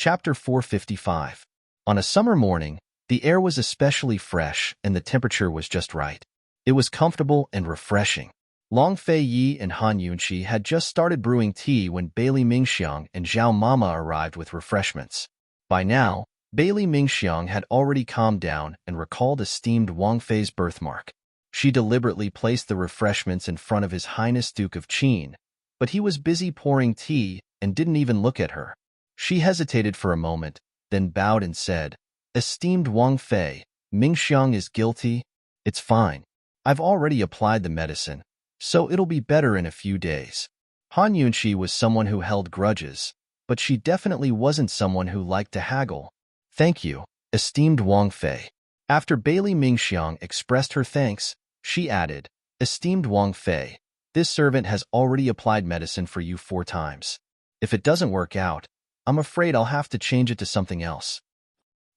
Chapter 455. On a summer morning, the air was especially fresh and the temperature was just right. It was comfortable and refreshing. Long Fei Yi and Han Yunqi had just started brewing tea when Bailey Mingxiang and Zhao Mama arrived with refreshments. By now, Bailey Mingxiang had already calmed down and recalled esteemed Wang Fei's birthmark. She deliberately placed the refreshments in front of His Highness Duke of Qin, but he was busy pouring tea and didn't even look at her. She hesitated for a moment, then bowed and said, "Esteemed Wang Fei, Mingxiang is guilty. It's fine. I've already applied the medicine, so it'll be better in a few days." Han Yunqi was someone who held grudges, but she definitely wasn't someone who liked to haggle. "Thank you, esteemed Wang Fei." After Bailey Mingxiang expressed her thanks, she added, "Esteemed Wang Fei, this servant has already applied medicine for you 4 times. If it doesn't work out, I'm afraid I'll have to change it to something else."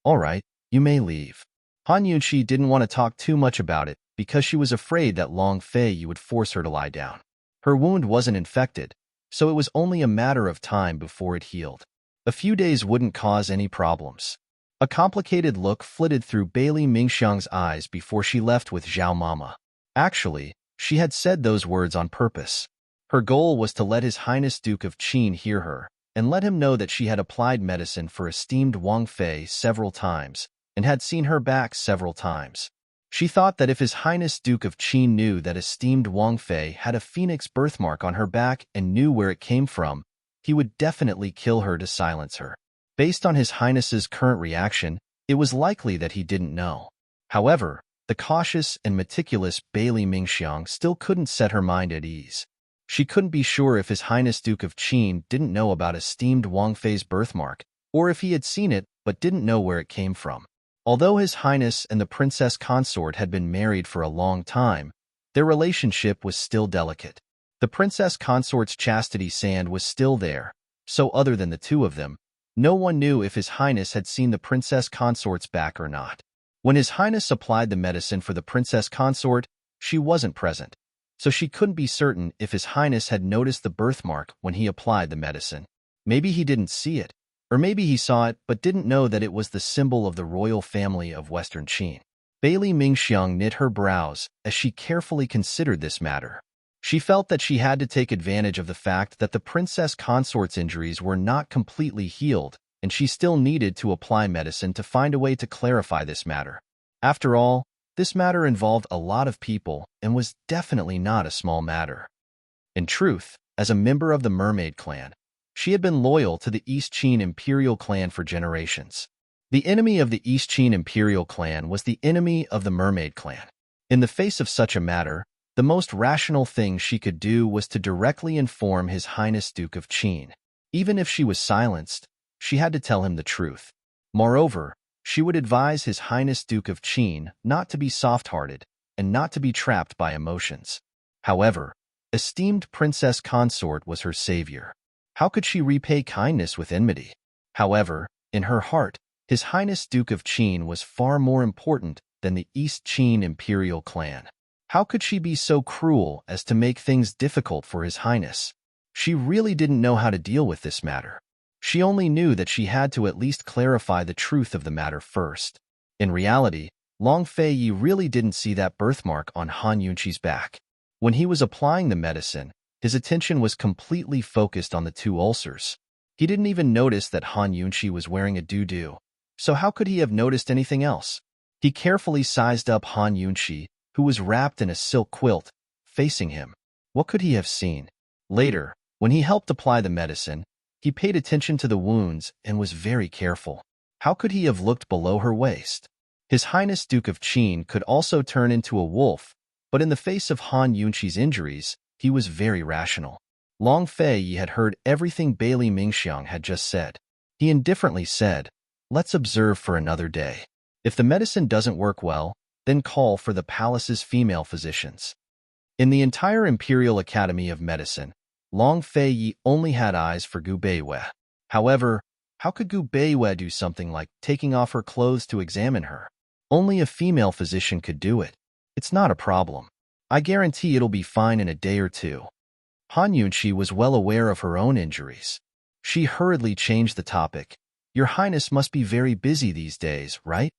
"All right, you may leave." Han Yunqi didn't want to talk too much about it because she was afraid that Long Fei would force her to lie down. Her wound wasn't infected, so it was only a matter of time before it healed. A few days wouldn't cause any problems. A complicated look flitted through Bailey Mingxiang's eyes before she left with Zhao Mama. Actually, she had said those words on purpose. Her goal was to let His Highness Duke of Qin hear her and let him know that she had applied medicine for esteemed Wang Fei several times and had seen her back several times. She thought that if His Highness Duke of Qin knew that esteemed Wang Fei had a phoenix birthmark on her back and knew where it came from, he would definitely kill her to silence her. Based on His Highness's current reaction, it was likely that he didn't know. However, the cautious and meticulous Bailey Mingxiang still couldn't set her mind at ease. She couldn't be sure if His Highness Duke of Qin didn't know about esteemed Wang Fei's birthmark, or if he had seen it but didn't know where it came from. Although His Highness and the Princess Consort had been married for a long time, their relationship was still delicate. The Princess Consort's chastity sand was still there, so other than the two of them, no one knew if His Highness had seen the Princess Consort's back or not. When His Highness applied the medicine for the Princess Consort, she wasn't present, so she couldn't be certain if His Highness had noticed the birthmark when he applied the medicine. Maybe he didn't see it, or maybe he saw it but didn't know that it was the symbol of the royal family of Western Qin. Bailey Mingxiang knit her brows as she carefully considered this matter. She felt that she had to take advantage of the fact that the Princess Consort's injuries were not completely healed, and she still needed to apply medicine to find a way to clarify this matter. After all, this matter involved a lot of people and was definitely not a small matter. In truth, as a member of the Mermaid clan, she had been loyal to the East Qin Imperial clan for generations. The enemy of the East Qin Imperial clan was the enemy of the Mermaid clan. In the face of such a matter, the most rational thing she could do was to directly inform His Highness Duke of Qin. Even if she was silenced, she had to tell him the truth. Moreover, she would advise His Highness Duke of Qin not to be soft-hearted and not to be trapped by emotions. However, esteemed Princess Consort was her savior. How could she repay kindness with enmity? However, in her heart, His Highness Duke of Qin was far more important than the East Qin Imperial clan. How could she be so cruel as to make things difficult for His Highness? She really didn't know how to deal with this matter. She only knew that she had to at least clarify the truth of the matter first. In reality, Long Fei really didn't see that birthmark on Han Yunqi's back. When he was applying the medicine, his attention was completely focused on the 2 ulcers. He didn't even notice that Han Yunqi was wearing a doo-doo, so how could he have noticed anything else? He carefully sized up Han Yunqi, who was wrapped in a silk quilt, facing him. What could he have seen? Later, when he helped apply the medicine, he paid attention to the wounds and was very careful. How could he have looked below her waist? His Highness Duke of Qin could also turn into a wolf, but in the face of Han Yunqi's injuries, he was very rational. Long Fei had heard everything Bailey Mingxiang had just said. He indifferently said, "Let's observe for another day. If the medicine doesn't work well, then call for the palace's female physicians." In the entire Imperial Academy of Medicine, Long Fei only had eyes for Gu Beiwei. However, how could Gu Beiwei do something like taking off her clothes to examine her? Only a female physician could do it. It's not a problem. I guarantee it'll be fine in a day or 2. Han Yunqi was well aware of her own injuries. She hurriedly changed the topic, Your Highness must be very busy these days, right?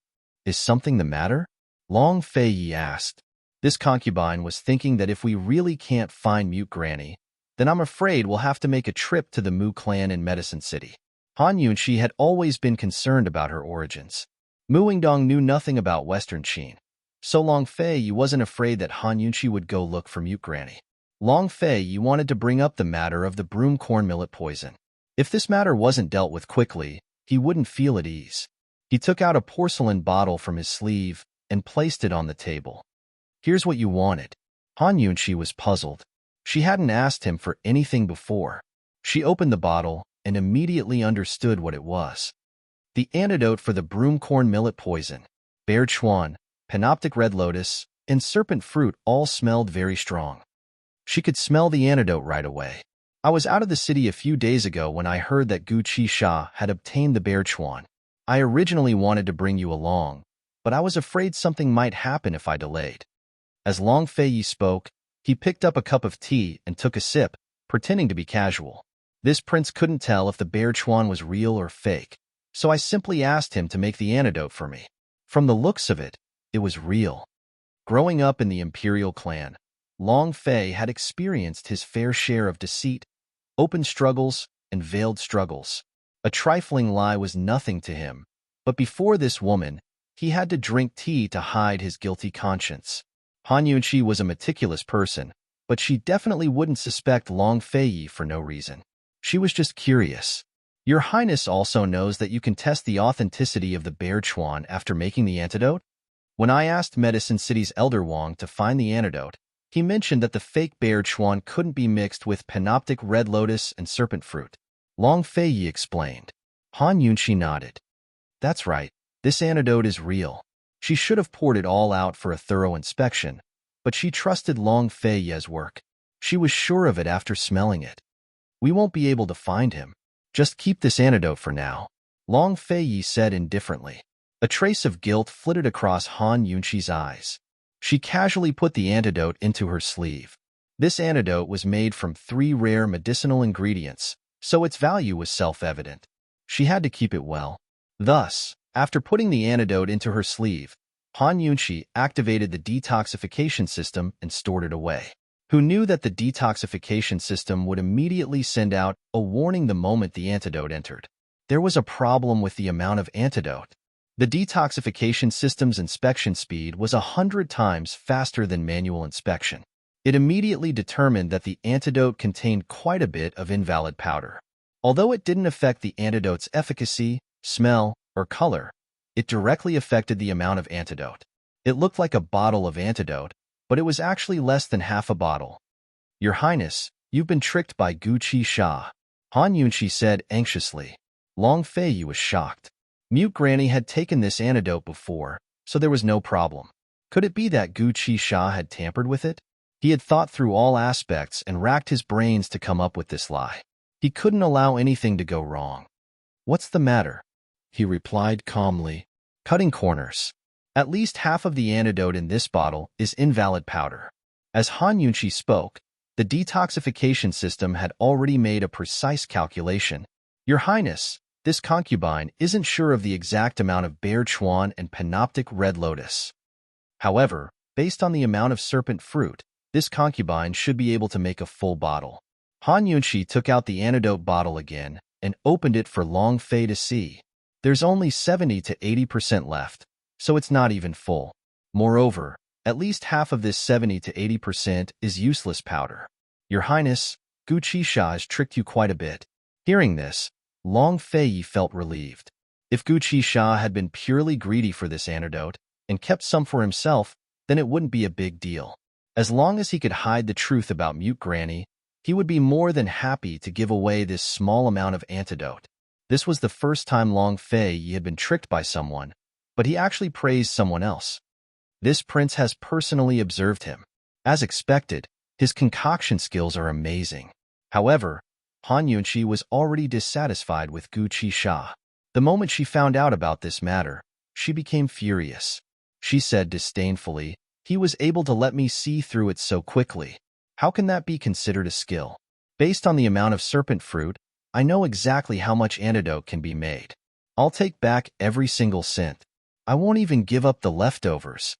Is something the matter? Long Fei Yi asked. This concubine was thinking that if we really can't find Mute Granny, then I'm afraid we'll have to make a trip to the Mu clan in Medicine City. Han Yunqi had always been concerned about her origins. Mu Yingdong knew nothing about Western Qin, so Long Fei Yi wasn't afraid that Han Yunqi would go look for Mute Granny. Long Fei Yi wanted to bring up the matter of the broom corn millet poison. If this matter wasn't dealt with quickly, he wouldn't feel at ease. He took out a porcelain bottle from his sleeve and placed it on the table. Here's what you wanted. Han Yunqi was puzzled. She hadn't asked him for anything before. She opened the bottle and immediately understood what it was. The antidote for the broomcorn millet poison, bear chuan, panoptic red lotus, and serpent fruit all smelled very strong. She could smell the antidote right away. I was out of the city a few days ago when I heard that Gu Qisha had obtained the bear chuan. I originally wanted to bring you along, but I was afraid something might happen if I delayed. As Long Fei Yi spoke, he picked up a cup of tea and took a sip, pretending to be casual. This prince couldn't tell if the bear chuan was real or fake, so I simply asked him to make the antidote for me. From the looks of it, it was real. Growing up in the imperial clan, Long Fei had experienced his fair share of deceit, open struggles, and veiled struggles. A trifling lie was nothing to him, but before this woman, he had to drink tea to hide his guilty conscience. Han Yunqi was a meticulous person, but she definitely wouldn't suspect Long Fei Yi for no reason. She was just curious. Your Highness also knows that you can test the authenticity of the bear chuan after making the antidote? When I asked Medicine City's Elder Wang to find the antidote, he mentioned that the fake bear chuan couldn't be mixed with panoptic red lotus and serpent fruit. Long Fei Yi explained. Han Yunqi nodded. That's right, this antidote is real. She should have poured it all out for a thorough inspection, but she trusted Long Fei Yi's work. She was sure of it after smelling it. We won't be able to find him. Just keep this antidote for now, Long Fei Yi said indifferently. A trace of guilt flitted across Han Yunqi's eyes. She casually put the antidote into her sleeve. This antidote was made from 3 rare medicinal ingredients, so its value was self-evident. She had to keep it well. Thus, after putting the antidote into her sleeve, Han Yunqi activated the detoxification system and stored it away. Who knew that the detoxification system would immediately send out a warning the moment the antidote entered? There was a problem with the amount of antidote. The detoxification system's inspection speed was 100 times faster than manual inspection. It immediately determined that the antidote contained quite a bit of invalid powder. Although it didn't affect the antidote's efficacy, smell, or color, it directly affected the amount of antidote. It looked like a bottle of antidote, but it was actually less than half a bottle. Your Highness, you've been tricked by Gu Qisha, Han Yunqi said anxiously. Long Fei Yi was shocked. Mute Granny had taken this antidote before, so there was no problem. Could it be that Gu Qisha had tampered with it? He had thought through all aspects and racked his brains to come up with this lie. He couldn't allow anything to go wrong. What's the matter? He replied calmly, cutting corners. At least half of the antidote in this bottle is invalid powder. As Han Yunqi spoke, the detoxification system had already made a precise calculation. Your Highness, this concubine isn't sure of the exact amount of bear chuan and panoptic red lotus. However, based on the amount of serpent fruit, this concubine should be able to make a full bottle. Han Yunqi took out the antidote bottle again and opened it for Long Fei to see. There's only 70 to 80% left, so it's not even full. Moreover, at least half of this 70 to 80% is useless powder. Your Highness, Gu Qisha has tricked you quite a bit. Hearing this, Long Fei Yi felt relieved. If Gu Qisha had been purely greedy for this antidote and kept some for himself, then it wouldn't be a big deal. As long as he could hide the truth about Mute Granny, he would be more than happy to give away this small amount of antidote. This was the first time Long Fei Yi had been tricked by someone, but he actually praised someone else. This prince has personally observed him. As expected, his concoction skills are amazing. However, Han Yunqi was already dissatisfied with Gu Qisha. The moment she found out about this matter, she became furious. She said disdainfully, "He was able to let me see through it so quickly. How can that be considered a skill? Based on the amount of serpent fruit, I know exactly how much antidote can be made. I'll take back every single cent. I won't even give up the leftovers.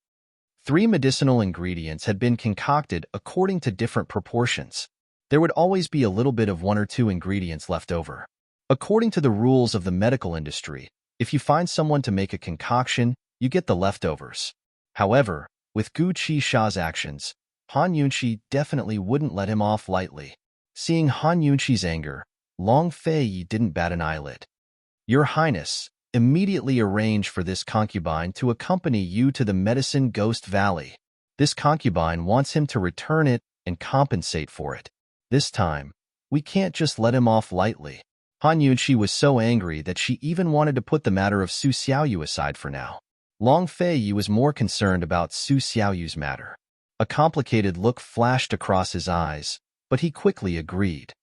3 medicinal ingredients had been concocted according to different proportions. There would always be a little bit of 1 or 2 ingredients left over. According to the rules of the medical industry, if you find someone to make a concoction, you get the leftovers. However, with Gu Qisha's actions, Han Yunqi definitely wouldn't let him off lightly. Seeing Han Yunqi's anger, Long Fei didn't bat an eyelid. Your Highness, immediately arrange for this concubine to accompany you to the Medicine Ghost Valley. This concubine wants him to return it and compensate for it. This time, we can't just let him off lightly. Han Yunqi was so angry that she even wanted to put the matter of Su Xiaoyu aside for now. Long Fei was more concerned about Su Xiaoyu's matter. A complicated look flashed across his eyes, but he quickly agreed.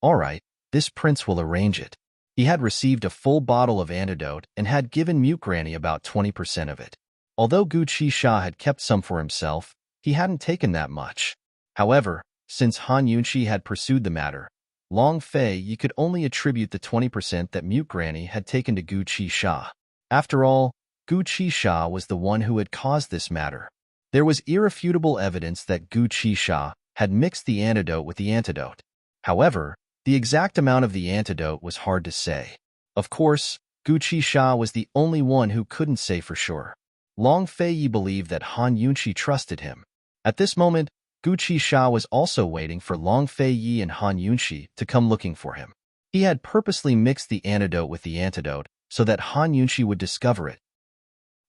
All right, this prince will arrange it. He had received a full bottle of antidote and had given Mute Granny about 20% of it. Although Gu Qisha had kept some for himself, he hadn't taken that much. However, since Han Yunqi had pursued the matter, Long Fei could only attribute the 20% that Mute Granny had taken to Gu Qisha. After all, Gu Qisha was the one who had caused this matter. There was irrefutable evidence that Gu Qisha had mixed the antidote with the antidote. However, the exact amount of the antidote was hard to say. Of course, Gu Qisha was the only one who couldn't say for sure. Long Fei believed that Han Yunqi trusted him. At this moment, Gu Qisha was also waiting for Long Fei and Han Yunqi to come looking for him. He had purposely mixed the antidote with the antidote so that Han Yunqi would discover it.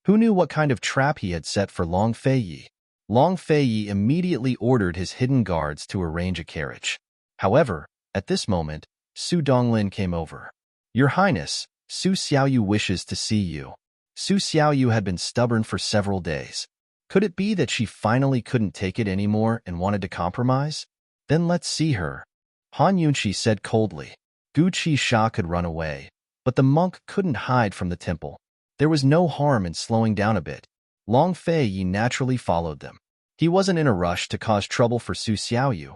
Who knew what kind of trap he had set for Long Fei? Long Fei immediately ordered his hidden guards to arrange a carriage. However, at this moment, Su Donglin came over. Your Highness, Su Xiaoyu wishes to see you. Su Xiaoyu had been stubborn for several days. Could it be that she finally couldn't take it anymore and wanted to compromise? Then let's see her. Han Yunqi said coldly. Gu Qisha could run away, but the monk couldn't hide from the temple. There was no harm in slowing down a bit. Long Fei naturally followed them. He wasn't in a rush to cause trouble for Su Xiaoyu,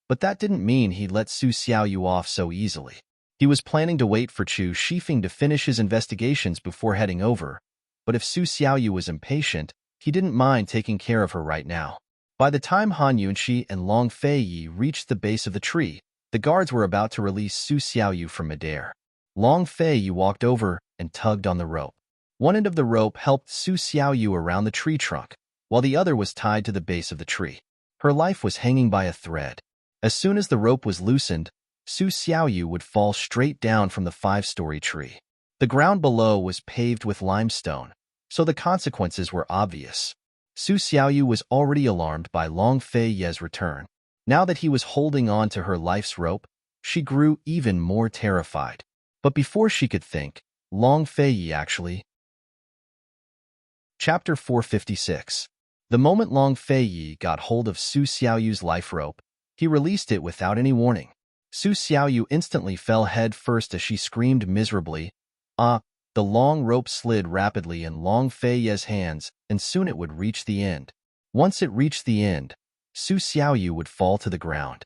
but that didn't mean he'd let Su Xiaoyu off so easily. He was planning to wait for Chu Shifeng to finish his investigations before heading over, but if Su Xiaoyu was impatient, he didn't mind taking care of her right now. By the time Han Yunqi and Long Fei reached the base of the tree, the guards were about to release Su Xiaoyu from midair. Long Fei walked over and tugged on the rope. One end of the rope helped Su Xiaoyu around the tree trunk, while the other was tied to the base of the tree. Her life was hanging by a thread. As soon as the rope was loosened, Su Xiaoyu would fall straight down from the 5-story tree. The ground below was paved with limestone, so the consequences were obvious. Su Xiaoyu was already alarmed by Long Fei's return. Now that he was holding on to her life's rope, she grew even more terrified. But before she could think, Long Fei actually... Chapter 456. The moment Long Fei got hold of Su Xiaoyu's life rope, he released it without any warning. Su Xiaoyu instantly fell head first as she screamed miserably. The long rope slid rapidly in Long Fei's hands, and soon it would reach the end. Once it reached the end, Su Xiaoyu would fall to the ground.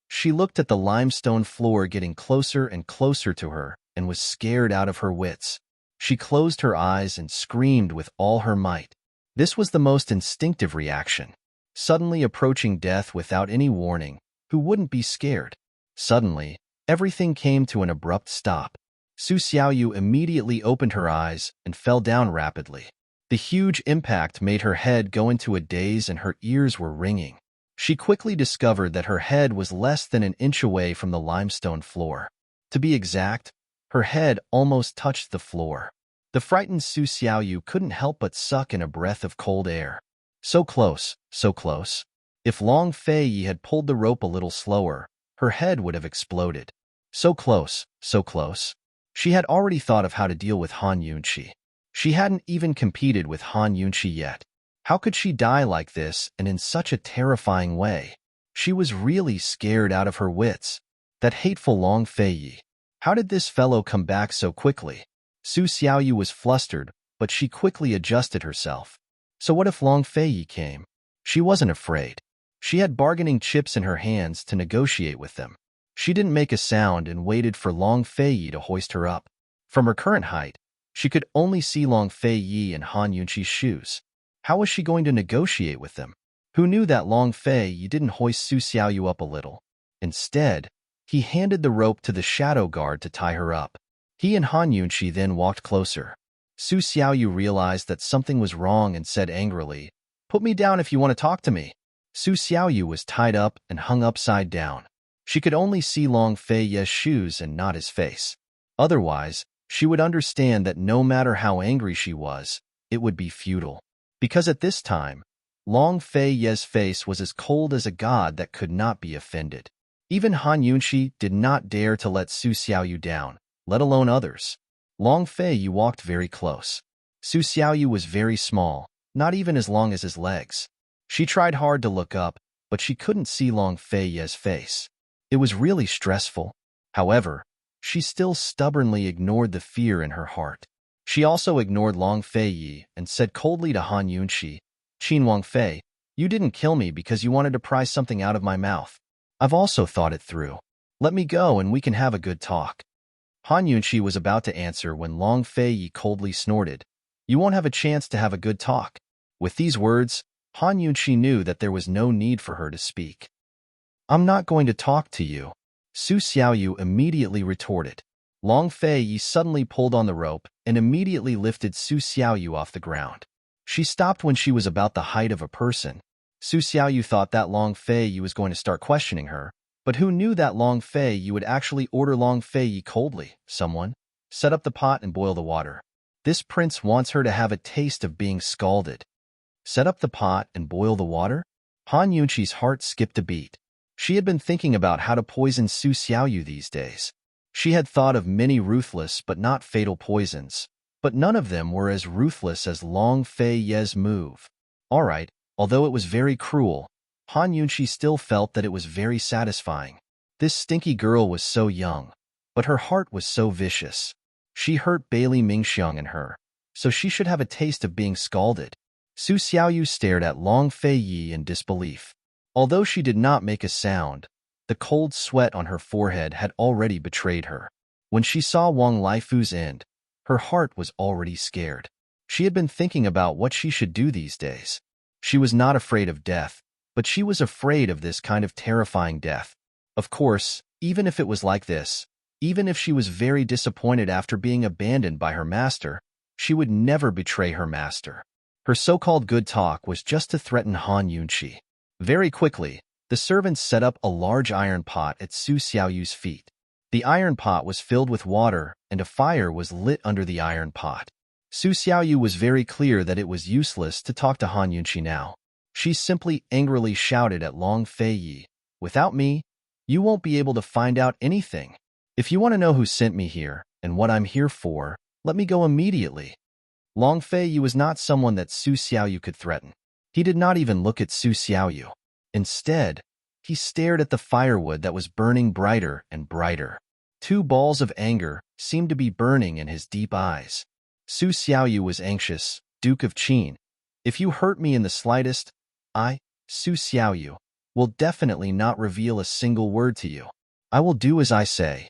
She looked at the limestone floor getting closer and closer to her and was scared out of her wits. She closed her eyes and screamed with all her might. This was the most instinctive reaction. Suddenly approaching death without any warning, who wouldn't be scared? Suddenly, everything came to an abrupt stop. Su Xiaoyu immediately opened her eyes and fell down rapidly. The huge impact made her head go into a daze and her ears were ringing. She quickly discovered that her head was less than an inch away from the limestone floor. To be exact, her head almost touched the floor. The frightened Su Xiaoyu couldn't help but suck in a breath of cold air. So close, so close. If Long Fei had pulled the rope a little slower, her head would have exploded. So close, so close. She had already thought of how to deal with Han Yunqi. She hadn't even competed with Han Yunqi yet. How could she die like this and in such a terrifying way? She was really scared out of her wits. That hateful Long Fei. How did this fellow come back so quickly? Su Xiaoyu was flustered, but she quickly adjusted herself. So what if Long Fei came? She wasn't afraid. She had bargaining chips in her hands to negotiate with them. She didn't make a sound and waited for Long Fei to hoist her up. From her current height, she could only see Long Fei Yi and Han Yunqi's shoes. How was she going to negotiate with them? Who knew that Long Fei Yi didn't hoist Su Xiaoyu up a little? Instead, he handed the rope to the shadow guard to tie her up. He and Han Yunqi then walked closer. Su Xiaoyu realized that something was wrong and said angrily, "Put me down if you want to talk to me." Su Xiaoyu was tied up and hung upside down. She could only see Long Fei Yi's shoes and not his face. Otherwise, she would understand that no matter how angry she was, it would be futile. Because at this time, Long Fei Yi's face was as cold as a god that could not be offended. Even Han Yunqi did not dare to let Su Xiaoyu down, let alone others. Long Fei Yi walked very close. Su Xiaoyu was very small, not even as long as his legs. She tried hard to look up, but she couldn't see Long Fei Yi's face. It was really stressful. However, she still stubbornly ignored the fear in her heart. She also ignored Long Fei Yi and said coldly to Han Yunqi, "Qin Wang Fei, you didn't kill me because you wanted to pry something out of my mouth. I've also thought it through. Let me go and we can have a good talk." Han Yunqi was about to answer when Long Fei Yi coldly snorted, "You won't have a chance to have a good talk." With these words, Han Yunqi knew that there was no need for her to speak. "I'm not going to talk to you," Su Xiaoyu immediately retorted. Long Fei Yi suddenly pulled on the rope and immediately lifted Su Xiaoyu off the ground. She stopped when she was about the height of a person. Su Xiaoyu thought that Long Fei Yi was going to start questioning her, but who knew that Long Fei Yi would actually order Long Fei Yi coldly? "Someone, set up the pot and boil the water. This prince wants her to have a taste of being scalded." Set up the pot and boil the water? Han Yunqi's heart skipped a beat. She had been thinking about how to poison Su Xiaoyu these days. She had thought of many ruthless but not fatal poisons, but none of them were as ruthless as Long Fei Yi's move. All right, although it was very cruel, Han Yunqi still felt that it was very satisfying. This stinky girl was so young, but her heart was so vicious. She hurt Bailey Mingxiang and her, so she should have a taste of being scalded. Su Xiaoyu stared at Long Fei Yi in disbelief. Although she did not make a sound, the cold sweat on her forehead had already betrayed her. When she saw Wang Laifu's end, her heart was already scared. She had been thinking about what she should do these days. She was not afraid of death, but she was afraid of this kind of terrifying death. Of course, even if it was like this, even if she was very disappointed after being abandoned by her master, she would never betray her master. Her so-called good talk was just to threaten Han Yunqi. Very quickly, the servants set up a large iron pot at Su Xiaoyu's feet. The iron pot was filled with water, and a fire was lit under the iron pot. Su Xiaoyu was very clear that it was useless to talk to Han Yunqi now. She simply angrily shouted at Long Fei Yi, "Without me, you won't be able to find out anything. If you want to know who sent me here and what I'm here for, let me go immediately." Long Fei Yi was not someone that Su Xiaoyu could threaten. He did not even look at Su Xiaoyu. Instead, he stared at the firewood that was burning brighter and brighter. Two balls of anger seemed to be burning in his deep eyes. Su Xiaoyu was anxious. "Duke of Qin, if you hurt me in the slightest, I, Su Xiaoyu, will definitely not reveal a single word to you. I will do as I say."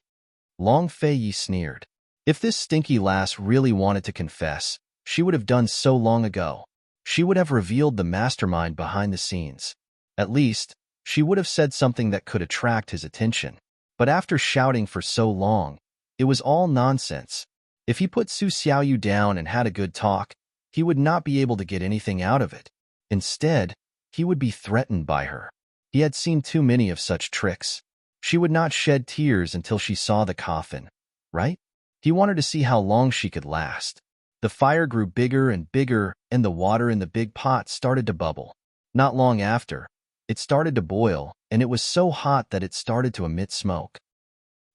Long Fei Yi sneered. If this stinky lass really wanted to confess, she would have done so long ago. She would have revealed the mastermind behind the scenes. At least, she would have said something that could attract his attention. But after shouting for so long, it was all nonsense. If he put Su Xiaoyu down and had a good talk, he would not be able to get anything out of it. Instead, he would be threatened by her. He had seen too many of such tricks. She would not shed tears until she saw the coffin, right? He wanted to see how long she could last. The fire grew bigger and bigger, and the water in the big pot started to bubble. Not long after, it started to boil, and it was so hot that it started to emit smoke.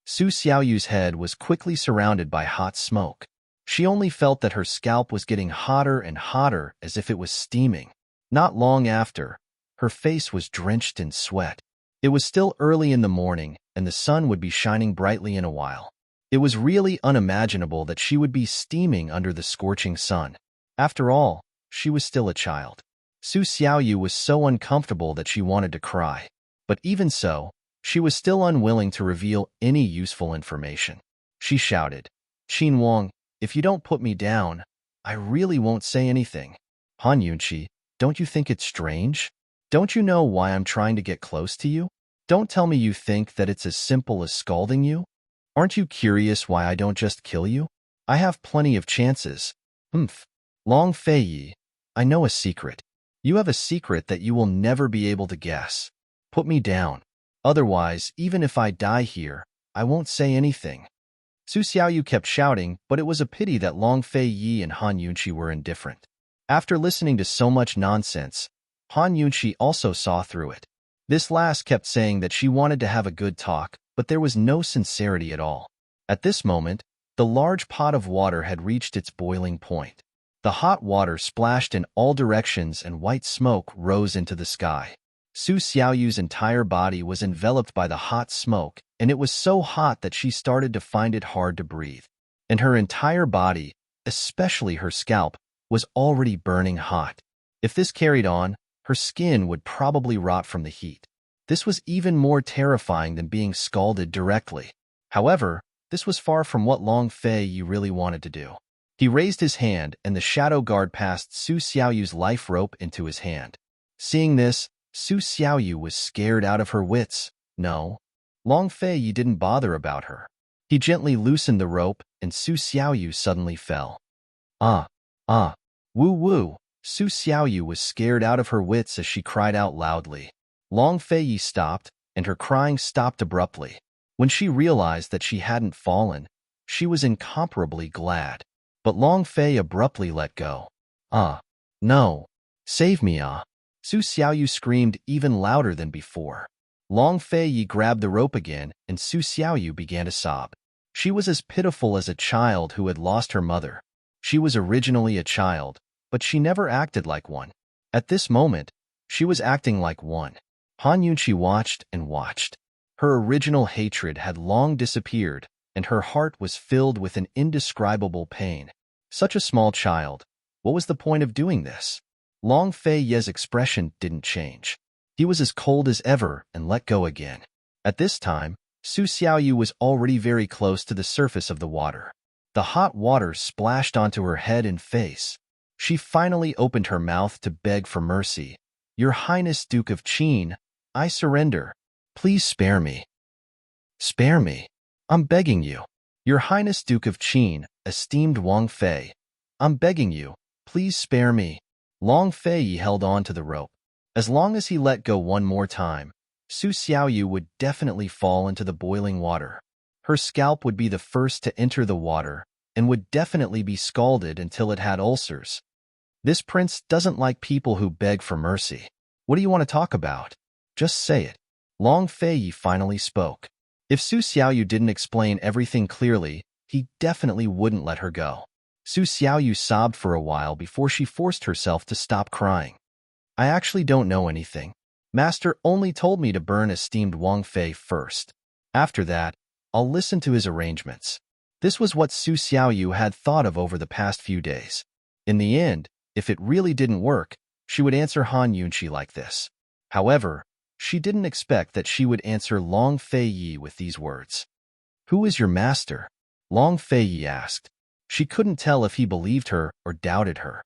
Su Xiaoyu's head was quickly surrounded by hot smoke. She only felt that her scalp was getting hotter and hotter as if it was steaming. Not long after, her face was drenched in sweat. It was still early in the morning, and the sun would be shining brightly in a while. It was really unimaginable that she would be steaming under the scorching sun. After all, she was still a child. Su Xiaoyu was so uncomfortable that she wanted to cry. But even so, she was still unwilling to reveal any useful information. She shouted, Qin Wang, if you don't put me down, I really won't say anything. Han Yunqi, don't you think it's strange? Don't you know why I'm trying to get close to you? Don't tell me you think that it's as simple as scalding you? Aren't you curious why I don't just kill you? I have plenty of chances. Humph. Long Fei Yi, I know a secret. You have a secret that you will never be able to guess. Put me down. Otherwise, even if I die here, I won't say anything. Su Xiaoyu kept shouting, but it was a pity that Long Fei Yi and Han Yunqi were indifferent. After listening to so much nonsense, Han Yunqi also saw through it. This last kept saying that she wanted to have a good talk, but there was no sincerity at all. At this moment, the large pot of water had reached its boiling point. The hot water splashed in all directions and white smoke rose into the sky. Su Xiaoyu's entire body was enveloped by the hot smoke, and it was so hot that she started to find it hard to breathe. And her entire body, especially her scalp, was already burning hot. If this carried on, her skin would probably rot from the heat. This was even more terrifying than being scalded directly. However, this was far from what Long Fei Yi really wanted to do. He raised his hand, and the shadow guard passed Su Xiaoyu's life rope into his hand. Seeing this, Su Xiaoyu was scared out of her wits. No, Long Fei Yi didn't bother about her. He gently loosened the rope, and Su Xiaoyu suddenly fell. Woo. Su Xiaoyu was scared out of her wits as she cried out loudly. Long Fei Yi stopped, and her crying stopped abruptly. When she realized that she hadn't fallen, she was incomparably glad. But Long Fei abruptly let go. No. Save me, Su Xiaoyu screamed even louder than before. Long Fei Yi grabbed the rope again, and Su Xiaoyu began to sob. She was as pitiful as a child who had lost her mother. She was originally a child, but she never acted like one. At this moment, she was acting like one. Han Yunqi watched and watched. Her original hatred had long disappeared, and her heart was filled with an indescribable pain. Such a small child. What was the point of doing this? Long Fei Yi's expression didn't change. He was as cold as ever and let go again. At this time, Su Xiaoyu was already very close to the surface of the water. The hot water splashed onto her head and face. She finally opened her mouth to beg for mercy. Your Highness Duke of Qin, I surrender. Please spare me. Spare me. I'm begging you. Your Highness Duke of Qin, esteemed Wang Fei. I'm begging you, please spare me. Long Fei Yi held on to the rope. As long as he let go one more time, Su Xiaoyu would definitely fall into the boiling water. Her scalp would be the first to enter the water and would definitely be scalded until it had ulcers. This prince doesn't like people who beg for mercy. What do you want to talk about? Just say it. Long Fei Yi finally spoke. If Su Xiaoyu didn't explain everything clearly, he definitely wouldn't let her go. Su Xiaoyu sobbed for a while before she forced herself to stop crying. I actually don't know anything. Master only told me to burn esteemed Wang Fei first. After that, I'll listen to his arrangements. This was what Su Xiaoyu had thought of over the past few days. In the end, if it really didn't work, she would answer Han Yunqi like this. However, she didn't expect that she would answer Long Fei Yi with these words. Who is your master? Long Fei Yi asked. She couldn't tell if he believed her or doubted her.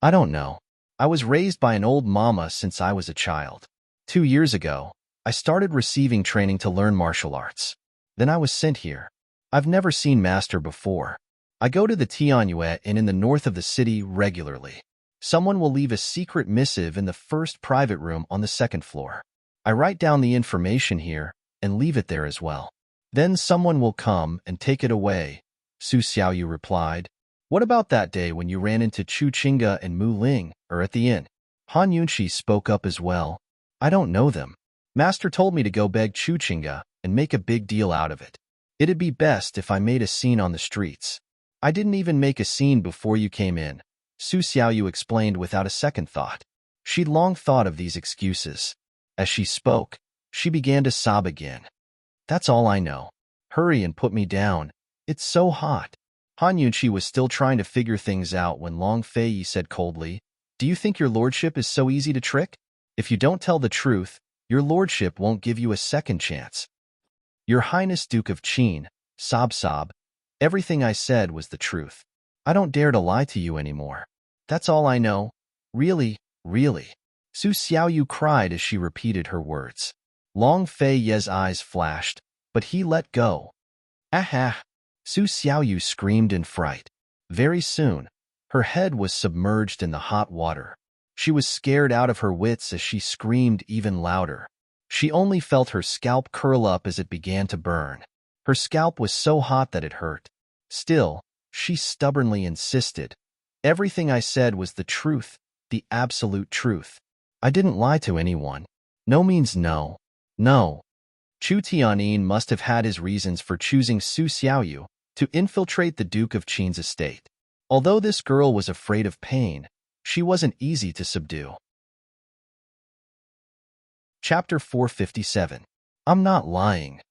I don't know. I was raised by an old mama since I was a child. 2 years ago, I started receiving training to learn martial arts. Then I was sent here. I've never seen master before. I go to the Tianyue Inn in the north of the city regularly. Someone will leave a secret missive in the first private room on the second floor. I write down the information here and leave it there as well. Then someone will come and take it away, Su Xiaoyu replied. What about that day when you ran into Chu Qingge and Mu Ling, or at the inn? Han Yunqi spoke up as well. I don't know them. Master told me to go beg Chu Qingge and make a big deal out of it. It'd be best if I made a scene on the streets. I didn't even make a scene before you came in, Su Xiaoyu explained without a second thought. She'd long thought of these excuses. As she spoke, she began to sob again. That's all I know. Hurry and put me down. It's so hot. Han Yunqi was still trying to figure things out when Long Fei Yi said coldly, Do you think your lordship is so easy to trick? If you don't tell the truth, your lordship won't give you a second chance. Your Highness Duke of Qin, sob. Everything I said was the truth. I don't dare to lie to you anymore. That's all I know. Really, really. Su Xiaoyu cried as she repeated her words. Long Fei Ye's eyes flashed, but he let go. Ah! Su Xiaoyu screamed in fright. Very soon, her head was submerged in the hot water. She was scared out of her wits as she screamed even louder. She only felt her scalp curl up as it began to burn. Her scalp was so hot that it hurt. Still, she stubbornly insisted. Everything I said was the truth, the absolute truth. I didn't lie to anyone. No means no. No. Chu Tianyin must have had his reasons for choosing Su Xiaoyu to infiltrate the Duke of Qin's estate. Although this girl was afraid of pain, she wasn't easy to subdue. Chapter 457. I'm not lying.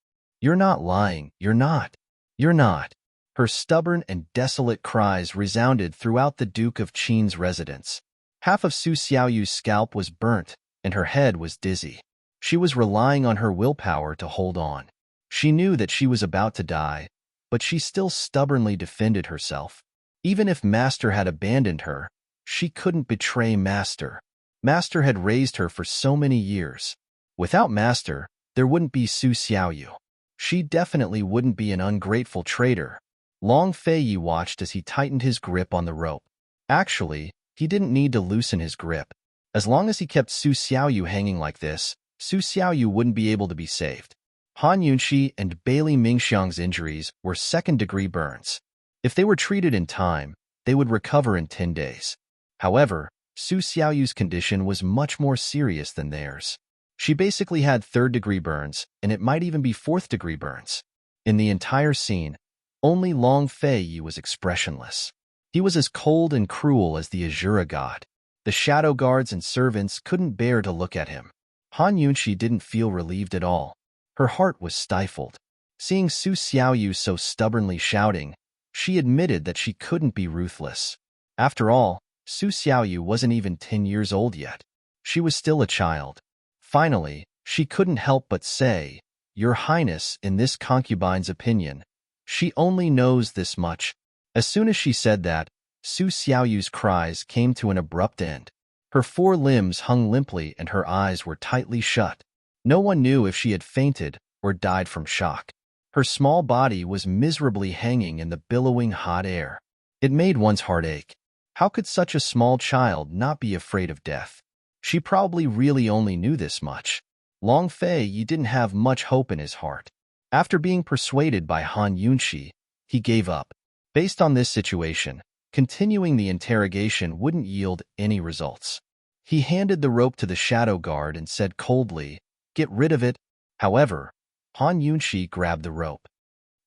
You're not lying. You're not. You're not. Her stubborn and desolate cries resounded throughout the Duke of Qin's residence. Half of Su Xiaoyu's scalp was burnt, and her head was dizzy. She was relying on her willpower to hold on. She knew that she was about to die, but she still stubbornly defended herself. Even if Master had abandoned her, she couldn't betray Master. Master had raised her for so many years. Without Master, there wouldn't be Su Xiaoyu. She definitely wouldn't be an ungrateful traitor. Long Fei Yi watched as he tightened his grip on the rope. Actually, he didn't need to loosen his grip. As long as he kept Su Xiaoyu hanging like this, Su Xiaoyu wouldn't be able to be saved. Han Yunxi and Bailey Mingxiang's injuries were second-degree burns. If they were treated in time, they would recover in 10 days. However, Su Xiaoyu's condition was much more serious than theirs. She basically had third-degree burns, and it might even be fourth-degree burns. In the entire scene, only Long Fei Yi was expressionless. He was as cold and cruel as the Azura god. The shadow guards and servants couldn't bear to look at him. Han Yunxi didn't feel relieved at all. Her heart was stifled. Seeing Su Xiaoyu so stubbornly shouting, she admitted that she couldn't be ruthless. After all, Su Xiaoyu wasn't even 10 years old yet. She was still a child. Finally, she couldn't help but say, Your Highness, in this concubine's opinion, she only knows this much. As soon as she said that, Su Xiaoyu's cries came to an abrupt end. Her 4 limbs hung limply and her eyes were tightly shut. No one knew if she had fainted or died from shock. Her small body was miserably hanging in the billowing hot air. It made one's heart ache. How could such a small child not be afraid of death? She probably really only knew this much. Long Fei Yi didn't have much hope in his heart. After being persuaded by Han Yunxi, he gave up. Based on this situation, continuing the interrogation wouldn't yield any results. He handed the rope to the shadow guard and said coldly, Get rid of it. However, Han Yunxi grabbed the rope.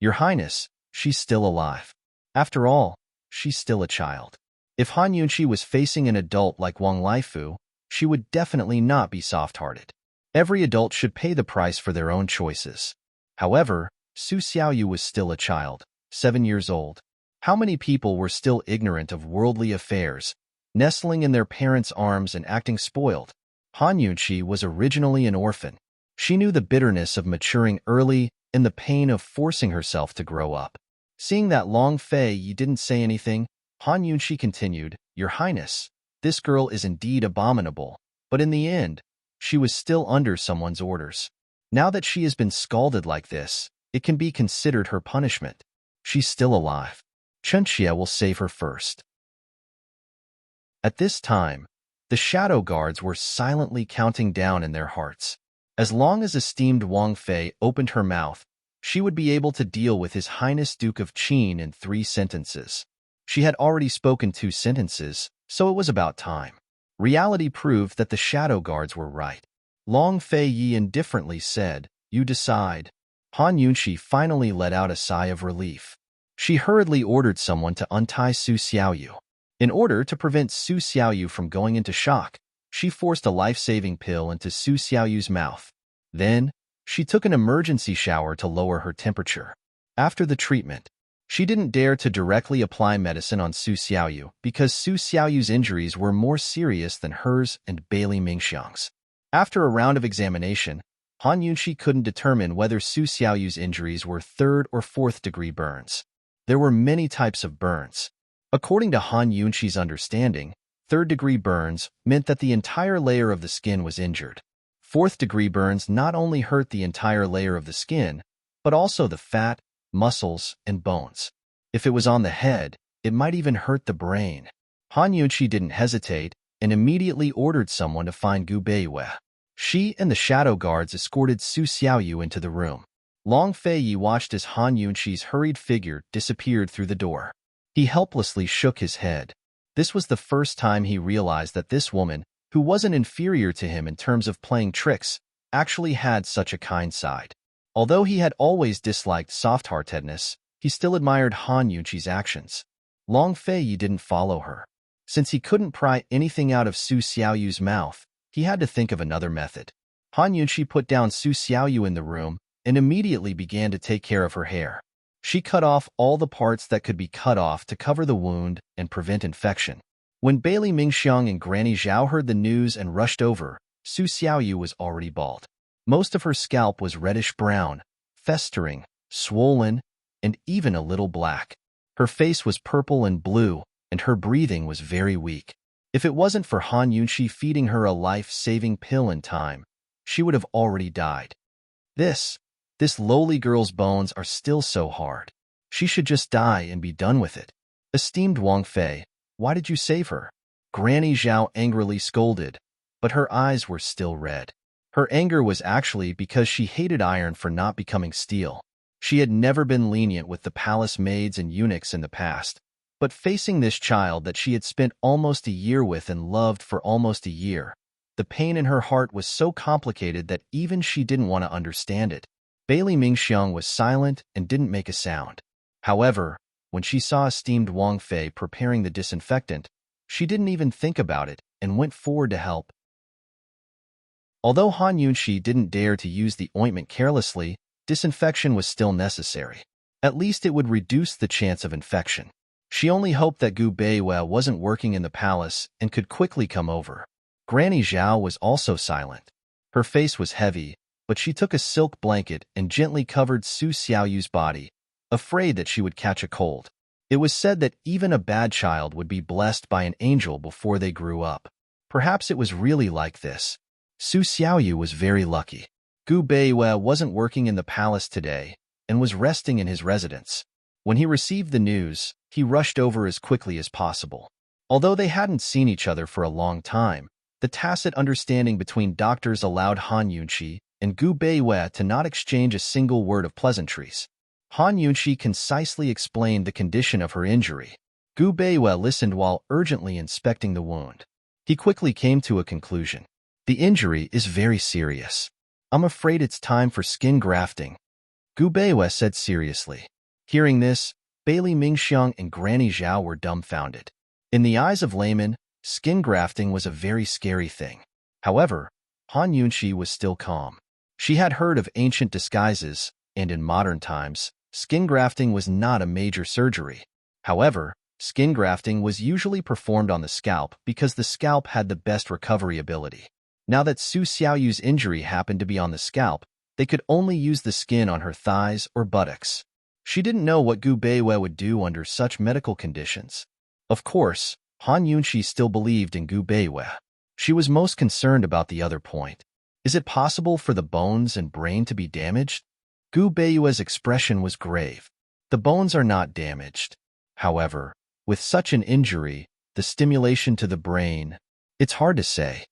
Your Highness, she's still alive. After all, she's still a child. If Han Yunxi was facing an adult like Wang Laifu, she would definitely not be soft-hearted. Every adult should pay the price for their own choices. However, Su Xiaoyu was still a child, 7 years old. How many people were still ignorant of worldly affairs, nestling in their parents' arms and acting spoiled? Han Yunxi was originally an orphan. She knew the bitterness of maturing early and the pain of forcing herself to grow up. Seeing that Long Fei Yi didn't say anything, Han Yunxi continued, Your Highness, this girl is indeed abominable, but in the end, she was still under someone's orders. Now that she has been scalded like this, it can be considered her punishment. She's still alive. Chen Xie will save her first. At this time, the shadow guards were silently counting down in their hearts. As long as esteemed Wang Fei opened her mouth, she would be able to deal with His Highness Duke of Qin in 3 sentences. She had already spoken 2 sentences, so it was about time. Reality proved that the shadow guards were right. Long Fei Yi indifferently said, You decide. Han Yunxi finally let out a sigh of relief. She hurriedly ordered someone to untie Su Xiaoyu. In order to prevent Su Xiaoyu from going into shock, she forced a life-saving pill into Su Xiaoyu's mouth. Then, she took an emergency shower to lower her temperature. After the treatment, she didn't dare to directly apply medicine on Su Xiaoyu because Su Xiaoyu's injuries were more serious than hers and Bailey Mingxiang's. After a round of examination, Han Yunxi couldn't determine whether Su Xiaoyu's injuries were 3rd or 4th degree burns. There were many types of burns. According to Han Yunqi's understanding, third-degree burns meant that the entire layer of the skin was injured. Fourth-degree burns not only hurt the entire layer of the skin, but also the fat, muscles, and bones. If it was on the head, it might even hurt the brain. Han Yunqi didn't hesitate and immediately ordered someone to find Gu Beiwei. She and the shadow guards escorted Su Xiaoyu into the room. Long Feiyi watched as Han Yunqi's hurried figure disappeared through the door. He helplessly shook his head. This was the first time he realized that this woman, who wasn't inferior to him in terms of playing tricks, actually had such a kind side. Although he had always disliked soft-heartedness, he still admired Han Yunqi's actions. Long Feiyi didn't follow her. Since he couldn't pry anything out of Su Xiaoyu's mouth, he had to think of another method. Han Yunqi put down Su Xiaoyu in the room and immediately began to take care of her hair. She cut off all the parts that could be cut off to cover the wound and prevent infection. When Bailey Mingxiang and Granny Zhao heard the news and rushed over, Su Xiaoyu was already bald. Most of her scalp was reddish-brown, festering, swollen, and even a little black. Her face was purple and blue, and her breathing was very weak. If it wasn't for Han Yunqi feeding her a life-saving pill in time, she would have already died. This lowly girl's bones are still so hard. She should just die and be done with it. Esteemed Wang Fei, why did you save her? Granny Zhao angrily scolded, but her eyes were still red. Her anger was actually because she hated iron for not becoming steel. She had never been lenient with the palace maids and eunuchs in the past, but facing this child that she had spent almost a year with and loved for almost a year, the pain in her heart was so complicated that even she didn't want to understand it. Bailey Mingxiang was silent and didn't make a sound. However, when she saw esteemed Wang Fei preparing the disinfectant, she didn't even think about it and went forward to help. Although Han Yunqi didn't dare to use the ointment carelessly, disinfection was still necessary. At least it would reduce the chance of infection. She only hoped that Gu Beiwei wasn't working in the palace and could quickly come over. Granny Zhao was also silent. Her face was heavy, but she took a silk blanket and gently covered Su Xiaoyu's body, afraid that she would catch a cold. It was said that even a bad child would be blessed by an angel before they grew up. Perhaps it was really like this. Su Xiaoyu was very lucky. Gu Beiwei wasn't working in the palace today and was resting in his residence. When he received the news, he rushed over as quickly as possible. Although they hadn't seen each other for a long time, the tacit understanding between doctors allowed Han Yunqi and Gu Beiwei to not exchange a single word of pleasantries. Han Yunqi concisely explained the condition of her injury. Gu Beiwei listened while urgently inspecting the wound. He quickly came to a conclusion. The injury is very serious. I'm afraid it's time for skin grafting, Gu Beiwei said seriously. Hearing this, Bailey Mingxiang and Granny Zhao were dumbfounded. In the eyes of laymen, skin grafting was a very scary thing. However, Han Yunqi was still calm. She had heard of ancient disguises, and in modern times, skin grafting was not a major surgery. However, skin grafting was usually performed on the scalp because the scalp had the best recovery ability. Now that Su Xiaoyu's injury happened to be on the scalp, they could only use the skin on her thighs or buttocks. She didn't know what Gu Beiwei would do under such medical conditions. Of course, Han Yunqi still believed in Gu Beiwei. She was most concerned about the other point. Is it possible for the bones and brain to be damaged? Gu Beiwei's expression was grave. The bones are not damaged. However, with such an injury, the stimulation to the brain, it's hard to say.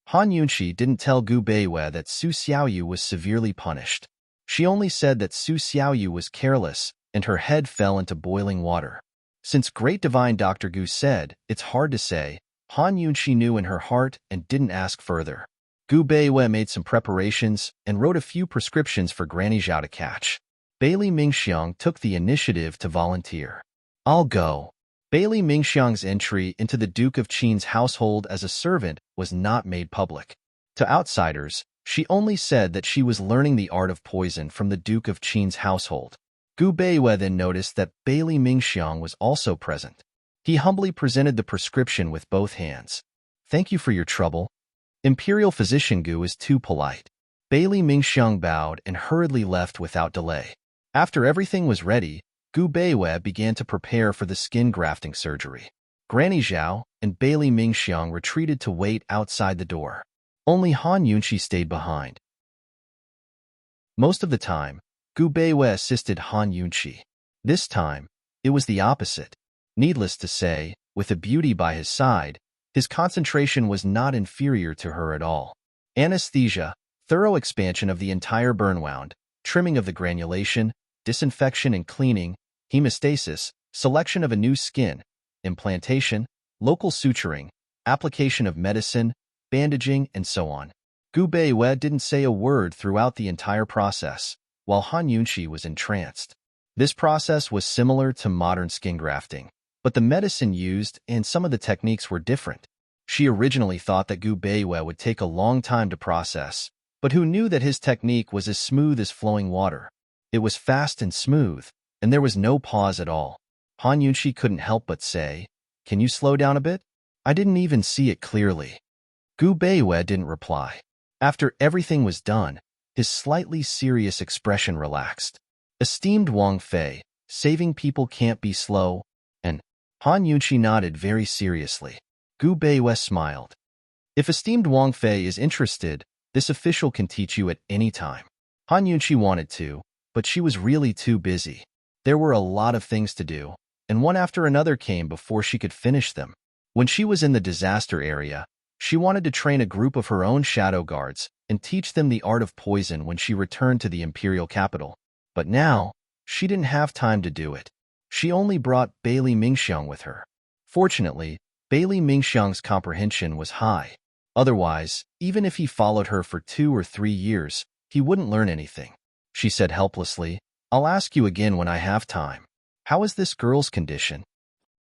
Han Yunqi didn't tell Gu Beiwei that Su Xiaoyu was severely punished. She only said that Su Xiaoyu was careless and her head fell into boiling water. Since Great Divine Dr. Gu said, it's hard to say, Han Yunqi knew in her heart and didn't ask further. Gu Beiwei made some preparations and wrote a few prescriptions for Granny Zhao to catch. Bailey Mingxiang took the initiative to volunteer. I'll go. Bailey Mingxiang's entry into the Duke of Qin's household as a servant was not made public. To outsiders, she only said that she was learning the art of poison from the Duke of Qin's household. Gu Beiwei then noticed that Bailey Mingxiang was also present. He humbly presented the prescription with both hands. Thank you for your trouble. Imperial Physician Gu is too polite. Bailey Mingxiang bowed and hurriedly left without delay. After everything was ready, Gu Beiwei began to prepare for the skin grafting surgery. Granny Zhao and Bailey Mingxiang retreated to wait outside the door. Only Han Yunqi stayed behind. Most of the time, Gu Beiwei assisted Han Yunqi. This time, it was the opposite. Needless to say, with a beauty by his side, his concentration was not inferior to her at all. Anesthesia, thorough expansion of the entire burn wound, trimming of the granulation, disinfection and cleaning, hemostasis, selection of a new skin, implantation, local suturing, application of medicine, bandaging, and so on. Gu Beiwei didn't say a word throughout the entire process, while Han Yunqi was entranced. This process was similar to modern skin grafting, but the medicine used and some of the techniques were different. She originally thought that Gu Beiwei would take a long time to process, but who knew that his technique was as smooth as flowing water? It was fast and smooth, and there was no pause at all. Han Yunqi couldn't help but say, "Can you slow down a bit? I didn't even see it clearly." Gu Beiwei didn't reply. After everything was done, his slightly serious expression relaxed. "Esteemed Wang Fei, saving people can't be slow," and Han Yunqi nodded very seriously. Gu Beiwei smiled. "If esteemed Wang Fei is interested, this official can teach you at any time." Han Yunqi wanted to, but she was really too busy. There were a lot of things to do, and one after another came before she could finish them. When she was in the disaster area, she wanted to train a group of her own shadow guards and teach them the art of poison when she returned to the imperial capital. But now, she didn't have time to do it. She only brought Bailey Mingxiang with her. Fortunately, Bailey Mingxiang's comprehension was high. Otherwise, even if he followed her for 2 or 3 years, he wouldn't learn anything. She said helplessly, "I'll ask you again when I have time. How is this girl's condition?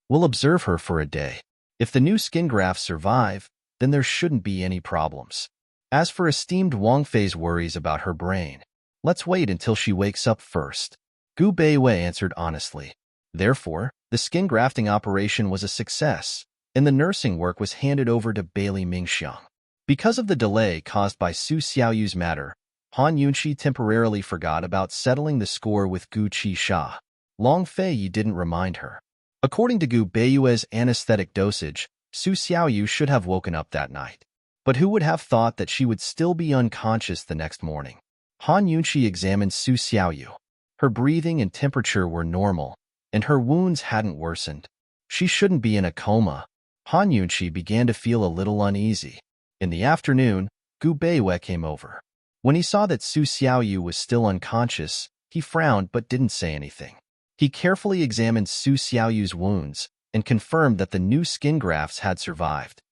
We'll observe her for a day. If the new skin grafts survive, then there shouldn't be any problems. As for esteemed Wang Fei's worries about her brain, let's wait until she wakes up first." Gu Beiwei answered honestly. Therefore, the skin grafting operation was a success, and the nursing work was handed over to Bailey Mingxiang. Because of the delay caused by Su Xiaoyu's matter, Han Yunqi temporarily forgot about settling the score with Gu Qisha. Long Fei didn't remind her. According to Gu Beiwei's anesthetic dosage, Su Xiaoyu should have woken up that night. But who would have thought that she would still be unconscious the next morning? Han Yunqi examined Su Xiaoyu. Her breathing and temperature were normal, and her wounds hadn't worsened. She shouldn't be in a coma. Han Yunqi began to feel a little uneasy. In the afternoon, Gu Beiwei came over. When he saw that Su Xiaoyu was still unconscious, he frowned but didn't say anything. He carefully examined Su Xiaoyu's wounds and confirmed that the new skin grafts had survived.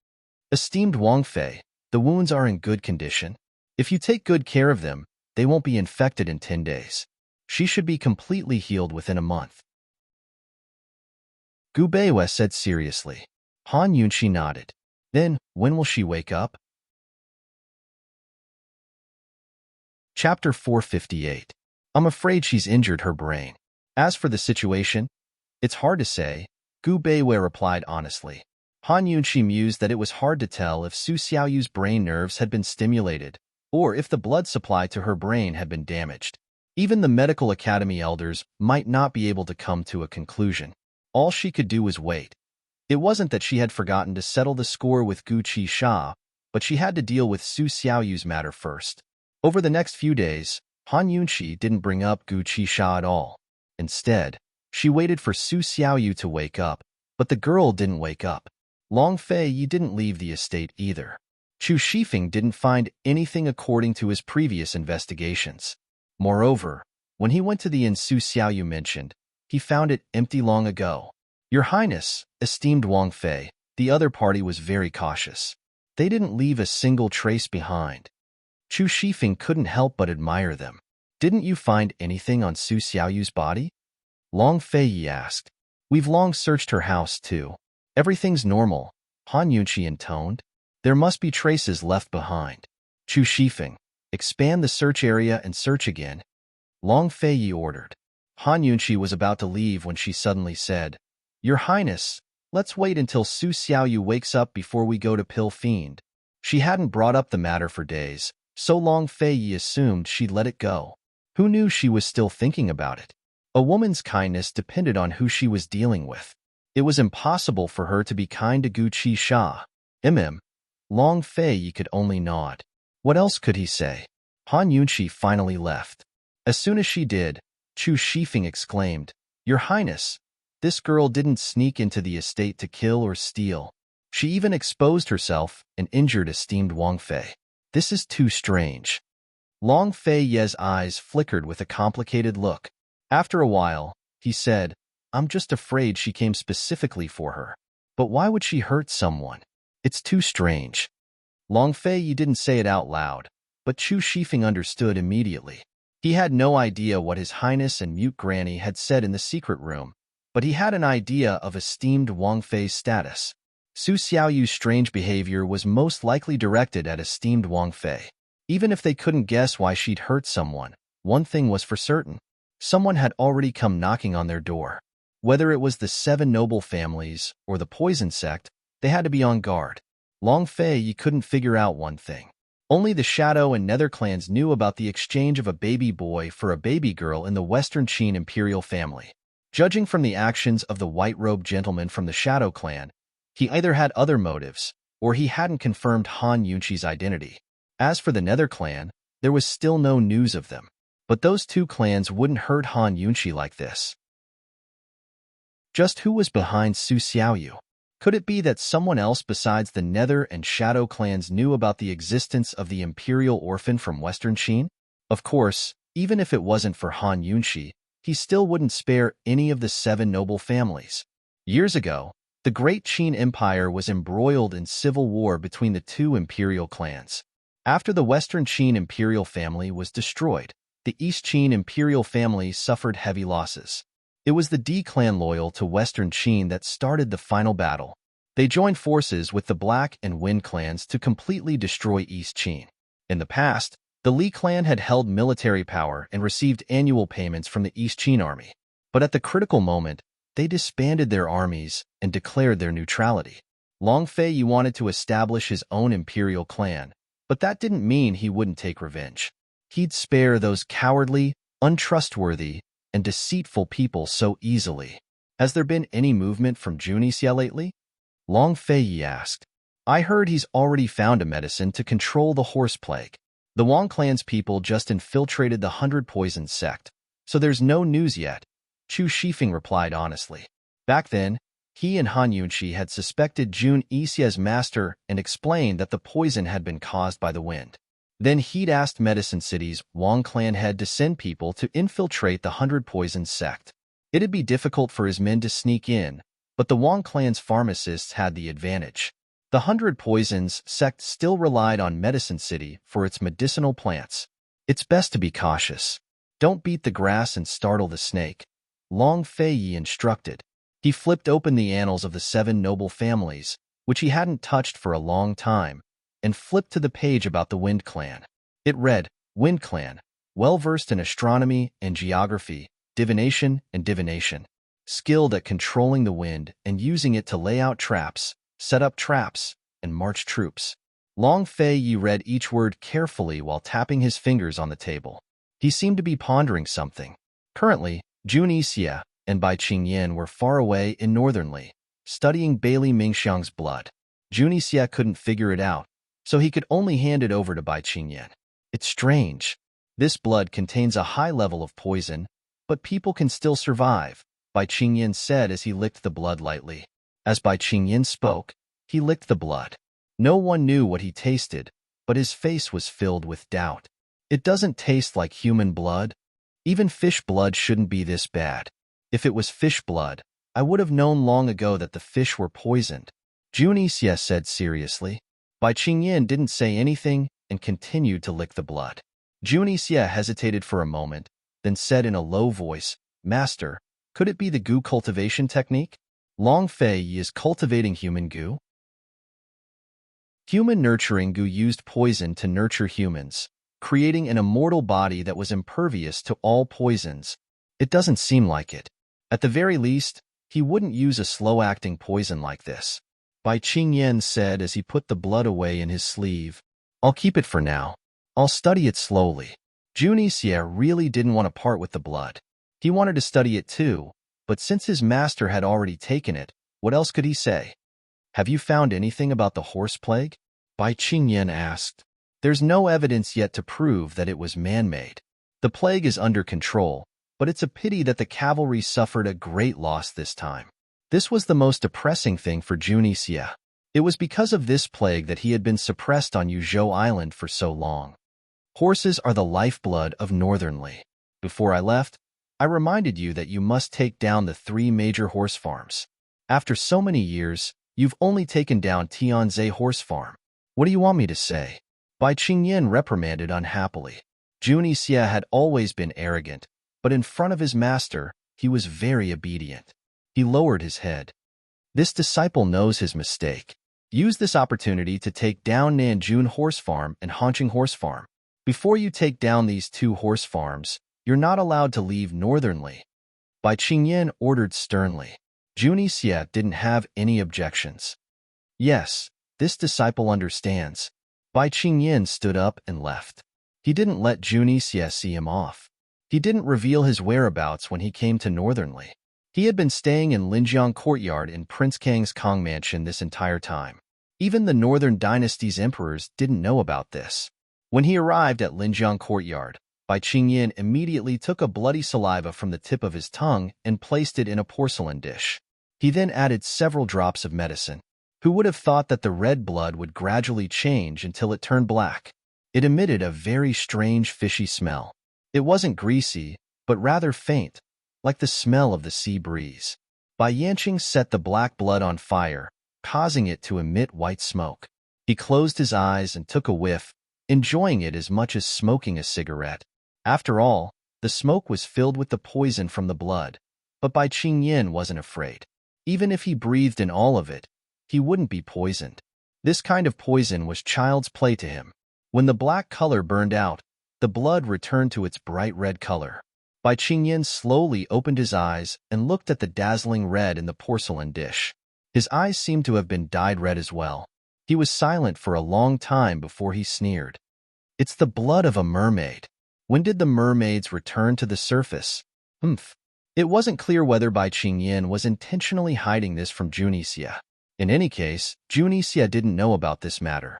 "Esteemed Wang Fei, the wounds are in good condition. If you take good care of them, they won't be infected in 10 days. She should be completely healed within a month." Gu Beiwei said seriously. Han Yunqi nodded. "Then, when will she wake up?" Chapter 458. I'm afraid she's injured her brain. As for the situation, it's hard to say, Gu Beiwei replied honestly. Han Yunqi mused that it was hard to tell if Su Xiaoyu's brain nerves had been stimulated, or if the blood supply to her brain had been damaged. Even the medical academy elders might not be able to come to a conclusion. All she could do was wait. It wasn't that she had forgotten to settle the score with Gu Qisha, but she had to deal with Su Xiaoyu's matter first. Over the next few days, Han Yunqi didn't bring up Gu Qisha at all. Instead, she waited for Su Xiaoyu to wake up, but the girl didn't wake up. Long Fei didn't leave the estate either. Chu Shifeng didn't find anything according to his previous investigations. Moreover, when he went to the inn Su Xiaoyu mentioned, he found it empty long ago. "Your Highness, esteemed Wang Fei," the other party was very cautious. They didn't leave a single trace behind. Chu Shifeng couldn't help but admire them. "Didn't you find anything on Su Xiaoyu's body?" Long Fei asked. "We've long searched her house, too. Everything's normal," Han Yunqi intoned. "There must be traces left behind." Chu Shifeng, "Expand the search area and search again," Long Fei ordered. Han Yunqi was about to leave when she suddenly said, "Your Highness, let's wait until Su Xiaoyu wakes up before we go to Pill Fiend." She hadn't brought up the matter for days, so Long Fei assumed she'd let it go. Who knew she was still thinking about it? A woman's kindness depended on who she was dealing with. It was impossible for her to be kind to Gu Qi Sha. Long Fei could only nod. What else could he say? Han Yunqi finally left. As soon as she did, Chu Shifeng exclaimed, "Your Highness, this girl didn't sneak into the estate to kill or steal. She even exposed herself and injured esteemed Wang Fei. This is too strange." Long Fei Ye's eyes flickered with a complicated look. After a while, he said, "I'm just afraid she came specifically for her. But why would she hurt someone? It's too strange." Long Fei Yi didn't say it out loud, but Chu Shifeng understood immediately. He had no idea what His Highness and Mute Granny had said in the secret room, but he had an idea of esteemed Wang Fei's status. Su Xiaoyu's strange behavior was most likely directed at esteemed Wang Fei. Even if they couldn't guess why she'd hurt someone, one thing was for certain. Someone had already come knocking on their door. Whether it was the 7 noble families or the poison sect, they had to be on guard. Long Fei couldn't figure out one thing. Only the Shadow and Nether clans knew about the exchange of a baby boy for a baby girl in the Western Qin imperial family. Judging from the actions of the white-robed gentleman from the Shadow clan, he either had other motives, or he hadn't confirmed Han Yunqi's identity. As for the Nether clan, there was still no news of them. But those 2 clans wouldn't hurt Han Yunqi like this. Just who was behind Su Xiaoyu? Could it be that someone else besides the Nether and Shadow clans knew about the existence of the Imperial Orphan from Western Qin? Of course, even if it wasn't for Han Yunqi, he still wouldn't spare any of the 7 noble families. Years ago, the Great Qin Empire was embroiled in civil war between the 2 imperial clans. After the Western Qin imperial family was destroyed, the East Qin imperial family suffered heavy losses. It was the D clan loyal to Western Qin that started the final battle. They joined forces with the Black and Wind clans to completely destroy East Qin. In the past, the Li clan had held military power and received annual payments from the East Qin army. But at the critical moment, they disbanded their armies and declared their neutrality. Long Fei wanted to establish his own imperial clan, but that didn't mean he wouldn't take revenge. He'd spare those cowardly, untrustworthy, and deceitful people so easily. Has there been any movement from Junixia lately? Long Fei asked. I heard he's already found a medicine to control the horse plague. The Wang clan's people just infiltrated the 100 Poison sect, so there's no news yet, Chu Shifeng replied honestly. Back then, he and Han Yunqi had suspected Jun Yixia's master and explained that the poison had been caused by the wind. Then he'd asked Medicine City's Wang clan head to send people to infiltrate the 100 Poison sect. It'd be difficult for his men to sneak in, but the Wang clan's pharmacists had the advantage. The 100 Poisons sect still relied on Medicine City for its medicinal plants. It's best to be cautious. Don't beat the grass and startle the snake, Long Fei instructed. He flipped open the annals of the 7 noble families, which he hadn't touched for a long time, and flipped to the page about the Wind clan. It read, Wind clan, well-versed in astronomy and geography, divination and divination, skilled at controlling the wind and using it to lay out traps, set up traps, and march troops. Long Fei read each word carefully while tapping his fingers on the table. He seemed to be pondering something. Currently, Jun Yixia and Bai Qingyan were far away in Northern Li, studying Bailey Mingxiang's blood. Jun Yixia couldn't figure it out, so he could only hand it over to Bai Qingyan. It's strange. This blood contains a high level of poison, but people can still survive, Bai Qingyan said as he licked the blood lightly. As Bai Qingyan spoke, he licked the blood. No one knew what he tasted, but his face was filled with doubt. It doesn't taste like human blood. Even fish blood shouldn't be this bad. If it was fish blood, I would have known long ago that the fish were poisoned, Jun Yixia said seriously. Bai Qingyan didn't say anything and continued to lick the blood. Jun Yixia hesitated for a moment, then said in a low voice, Master, could it be the goo cultivation technique? Long Fei is cultivating human goo? Human nurturing goo used poison to nurture humans, creating an immortal body that was impervious to all poisons. It doesn't seem like it. At the very least, he wouldn't use a slow-acting poison like this, Bai Qingyan said as he put the blood away in his sleeve. I'll keep it for now. I'll study it slowly. Jun Yixia really didn't want to part with the blood. He wanted to study it too, but since his master had already taken it, what else could he say? Have you found anything about the horse plague? Bai Qingyan asked. There's no evidence yet to prove that it was man-made. The plague is under control, but it's a pity that the cavalry suffered a great loss this time. This was the most depressing thing for Junixia. It was because of this plague that he had been suppressed on Yuzhou Island for so long. Horses are the lifeblood of Northern Li. Before I left, I reminded you that you must take down the 3 major horse farms. After so many years, you've only taken down Tianzhe Horse Farm. What do you want me to say? Bai Qingyan reprimanded unhappily. Junixia had always been arrogant, but in front of his master, he was very obedient. He lowered his head. This disciple knows his mistake. Use this opportunity to take down Nanjun Horse Farm and Hanqing Horse Farm. Before you take down these 2 horse farms, you're not allowed to leave Northern Li. Bai Qingyan ordered sternly. Junixia didn't have any objections. Yes, this disciple understands. Bai Qingyan stood up and left. He didn't let Junixia see him off. He didn't reveal his whereabouts when he came to Northern Li. He had been staying in Linjiang Courtyard in Prince Kang's Kong Mansion this entire time. Even the Northern Dynasty's emperors didn't know about this. When he arrived at Linjiang Courtyard, Bai Qingyan immediately took a bloody saliva from the tip of his tongue and placed it in a porcelain dish. He then added several drops of medicine. Who would have thought that the red blood would gradually change until it turned black? It emitted a very strange fishy smell. It wasn't greasy, but rather faint, like the smell of the sea breeze. Bai Yanqing set the black blood on fire, causing it to emit white smoke. He closed his eyes and took a whiff, enjoying it as much as smoking a cigarette. After all, the smoke was filled with the poison from the blood, but Bai Qingyan wasn't afraid. Even if he breathed in all of it, he wouldn't be poisoned. This kind of poison was child's play to him. When the black color burned out, the blood returned to its bright red color. Bai Qingyan slowly opened his eyes and looked at the dazzling red in the porcelain dish. His eyes seemed to have been dyed red as well. He was silent for a long time before he sneered. It's the blood of a mermaid. When did the mermaids return to the surface? It wasn't clear whether Bai Qingyan was intentionally hiding this from Junixia. In any case, Junixia didn't know about this matter.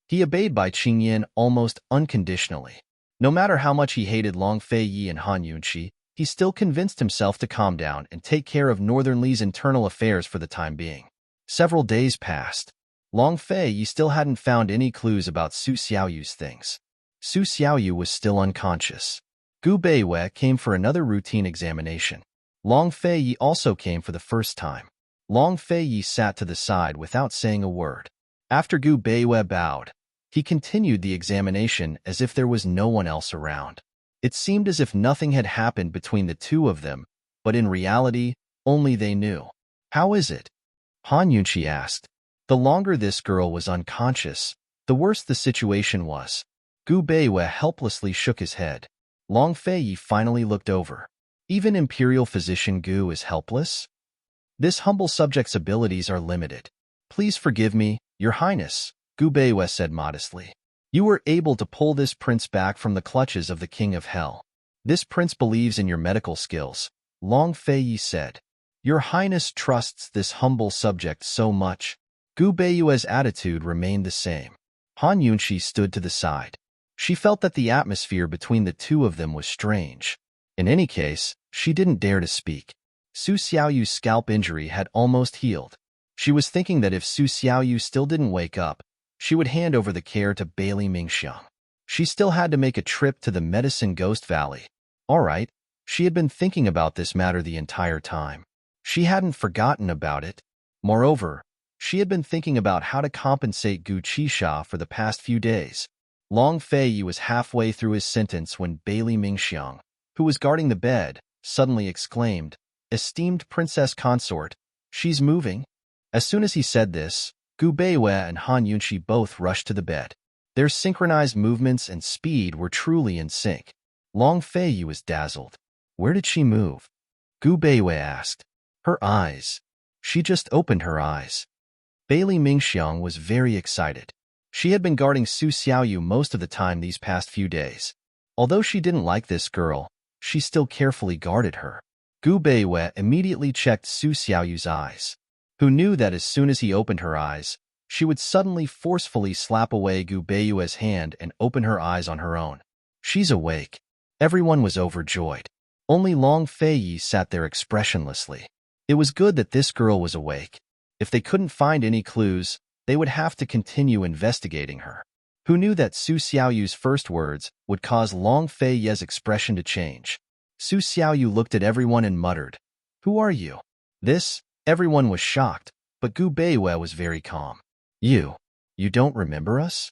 He obeyed Bai Qingyan almost unconditionally. No matter how much he hated Long Fei Yi and Han Yunqi, he still convinced himself to calm down and take care of Northern Li's internal affairs for the time being. Several days passed. Long Fei Yi still hadn't found any clues about Su Xiaoyu's things. Su Xiaoyu was still unconscious. Gu Beiwei came for another routine examination. Long Fei Yi also came for the first time. Long Fei Yi sat to the side without saying a word. After Gu Beiwei bowed, he continued the examination as if there was no one else around. It seemed as if nothing had happened between the 2 of them, but in reality, only they knew. How is it? Han Yunqi asked. The longer this girl was unconscious, the worse the situation was. Gu Beiwei helplessly shook his head. Long Fei Yi finally looked over. Even Imperial Physician Gu is helpless? This humble subject's abilities are limited. Please forgive me, Your Highness, Gu Beiwei said modestly. You were able to pull this prince back from the clutches of the King of Hell. This prince believes in your medical skills, Long Fei Yi said. Your Highness trusts this humble subject so much. Gu Beiwei's attitude remained the same. Han Yunqi stood to the side. She felt that the atmosphere between the 2 of them was strange. In any case, she didn't dare to speak. Su Xiaoyu's scalp injury had almost healed. She was thinking that if Su Xiaoyu still didn't wake up, she would hand over the care to Bailey Mingxiang. She still had to make a trip to the Medicine Ghost Valley. All right, she had been thinking about this matter the entire time. She hadn't forgotten about it. Moreover, she had been thinking about how to compensate Gu Qisha for the past few days. Long Fei Yi was halfway through his sentence when Bailey Mingxiang, who was guarding the bed, suddenly exclaimed, Esteemed Princess Consort, she's moving. As soon as he said this, Gu Beiwei and Han Yunqi both rushed to the bed. Their synchronized movements and speed were truly in sync. Long Fei Yi was dazzled. Where did she move? Gu Beiwei asked. Her eyes. She just opened her eyes. Bailey Mingxiang was very excited. She had been guarding Su Xiaoyu most of the time these past few days. Although she didn't like this girl, she still carefully guarded her. Gu Beiwei immediately checked Su Xiaoyu's eyes, who knew that as soon as he opened her eyes, she would suddenly forcefully slap away Gu Beiwei's hand and open her eyes on her own. She's awake. Everyone was overjoyed. Only Long Feiyi sat there expressionlessly. It was good that this girl was awake. If they couldn't find any clues, they would have to continue investigating her. Who knew that Su Xiaoyu's first words would cause Long Feiyi's expression to change? Su Xiaoyu looked at everyone and muttered, "Who are you?" Everyone was shocked, but Gu Beiwei was very calm. You don't remember us?"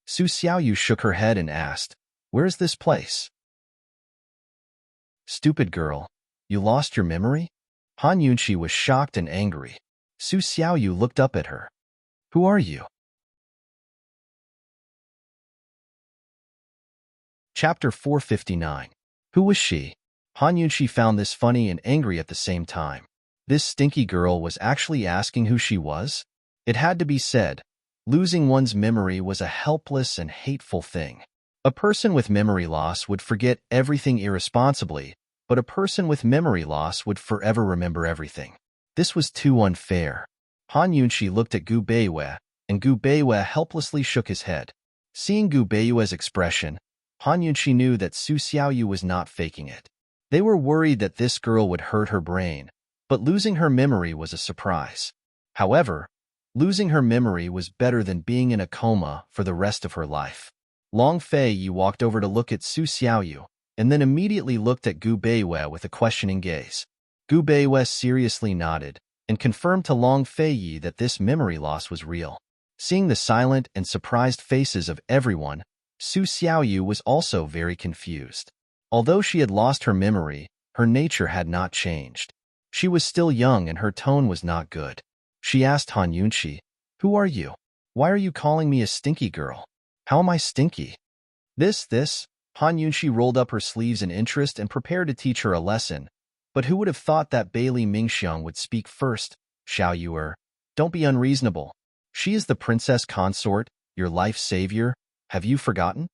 Su Xiaoyu shook her head and asked, "Where's this place?" "Stupid girl, you lost your memory?" Han Yunqi was shocked and angry. Su Xiaoyu looked up at her. "Who are you?" Chapter 459. Who was she? Han Yunqi found this funny and angry at the same time. This stinky girl was actually asking who she was? It had to be said, losing one's memory was a helpless and hateful thing. A person with memory loss would forget everything irresponsibly, but a person with memory loss would forever remember everything. This was too unfair. Han Yunqi looked at Gu Beiwei, and Gu Beiwei helplessly shook his head. Seeing Gu Beiwei's expression, Han Yunqi knew that Su Xiaoyu was not faking it. They were worried that this girl would hurt her brain, but losing her memory was a surprise. However, losing her memory was better than being in a coma for the rest of her life. Long Feiyi walked over to look at Su Xiaoyu, and then immediately looked at Gu Beiwei with a questioning gaze. Gu Beiwei seriously nodded, and confirmed to Long Feiyi that this memory loss was real. Seeing the silent and surprised faces of everyone, Su Xiaoyu was also very confused. Although she had lost her memory, her nature had not changed. She was still young and her tone was not good. She asked Han Yunqi, "Who are you? Why are you calling me a stinky girl? How am I stinky?" This, Han Yunqi rolled up her sleeves in interest and prepared to teach her a lesson. But who would have thought that Bailey Mingxiang would speak first? "Xiao Yuer, don't be unreasonable. She is the Princess Consort, your life savior. Have you forgotten?"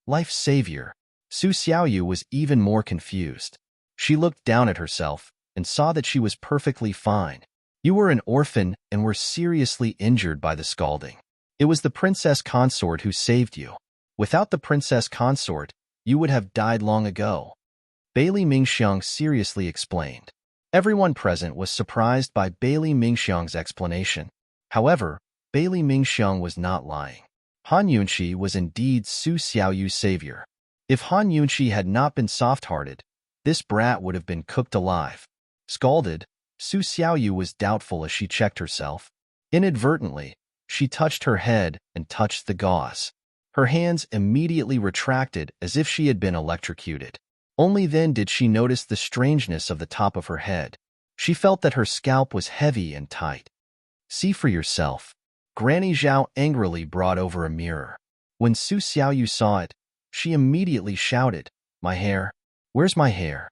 Life savior. Su Xiaoyu was even more confused. She looked down at herself and saw that she was perfectly fine. You were an orphan and were seriously injured by the scalding. It was the Princess Consort who saved you. Without the Princess Consort, you would have died long ago. Bailey Mingxiang seriously explained. Everyone present was surprised by Bailey Mingxiang's explanation. However, Bailey Mingxiang was not lying. Han Yunqi was indeed Su Xiaoyu's savior. If Han Yunqi had not been soft-hearted, this brat would have been cooked alive. Scalded, Su Xiaoyu was doubtful as she checked herself. Inadvertently, she touched her head and touched the gauze. Her hands immediately retracted as if she had been electrocuted. Only then did she notice the strangeness of the top of her head. She felt that her scalp was heavy and tight. "See for yourself." Granny Zhao angrily brought over a mirror. When Su Xiaoyu saw it, she immediately shouted, "My hair! Where's my hair?"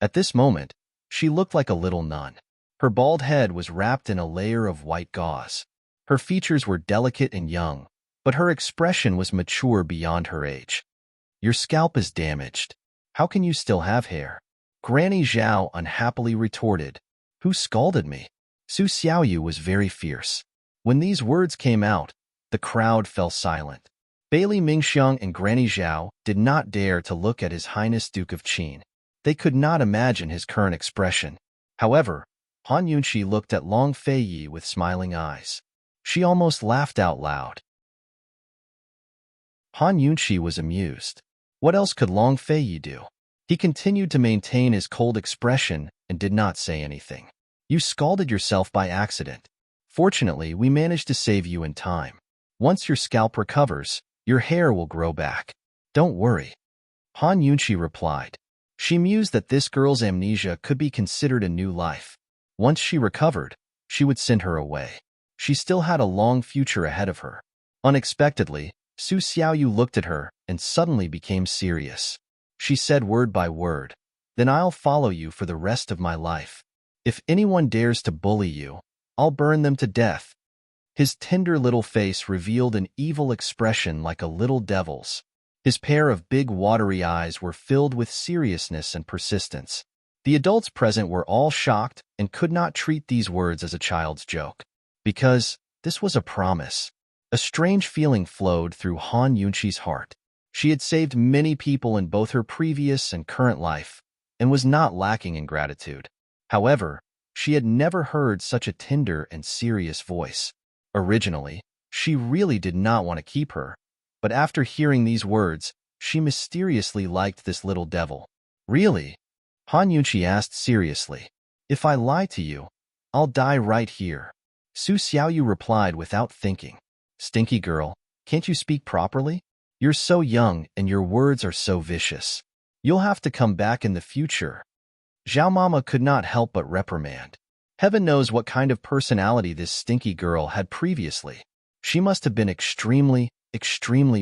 At this moment, she looked like a little nun. Her bald head was wrapped in a layer of white gauze. Her features were delicate and young, but her expression was mature beyond her age. "Your scalp is damaged. How can you still have hair?" Granny Zhao unhappily retorted, "Who scalded me?" Su Xiaoyu was very fierce. When these words came out, the crowd fell silent. Bailey Mingxiang and Granny Zhao did not dare to look at His Highness Duke of Qin. They could not imagine his current expression. However, Han Yunqi looked at Long Feiyi with smiling eyes. She almost laughed out loud. Han Yunqi was amused. What else could Long Feiyi do? He continued to maintain his cold expression and did not say anything. "You scalded yourself by accident. Fortunately, we managed to save you in time. Once your scalp recovers, your hair will grow back. Don't worry." Han Yunqi replied. She mused that this girl's amnesia could be considered a new life. Once she recovered, she would send her away. She still had a long future ahead of her. Unexpectedly, Su Xiaoyu looked at her and suddenly became serious. She said word by word, "Then I'll follow you for the rest of my life. If anyone dares to bully you, I'll burn them to death." His tender little face revealed an evil expression like a little devil's. His pair of big watery eyes were filled with seriousness and persistence. The adults present were all shocked and could not treat these words as a child's joke, because this was a promise. A strange feeling flowed through Han Yunqi's heart. She had saved many people in both her previous and current life, and was not lacking in gratitude. However, she had never heard such a tender and serious voice. Originally, she really did not want to keep her, but after hearing these words, she mysteriously liked this little devil. Really? Han Yunqi asked seriously. If I lie to you, I'll die right here. Su Xiaoyu replied without thinking. Stinky girl, can't you speak properly? You're so young and your words are so vicious. You'll have to come back in the future. Zhao Mama could not help but reprimand. Heaven knows what kind of personality this stinky girl had previously. She must have been extremely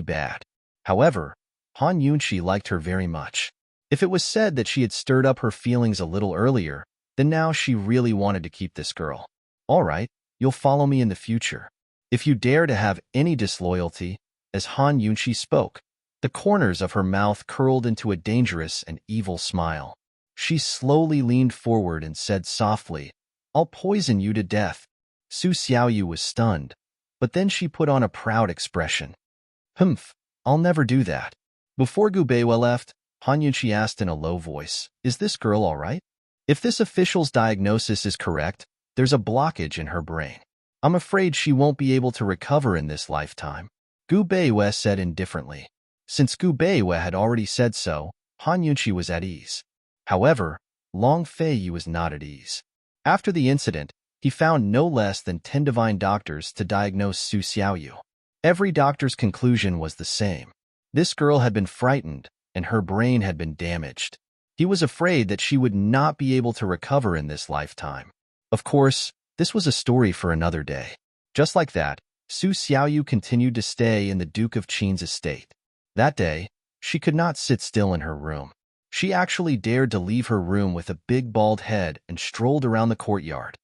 bad. However, Han Yunqi liked her very much. If it was said that she had stirred up her feelings a little earlier, then now she really wanted to keep this girl. All right, you'll follow me in the future. If you dare to have any disloyalty, as Han Yunqi spoke, the corners of her mouth curled into a dangerous and evil smile. She slowly leaned forward and said softly, I'll poison you to death. Su Xiaoyu was stunned, but then she put on a proud expression. Humph, I'll never do that. Before Gu Beiwa left, Han Yunqi asked in a low voice, Is this girl all right? If this official's diagnosis is correct, there's a blockage in her brain. I'm afraid she won't be able to recover in this lifetime. Gu Beiwa said indifferently. Since Gu Beiwa had already said so, Han Yunqi was at ease. However, Long Feiyi was not at ease. After the incident, he found no less than 10 divine doctors to diagnose Su Xiaoyu. Every doctor's conclusion was the same. This girl had been frightened, and her brain had been damaged. He was afraid that she would not be able to recover in this lifetime. Of course, this was a story for another day. Just like that, Su Xiaoyu continued to stay in the Duke of Qin's estate. That day, she could not sit still in her room. She actually dared to leave her room with a big bald head and strolled around the courtyard.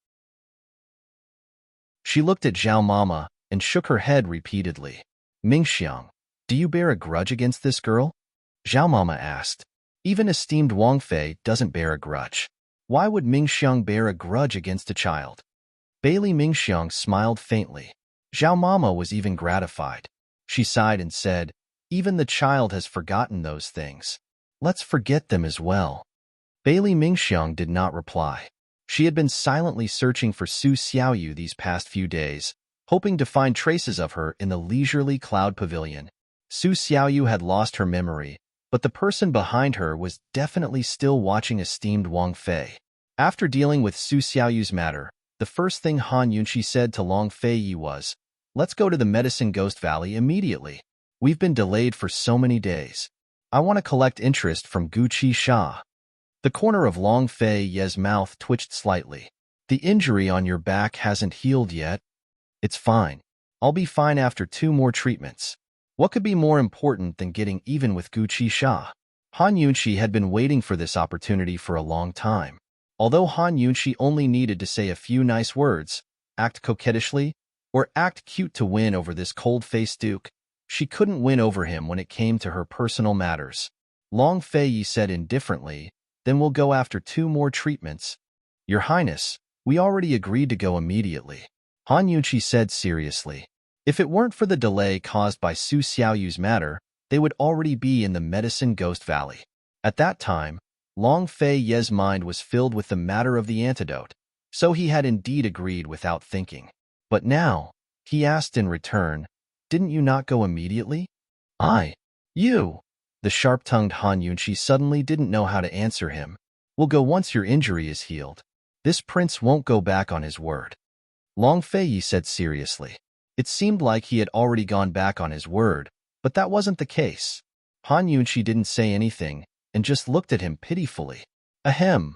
She looked at Zhao Mama and shook her head repeatedly. Mingxiang, do you bear a grudge against this girl? Zhao Mama asked. Even esteemed Wang Fei doesn't bear a grudge. Why would Mingxiang bear a grudge against a child? Bailey Mingxiang smiled faintly. Zhao Mama was even gratified. She sighed and said, Even the child has forgotten those things. Let's forget them as well. Bailey Mingxiang did not reply. She had been silently searching for Su Xiaoyu these past few days, hoping to find traces of her in the leisurely cloud pavilion. Su Xiaoyu had lost her memory, but the person behind her was definitely still watching esteemed Wang Fei. After dealing with Su Xiaoyu's matter, the first thing Han Yunqi said to Long Feiyi was, Let's go to the Medicine Ghost Valley immediately. We've been delayed for so many days. I want to collect interest from Gu Qi Sha. The corner of Long Feiyi's mouth twitched slightly. The injury on your back hasn't healed yet. It's fine. I'll be fine after 2 more treatments. What could be more important than getting even with Gu Qi Sha? Han Yunqi had been waiting for this opportunity for a long time. Although Han Yunqi only needed to say a few nice words, act coquettishly, or act cute to win over this cold-faced duke, she couldn't win over him when it came to her personal matters. Long Feiyi said indifferently, Then we'll go after 2 more treatments. Your Highness, we already agreed to go immediately. Han Yunqi said seriously. If it weren't for the delay caused by Su Xiaoyu's matter, they would already be in the Medicine Ghost Valley. At that time, Long Feiyi's mind was filled with the matter of the antidote, so he had indeed agreed without thinking. But now, he asked in return, Didn't you not go immediately? You. The sharp-tongued Han Yunqi suddenly didn't know how to answer him. We'll go once your injury is healed. This prince won't go back on his word. Long Feiyi said seriously. It seemed like he had already gone back on his word, but that wasn't the case. Han Yunqi didn't say anything and just looked at him pitifully. Ahem.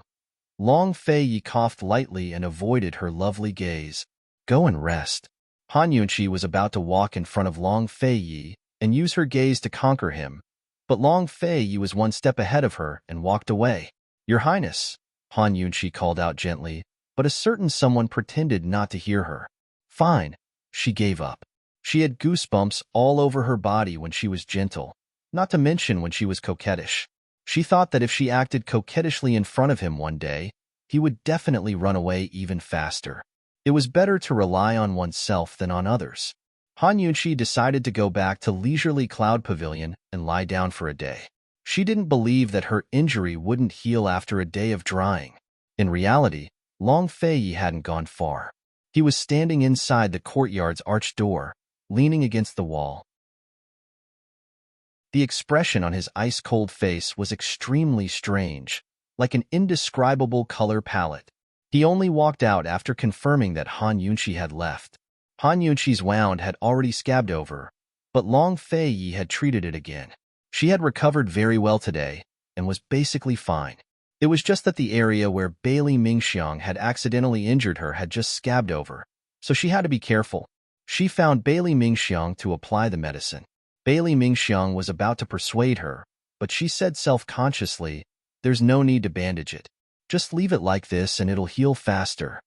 Long Feiyi coughed lightly and avoided her lovely gaze. Go and rest. Han Yunqi was about to walk in front of Long Feiyi and use her gaze to conquer him, but Long Feiyi was 1 step ahead of her and walked away. Your Highness, Han Yunqi called out gently, but a certain someone pretended not to hear her. Fine. She gave up. She had goosebumps all over her body when she was gentle, not to mention when she was coquettish. She thought that if she acted coquettishly in front of him one day, he would definitely run away even faster. It was better to rely on oneself than on others. Han Yunqi decided to go back to leisurely Cloud Pavilion and lie down for a day. She didn't believe that her injury wouldn't heal after a day of drying. In reality, Long Fei hadn't gone far. He was standing inside the courtyard's arched door, leaning against the wall. The expression on his ice-cold face was extremely strange, like an indescribable color palette. He only walked out after confirming that Han Yunqi had left. Han Yunqi's wound had already scabbed over, but Long Fei had treated it again. She had recovered very well today and was basically fine. It was just that the area where Bailey Mingxiang had accidentally injured her had just scabbed over, so she had to be careful. She found Bailey Mingxiang to apply the medicine. Bailey Mingxiang was about to persuade her, but she said self-consciously, "There's no need to bandage it. Just leave it like this and it'll heal faster."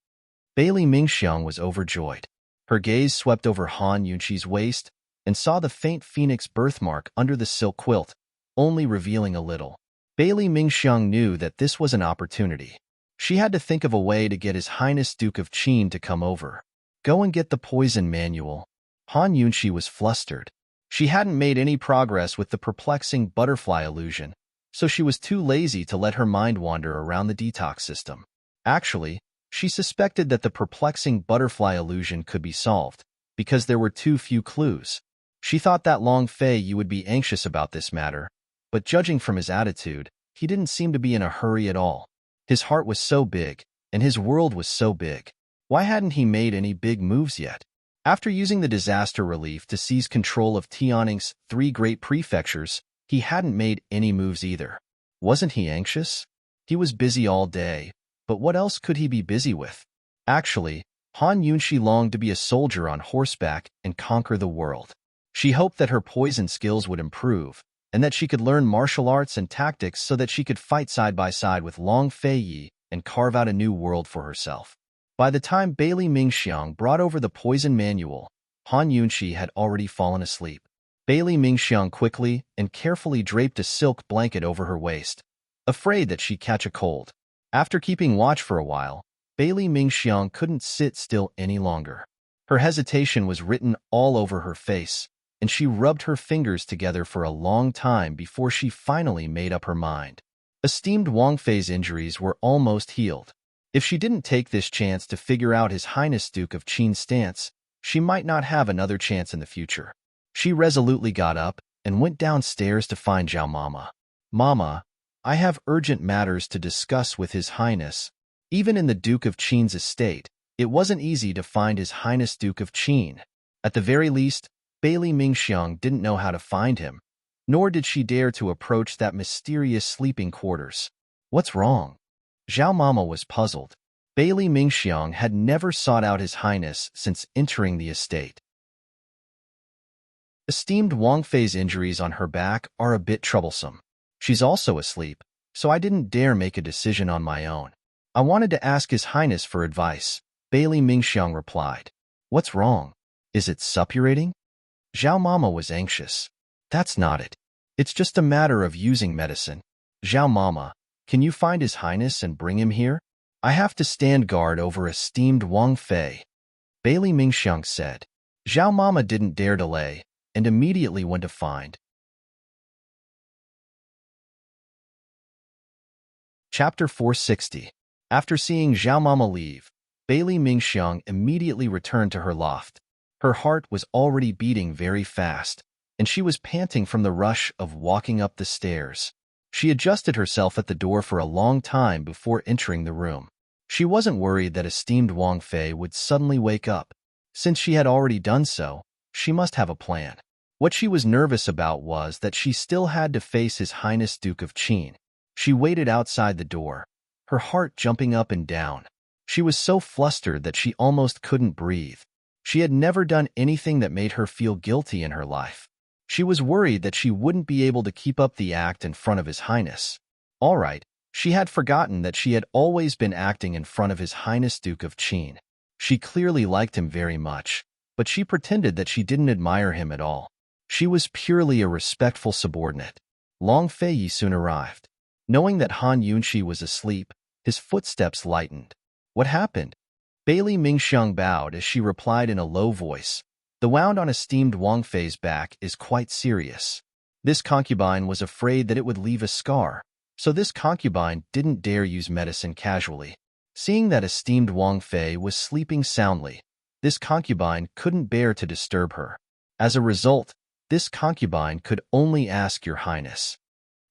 Bailey Mingxiang was overjoyed. Her gaze swept over Han Yunqi's waist and saw the faint phoenix birthmark under the silk quilt, only revealing a little. Bailey Mingxiang knew that this was an opportunity. She had to think of a way to get His Highness Duke of Qin to come over. Go and get the poison manual. Han Yunqi was flustered. She hadn't made any progress with the perplexing butterfly illusion, so she was too lazy to let her mind wander around the detox system. Actually, she suspected that the perplexing butterfly illusion could be solved, because there were too few clues. She thought that Long Fei would be anxious about this matter, but judging from his attitude, he didn't seem to be in a hurry at all. His heart was so big, and his world was so big. Why hadn't he made any big moves yet? After using the disaster relief to seize control of Tianning's 3 great prefectures, he hadn't made any moves either. Wasn't he anxious? He was busy all day, but what else could he be busy with? Actually, Han Yunqi longed to be a soldier on horseback and conquer the world. She hoped that her poison skills would improve, and that she could learn martial arts and tactics so that she could fight side by side with Long Fei and carve out a new world for herself. By the time Bailey Mingxiang brought over the poison manual, Han Yunqi had already fallen asleep. Bailey Mingxiang quickly and carefully draped a silk blanket over her waist, afraid that she'd catch a cold. After keeping watch for a while, Bailey Mingxiang couldn't sit still any longer. Her hesitation was written all over her face, and she rubbed her fingers together for a long time before she finally made up her mind. Esteemed Wang Fei's injuries were almost healed. If she didn't take this chance to figure out His Highness Duke of Qin's stance, she might not have another chance in the future. She resolutely got up and went downstairs to find Zhao Mama. "Mama, I have urgent matters to discuss with His Highness." Even in the Duke of Qin's estate, it wasn't easy to find His Highness Duke of Qin. At the very least, Bailey Mingxiang didn't know how to find him, nor did she dare to approach that mysterious sleeping quarters. "What's wrong?" Zhao Mama was puzzled. Bailey Mingxiang had never sought out His Highness since entering the estate. Esteemed Wang Fei's injuries on her back are a bit troublesome. She's also asleep, so I didn't dare make a decision on my own. I wanted to ask His Highness for advice, Bailey Mingxiang replied. "What's wrong? Is it suppurating?" Zhao Mama was anxious. "That's not it. It's just a matter of using medicine. Zhao Mama, can you find His Highness and bring him here? I have to stand guard over esteemed Wang Fei," Bailey Mingxiang said. Zhao Mama didn't dare delay, and immediately went to find. Chapter 460. After seeing Zhao Mama leave, Bailey Mingxiang immediately returned to her loft. Her heart was already beating very fast, and she was panting from the rush of walking up the stairs. She adjusted herself at the door for a long time before entering the room. She wasn't worried that esteemed Wang Fei would suddenly wake up. Since she had already done so, she must have a plan. What she was nervous about was that she still had to face His Highness Duke of Qin. She waited outside the door, her heart jumping up and down. She was so flustered that she almost couldn't breathe. She had never done anything that made her feel guilty in her life. She was worried that she wouldn't be able to keep up the act in front of His Highness. All right, she had forgotten that she had always been acting in front of His Highness Duke of Qin. She clearly liked him very much, but she pretended that she didn't admire him at all. She was purely a respectful subordinate. Long Feiyi soon arrived. Knowing that Han Yunqi was asleep, his footsteps lightened. What happened? Bailey Mingxiang bowed as she replied in a low voice. The wound on esteemed Wang Fei's back is quite serious. This concubine was afraid that it would leave a scar, so this concubine didn't dare use medicine casually. Seeing that esteemed Wang Fei was sleeping soundly, this concubine couldn't bear to disturb her. As a result, this concubine could only ask Your Highness.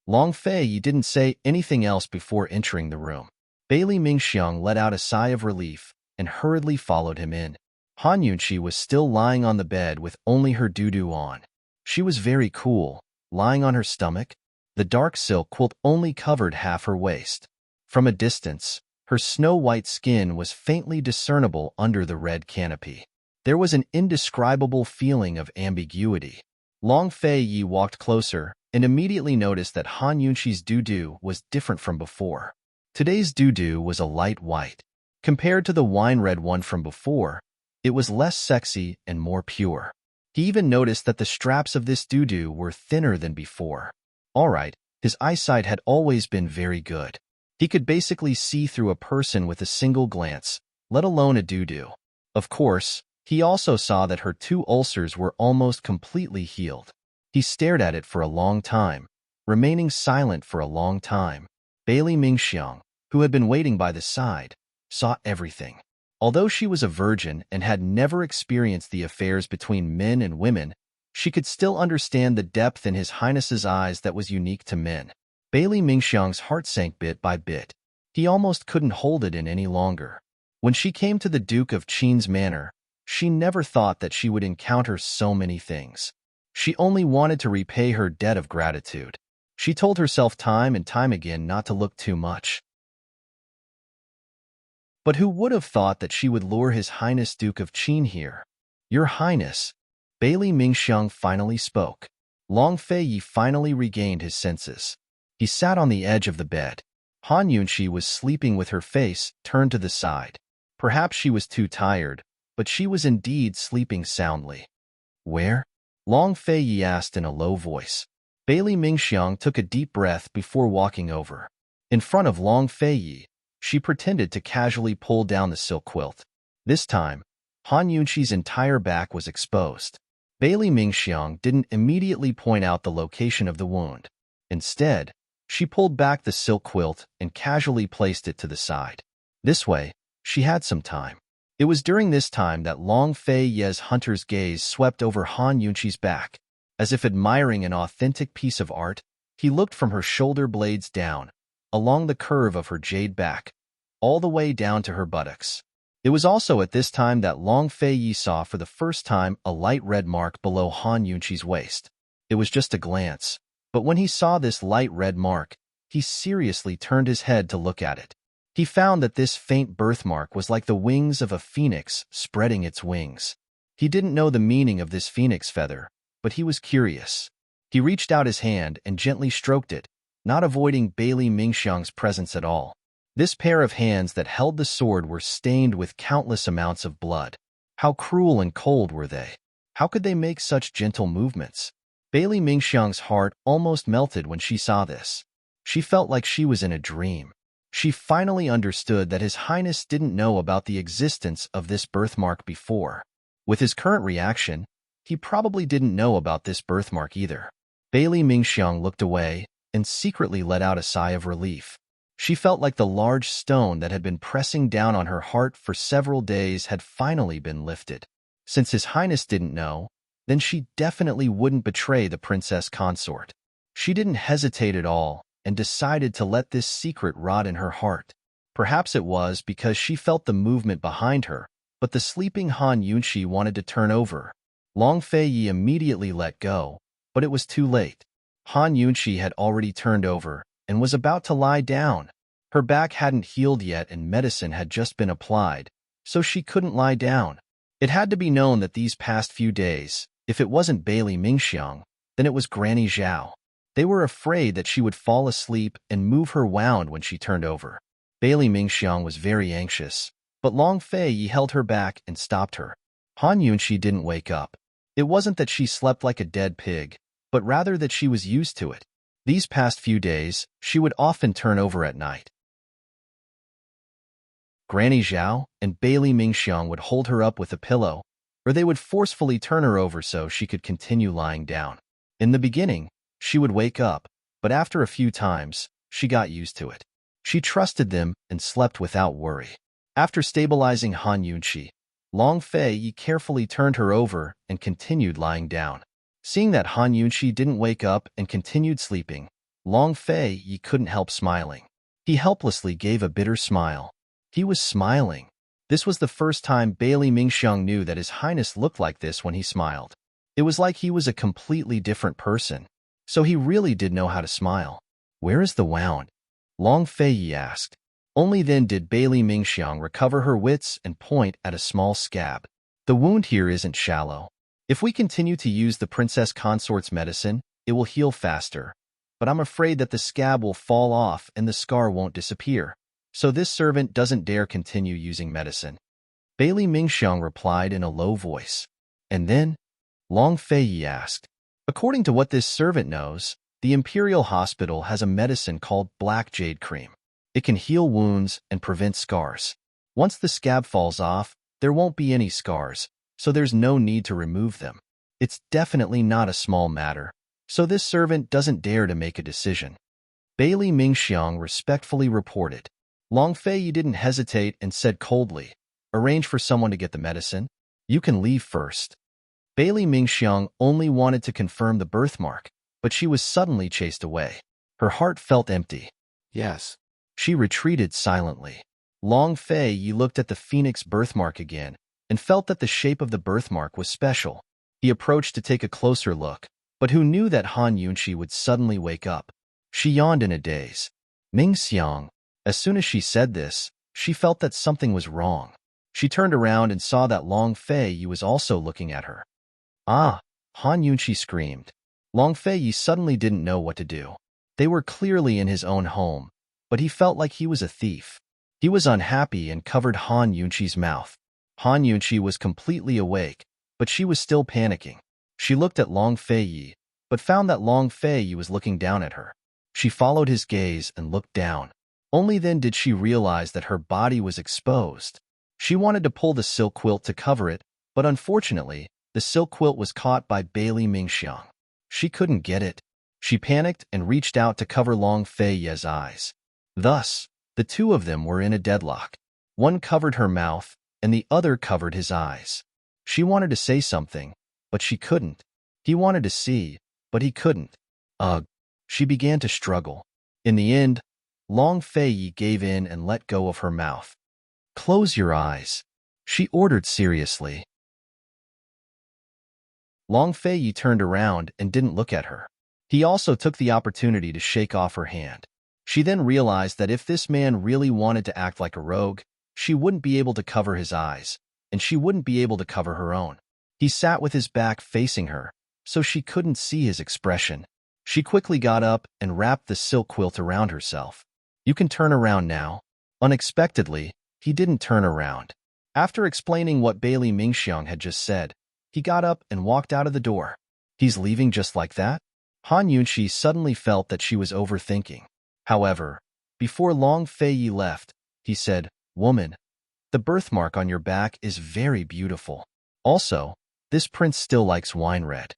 Long Fei didn't say anything else before entering the room. Bailey Mingxiang let out a sigh of relief and hurriedly followed him in. Han Yunqi was still lying on the bed with only her doo-doo on. She was very cool, lying on her stomach. The dark silk quilt only covered half her waist. From a distance, her snow-white skin was faintly discernible under the red canopy. There was an indescribable feeling of ambiguity. Long Fei walked closer and immediately noticed that Han Yunqi's doo-doo was different from before. Today's doo-doo was a light white. Compared to the wine-red one from before, it was less sexy and more pure. He even noticed that the straps of this doo-doo were thinner than before. Alright, his eyesight had always been very good. He could basically see through a person with a single glance, let alone a doo-doo. Of course, he also saw that her 2 ulcers were almost completely healed. He stared at it for a long time, remaining silent for a long time. Bailey Mingxiang, who had been waiting by the side, saw everything. Although she was a virgin and had never experienced the affairs between men and women, she could still understand the depth in His Highness's eyes that was unique to men. Bailey Mingxiang's heart sank bit by bit. He almost couldn't hold it in any longer. When she came to the Duke of Qin's manor, she never thought that she would encounter so many things. She only wanted to repay her debt of gratitude. She told herself time and time again not to look too much. But who would have thought that she would lure His Highness Duke of Qin here? Your Highness, Bailey Mingxiang finally spoke. Long Fei finally regained his senses. He sat on the edge of the bed. Han Yunqi was sleeping with her face turned to the side. Perhaps she was too tired, but she was indeed sleeping soundly. Where? Long Fei asked in a low voice. Bailey Mingxiang took a deep breath before walking over. In front of Long Fei, she pretended to casually pull down the silk quilt. This time, Han Yunqi's entire back was exposed. Bailey Mingxiang didn't immediately point out the location of the wound. Instead, she pulled back the silk quilt and casually placed it to the side. This way, she had some time. It was during this time that Long Fei's hunter's gaze swept over Han Yunqi's back. As if admiring an authentic piece of art, he looked from her shoulder blades down, along the curve of her jade back, all the way down to her buttocks. It was also at this time that Long Fei saw for the first time a light red mark below Han Yunqi's waist. It was just a glance, but when he saw this light red mark, he seriously turned his head to look at it. He found that this faint birthmark was like the wings of a phoenix spreading its wings. He didn't know the meaning of this phoenix feather, but he was curious. He reached out his hand and gently stroked it, not avoiding Bailey Mingxiang's presence at all. This pair of hands that held the sword were stained with countless amounts of blood. How cruel and cold were they? How could they make such gentle movements? Bailey Mingxiang's heart almost melted when she saw this. She felt like she was in a dream. She finally understood that His Highness didn't know about the existence of this birthmark before. With his current reaction, he probably didn't know about this birthmark either. Bailey Mingxiang looked away and secretly let out a sigh of relief. She felt like the large stone that had been pressing down on her heart for several days had finally been lifted. Since His Highness didn't know, then she definitely wouldn't betray the Princess Consort. She didn't hesitate at all and decided to let this secret rot in her heart. Perhaps it was because she felt the movement behind her, but the sleeping Han Yunqi wanted to turn over. Long Fei immediately let go, but it was too late. Han Yunqi had already turned over and was about to lie down. Her back hadn't healed yet and medicine had just been applied, so she couldn't lie down. It had to be known that these past few days, if it wasn't Bailey Mingxiang, then it was Granny Zhao. They were afraid that she would fall asleep and move her wound when she turned over. Bailey Mingxiang was very anxious, but Long Fei held her back and stopped her. Han Yunqi didn't wake up. It wasn't that she slept like a dead pig, but rather that she was used to it. These past few days, she would often turn over at night. Granny Zhao and Bailey Mingxiang would hold her up with a pillow, or they would forcefully turn her over so she could continue lying down. In the beginning, she would wake up, but after a few times, she got used to it. She trusted them and slept without worry. After stabilizing Han Yunqi, Long Fei carefully turned her over and continued lying down. Seeing that Han Yunqi didn't wake up and continued sleeping, Long Fei couldn't help smiling. He helplessly gave a bitter smile. He was smiling. This was the first time Bailey Mingxiang knew that His Highness looked like this when he smiled. It was like he was a completely different person. So he really did know how to smile. "Where is the wound?" Long Fei asked. Only then did Bailey Mingxiang recover her wits and point at a small scab. "The wound here isn't shallow. If we continue to use the Princess Consort's medicine, it will heal faster. But I'm afraid that the scab will fall off and the scar won't disappear. So this servant doesn't dare continue using medicine." Bailey Mingxiang replied in a low voice. "And then?" Long Fei asked. "According to what this servant knows, the Imperial Hospital has a medicine called Black Jade Cream. It can heal wounds and prevent scars. Once the scab falls off, there won't be any scars, so there's no need to remove them. It's definitely not a small matter, so this servant doesn't dare to make a decision." Bailey Mingxiang respectfully reported. Long Fei didn't hesitate and said coldly, "Arrange for someone to get the medicine. You can leave first." Bailey Mingxiang only wanted to confirm the birthmark, but she was suddenly chased away. Her heart felt empty. Yes. She retreated silently. Long Fei looked at the phoenix birthmark again and felt that the shape of the birthmark was special. He approached to take a closer look, but who knew that Han Yunqi would suddenly wake up? She yawned in a daze. "Mingxiang." As soon as she said this, she felt that something was wrong. She turned around and saw that Long Fei was also looking at her. "Ah!" Han Yunqi screamed. Long Fei suddenly didn't know what to do. They were clearly in his own home, but he felt like he was a thief. He was unhappy and covered Han Yunqi's mouth. Han Yunqi was completely awake, but she was still panicking. She looked at Long Fei, but found that Long Fei was looking down at her. She followed his gaze and looked down. Only then did she realize that her body was exposed. She wanted to pull the silk quilt to cover it, but unfortunately, the silk quilt was caught by Bailey Mingxiang. She couldn't get it. She panicked and reached out to cover Long Fei's eyes. Thus, the two of them were in a deadlock. One covered her mouth, and the other covered his eyes. She wanted to say something, but she couldn't. He wanted to see, but he couldn't. Ugh. She began to struggle. In the end, Long Fei gave in and let go of her mouth. "Close your eyes," she ordered seriously. Long Fei turned around and didn't look at her. He also took the opportunity to shake off her hand. She then realized that if this man really wanted to act like a rogue, she wouldn't be able to cover his eyes, and she wouldn't be able to cover her own. He sat with his back facing her, so she couldn't see his expression. She quickly got up and wrapped the silk quilt around herself. "You can turn around now." Unexpectedly, he didn't turn around. After explaining what Bailey Mingxiang had just said, he got up and walked out of the door. He's leaving just like that? Han Yunqi suddenly felt that she was overthinking. However, before Long Fei left, he said, "Woman, the birthmark on your back is very beautiful. Also, this prince still likes wine red."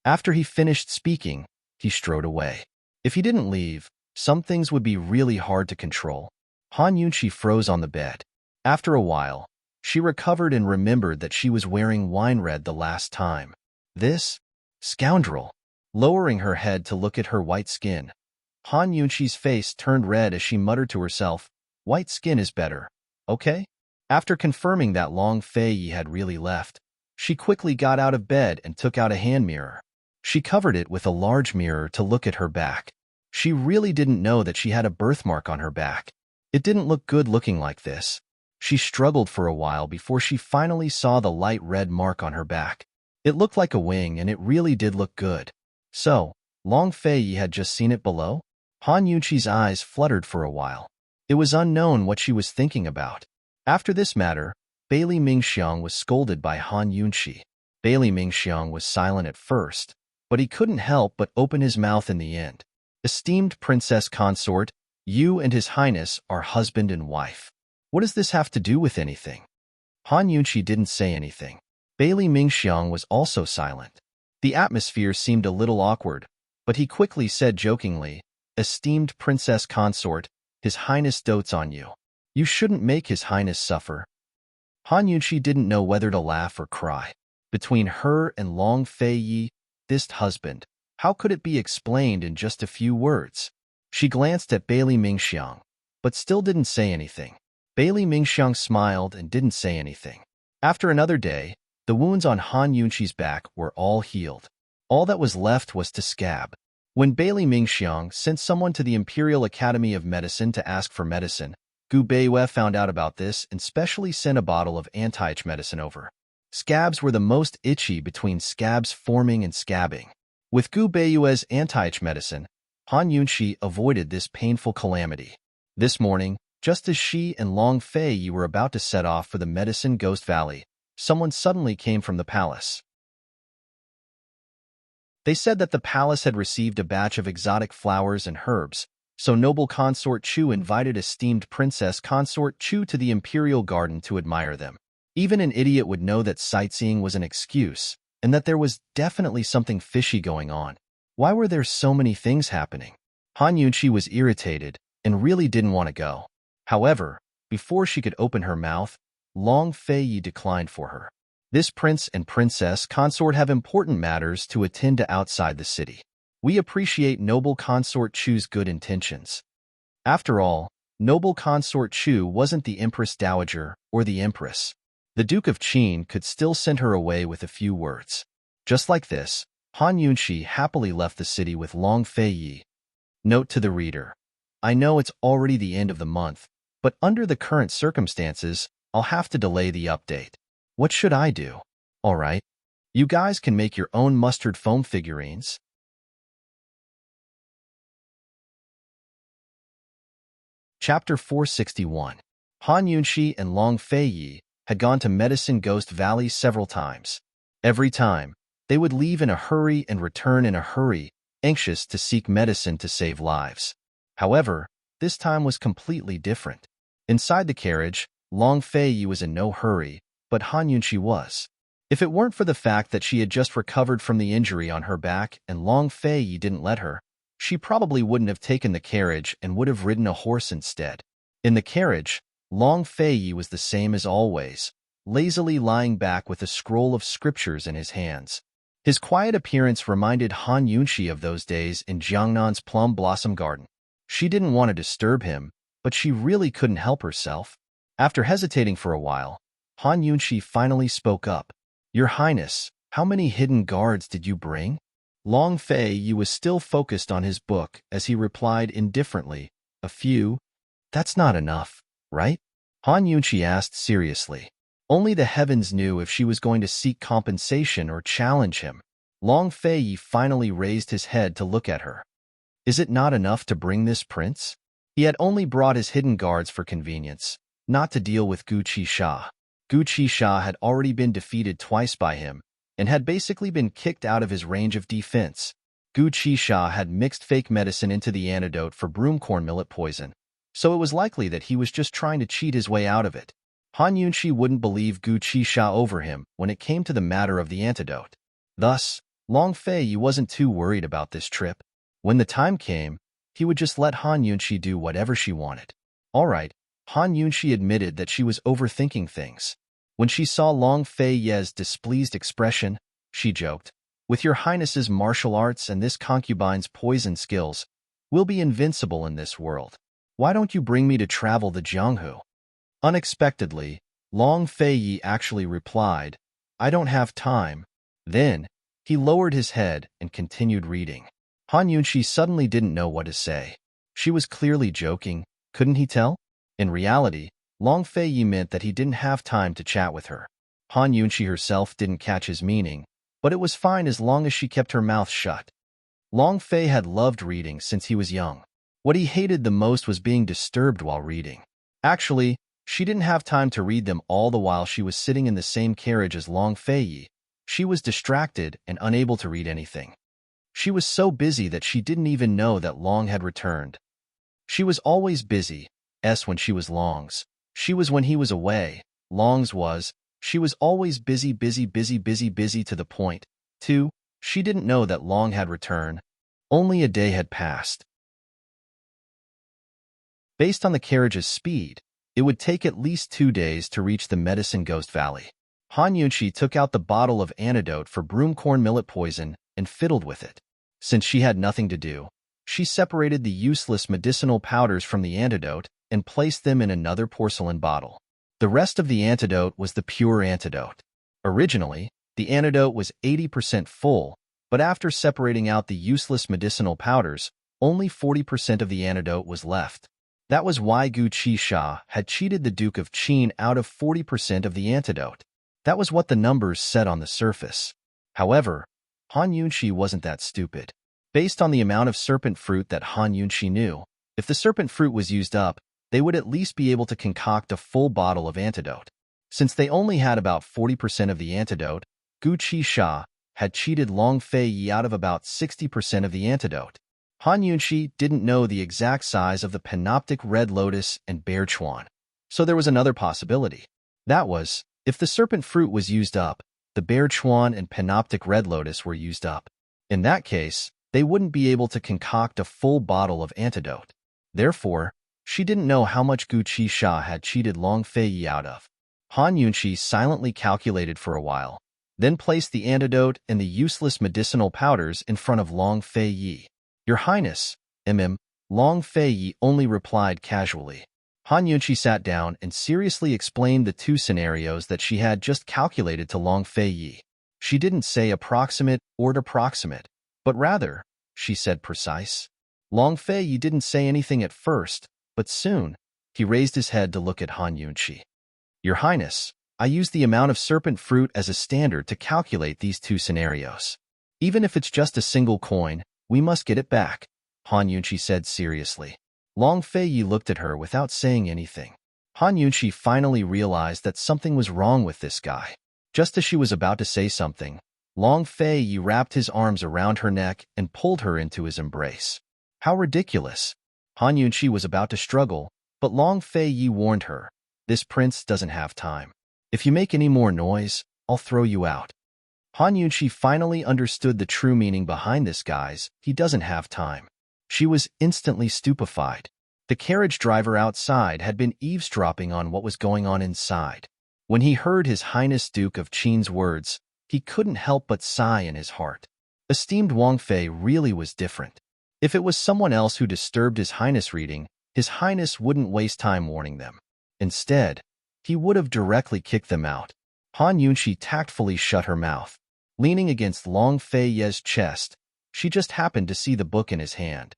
After he finished speaking, he strode away. If he didn't leave, some things would be really hard to control. Han Yunqi froze on the bed. After a while, she recovered and remembered that she was wearing wine red the last time. This scoundrel. Lowering her head to look at her white skin, Han Yunqi's face turned red as she muttered to herself, "White skin is better, okay?" After confirming that Long Fei had really left, she quickly got out of bed and took out a hand mirror. She covered it with a large mirror to look at her back. She really didn't know that she had a birthmark on her back. It didn't look good looking like this. She struggled for a while before she finally saw the light red mark on her back. It looked like a wing and it really did look good. So, Long Fei had just seen it below? Han Yunqi's eyes fluttered for a while. It was unknown what she was thinking about. After this matter, Bailey Mingxiang was scolded by Han Yunqi. Bailey Mingxiang was silent at first, but he couldn't help but open his mouth in the end. Esteemed Princess Consort, you and His Highness are husband and wife. What does this have to do with anything? Han Yunqi didn't say anything. Bailey Mingxiang was also silent. The atmosphere seemed a little awkward, but he quickly said jokingly, Esteemed Princess Consort, His Highness dotes on you. You shouldn't make His Highness suffer. Han Yunqi didn't know whether to laugh or cry. Between her and Long Fei Yi, this husband, how could it be explained in just a few words? She glanced at Bailey Mingxiang, but still didn't say anything. Bailey Mingxiang smiled and didn't say anything. After another day, the wounds on Han Yunqi's back were all healed. All that was left was to scab. When Bailey Mingxiang sent someone to the Imperial Academy of Medicine to ask for medicine, Gu Beiyue found out about this and specially sent a bottle of anti-itch medicine over. Scabs were the most itchy between scabs forming and scabbing. With Gu Beiyue's anti-itch medicine, Han Yunqi avoided this painful calamity. This morning, just as she and Long Fei Yi were about to set off for the Medicine Ghost Valley, someone suddenly came from the palace. They said that the palace had received a batch of exotic flowers and herbs, so noble Consort Chu invited esteemed Princess Consort Chu to the Imperial Garden to admire them. Even an idiot would know that sightseeing was an excuse, and that there was definitely something fishy going on. Why were there so many things happening? Han Yunqi was irritated and really didn't want to go. However, before she could open her mouth, Long Fei Yi declined for her. This prince and princess consort have important matters to attend to outside the city. We appreciate noble Consort Chu's good intentions. After all, noble Consort Chu wasn't the Empress Dowager or the Empress. The Duke of Qin could still send her away with a few words. Just like this, Han Yunqi happily left the city with Long Fei Yi. Note to the reader. I know it's already the end of the month, but under the current circumstances, I'll have to delay the update. What should I do? Alright. You guys can make your own mustard foam figurines. Chapter 461. Han Yunqi and Long Fei Yi had gone to Medicine Ghost Valley several times. Every time, they would leave in a hurry and return in a hurry, anxious to seek medicine to save lives. However, this time was completely different. Inside the carriage, Long Fei Yi was in no hurry, but Han Yunqi was. If it weren't for the fact that she had just recovered from the injury on her back and Long Fei Yi didn't let her, she probably wouldn't have taken the carriage and would have ridden a horse instead. In the carriage, Long Fei Yi was the same as always, lazily lying back with a scroll of scriptures in his hands. His quiet appearance reminded Han Yunqi of those days in Jiangnan's plum blossom garden. She didn't want to disturb him, but she really couldn't help herself. After hesitating for a while, Han Yunqi finally spoke up. Your Highness, how many hidden guards did you bring? Long Fei Yi was still focused on his book as he replied indifferently, a few. That's not enough, right? Han Yunqi asked seriously. Only the heavens knew if she was going to seek compensation or challenge him. Long Fei Yi finally raised his head to look at her. Is it not enough to bring this prince? He had only brought his hidden guards for convenience, not to deal with Gu Qisha. Gu Qisha had already been defeated twice by him, and had basically been kicked out of his range of defense. Gu Qisha had mixed fake medicine into the antidote for broomcorn millet poison, so it was likely that he was just trying to cheat his way out of it. Han Yunqi wouldn't believe Gu Qisha over him when it came to the matter of the antidote. Thus, Long Fei Yi wasn't too worried about this trip. When the time came, he would just let Han Yunqi do whatever she wanted. Alright, Han Yunqi admitted that she was overthinking things. When she saw Long Fei Yi's displeased expression, she joked, With your Highness's martial arts and this concubine's poison skills, we'll be invincible in this world. Why don't you bring me to travel the Jianghu? Unexpectedly, Long Fei Yi actually replied, I don't have time. Then, he lowered his head and continued reading. Han Yunqi suddenly didn't know what to say. She was clearly joking, couldn't he tell? In reality, Long Fei Yi meant that he didn't have time to chat with her. Han Yunqi herself didn't catch his meaning, but it was fine as long as she kept her mouth shut. Long Fei had loved reading since he was young. What he hated the most was being disturbed while reading. Actually, she didn't have time to read them all the while she was sitting in the same carriage as Long Fei Yi. She was distracted and unable to read anything. She was so busy that she didn't even know that Long had returned. She was always busy, when she was Long's. She was when he was away, Long's was. She was always busy to the point. 2. She didn't know that Long had returned. Only a day had passed. Based on the carriage's speed, it would take at least 2 days to reach the Medicine Ghost Valley. Han Yunxi took out the bottle of antidote for broomcorn millet poison and fiddled with it. Since she had nothing to do, she separated the useless medicinal powders from the antidote and placed them in another porcelain bottle. The rest of the antidote was the pure antidote. Originally, the antidote was 80% full, but after separating out the useless medicinal powders, only 40% of the antidote was left. That was why Gu Qixia had cheated the Duke of Qin out of 40% of the antidote. That was what the numbers said on the surface. However, Han Yunxi wasn't that stupid. Based on the amount of serpent fruit that Han Yunxi knew, if the serpent fruit was used up, they would at least be able to concoct a full bottle of antidote. Since they only had about 40% of the antidote, Gu Qixia had cheated Long Fei Yi out of about 60% of the antidote. Han Yunxi didn't know the exact size of the panoptic red lotus and bear chuan. So there was another possibility. That was, if the serpent fruit was used up, the bear chuan and panoptic red lotus were used up. In that case, they wouldn't be able to concoct a full bottle of antidote. Therefore, she didn't know how much Gu Qixia had cheated Long Fei Yi out of. Han Yunxi silently calculated for a while, then placed the antidote and the useless medicinal powders in front of Long Fei Yi. Your Highness, Long Fei Yi only replied casually. Han Yunxi sat down and seriously explained the 2 scenarios that she had just calculated to Long Fei Yi. She didn't say approximate or approximate, but rather, she said precise. Long Fei Yi didn't say anything at first, but soon, he raised his head to look at Han Yunxi. Your Highness, I used the amount of serpent fruit as a standard to calculate these 2 scenarios. Even if it's just a single coin, we must get it back, Han Yunxi said seriously. Long Fei Yi looked at her without saying anything. Han Yunxi finally realized that something was wrong with this guy. Just as she was about to say something, Long Fei Yi wrapped his arms around her neck and pulled her into his embrace. How ridiculous! Han Yunxi was about to struggle, but Long Fei Yi warned her, this prince doesn't have time. If you make any more noise, I'll throw you out. Han Yunxi finally understood the true meaning behind this guy's, he doesn't have time. She was instantly stupefied. The carriage driver outside had been eavesdropping on what was going on inside. When he heard His Highness Duke of Qin's words, he couldn't help but sigh in his heart. Esteemed Wang Fei really was different. If it was someone else who disturbed His Highness reading, His Highness wouldn't waste time warning them. Instead, he would have directly kicked them out. Han Yunxi tactfully shut her mouth. Leaning against Long Fei Yi's chest, she just happened to see the book in his hand.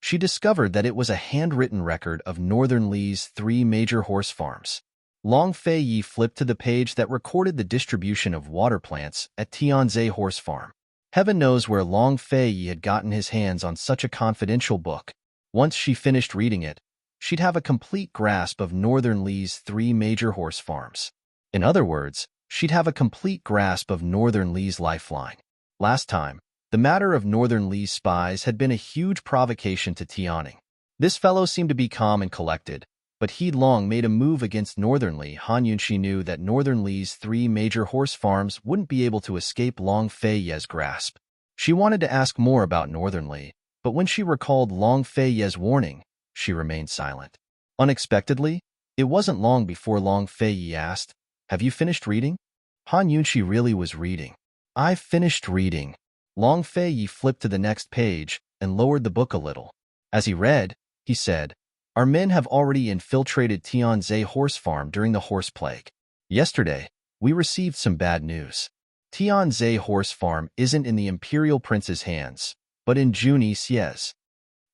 She discovered that it was a handwritten record of Northern Li's 3 major horse farms. Long Fei Yi flipped to the page that recorded the distribution of water plants at Tianzhe Horse Farm. Heaven knows where Long Fei Yi had gotten his hands on such a confidential book. Once she finished reading it, she'd have a complete grasp of Northern Li's 3 major horse farms. In other words, she'd have a complete grasp of Northern Li's lifeline. Last time, the matter of Northern Li's spies had been a huge provocation to Tianning. This fellow seemed to be calm and collected, but he'd long made a move against Northern Li. Han Yunxi knew that Northern Li's 3 major horse farms wouldn't be able to escape Long Fei Yi's grasp. She wanted to ask more about Northern Li, but when she recalled Long Fei Yi's warning, she remained silent. Unexpectedly, it wasn't long before Long Fei Yi asked, "Have you finished reading?" Han Yunxi really was reading. "I've finished reading." Long Fei Yi flipped to the next page and lowered the book a little. As he read, he said, "Our men have already infiltrated Tianzhe Horse Farm during the horse plague. Yesterday, we received some bad news. Tianzhe Horse Farm isn't in the Imperial Prince's hands, but in Juni Xie's."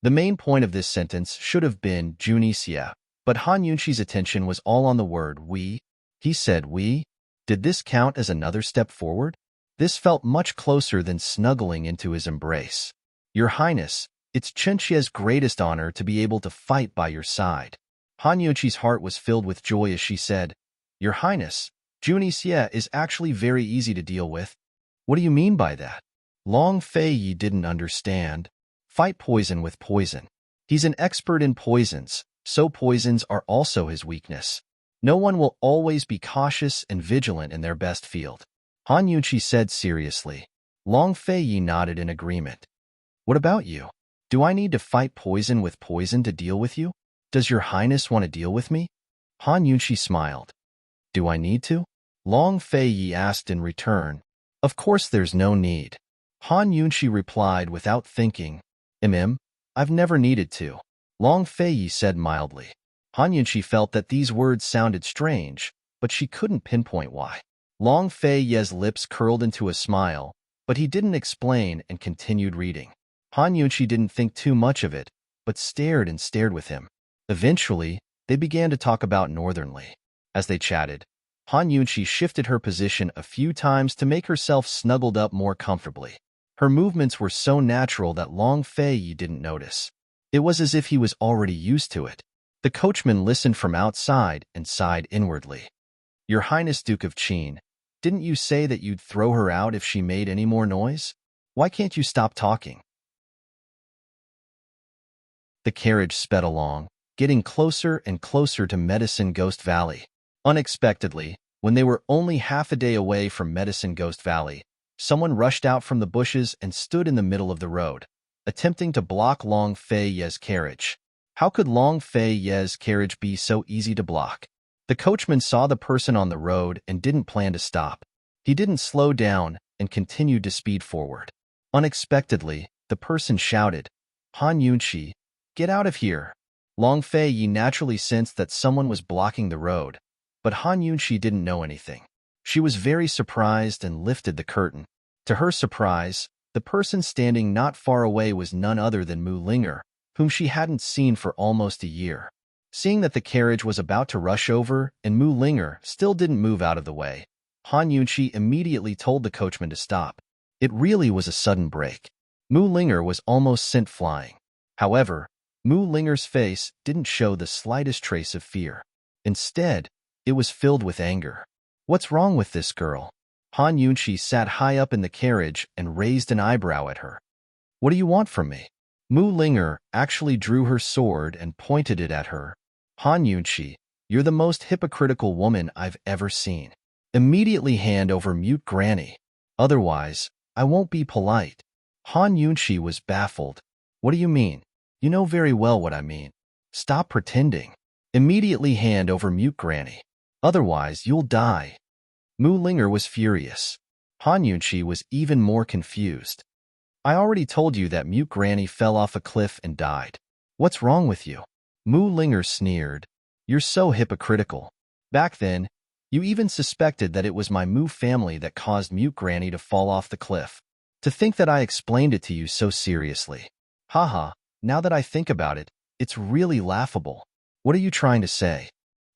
The main point of this sentence should have been Juni Xie, but Han Yunxi's attention was all on the word we. He said we? Did this count as another step forward? This felt much closer than snuggling into his embrace. "Your Highness, it's Chen Xie's greatest honor to be able to fight by your side." Han Yunxi's heart was filled with joy as she said, "Your Highness, Junicia is actually very easy to deal with. What do you mean by that? Long Fei Yi didn't understand. Fight poison with poison. He's an expert in poisons, so poisons are also his weakness. No one will always be cautious and vigilant in their best field. Han Yunqi said seriously. Long Fei Yi nodded in agreement. What about you? Do I need to fight poison with poison to deal with you? Does your highness want to deal with me? Han Yunqi smiled. Do I need to? Long Fei Yi asked in return. Of course there's no need. Han Yunqi replied without thinking. I've never needed to. Long Fei Yi said mildly. Han Yunqi felt that these words sounded strange, but she couldn't pinpoint why. Long Fei Yi's lips curled into a smile, but he didn't explain and continued reading. Han Yunqi didn't think too much of it, but stared and stared with him. Eventually, they began to talk about Northernly. As they chatted, Han Yunqi shifted her position a few times to make herself snuggled up more comfortably. Her movements were so natural that Long Fei Yi didn't notice. It was as if he was already used to it. The coachman listened from outside and sighed inwardly. Your Highness Duke of Qin, didn't you say that you'd throw her out if she made any more noise? Why can't you stop talking? The carriage sped along, getting closer and closer to Medicine Ghost Valley. Unexpectedly, when they were only half a day away from Medicine Ghost Valley, someone rushed out from the bushes and stood in the middle of the road, attempting to block Long Fei Yi's carriage. How could Long Fei Yi's carriage be so easy to block? The coachman saw the person on the road and didn't plan to stop. He didn't slow down and continued to speed forward. Unexpectedly, the person shouted, Han Yunqi, get out of here. Long Fei Yi naturally sensed that someone was blocking the road, but Han Yunqi didn't know anything. She was very surprised and lifted the curtain. To her surprise, the person standing not far away was none other than Mu Linger, whom she hadn't seen for almost a year. Seeing that the carriage was about to rush over and Mu Linger still didn't move out of the way, Han Yunqi immediately told the coachman to stop. It really was a sudden break. Mu Linger was almost sent flying. However, Mu Linger's face didn't show the slightest trace of fear. Instead, it was filled with anger. What's wrong with this girl? Han Yunqi sat high up in the carriage and raised an eyebrow at her. What do you want from me? Mu Linger actually drew her sword and pointed it at her. Han Yunqi, you're the most hypocritical woman I've ever seen. Immediately hand over Mute Granny. Otherwise, I won't be polite. Han Yunqi was baffled. What do you mean? You know very well what I mean. Stop pretending. Immediately hand over Mute Granny. Otherwise, you'll die. Mu Linger was furious. Han Yunqi was even more confused. I already told you that Mute Granny fell off a cliff and died. What's wrong with you? Mu Linger sneered. You're so hypocritical. Back then, you even suspected that it was my Mu family that caused Mute Granny to fall off the cliff. To think that I explained it to you so seriously. Haha, now that I think about it, it's really laughable. What are you trying to say?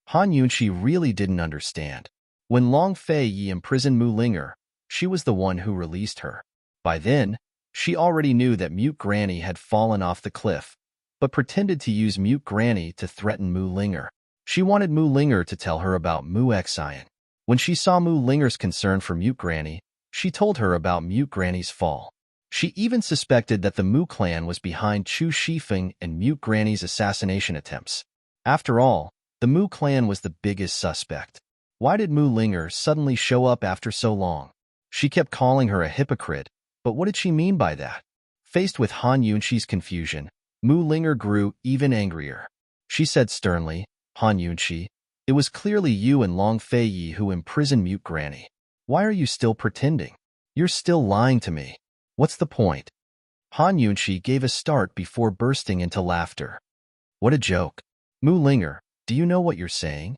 Han Yunqi really didn't understand. When Long Fei Yi imprisoned Mu Linger, she was the one who released her. By then, she already knew that Mute Granny had fallen off the cliff, but pretended to use Mute Granny to threaten Mu Linger. She wanted Mu Linger to tell her about Mu Xian. When she saw Mu Linger's concern for Mute Granny, she told her about Mute Granny's fall. She even suspected that the Mu clan was behind Chu Shifeng and Mute Granny's assassination attempts. After all, the Mu clan was the biggest suspect. Why did Mu Linger suddenly show up after so long? She kept calling her a hypocrite, but what did she mean by that? Faced with Han Yunqi's confusion, Mu Linger grew even angrier. She said sternly, Han Yunqi, it was clearly you and Long Fei Yi who imprisoned Mute Granny. Why are you still pretending? You're still lying to me. What's the point? Han Yunqi gave a start before bursting into laughter. What a joke. Mu Linger, do you know what you're saying?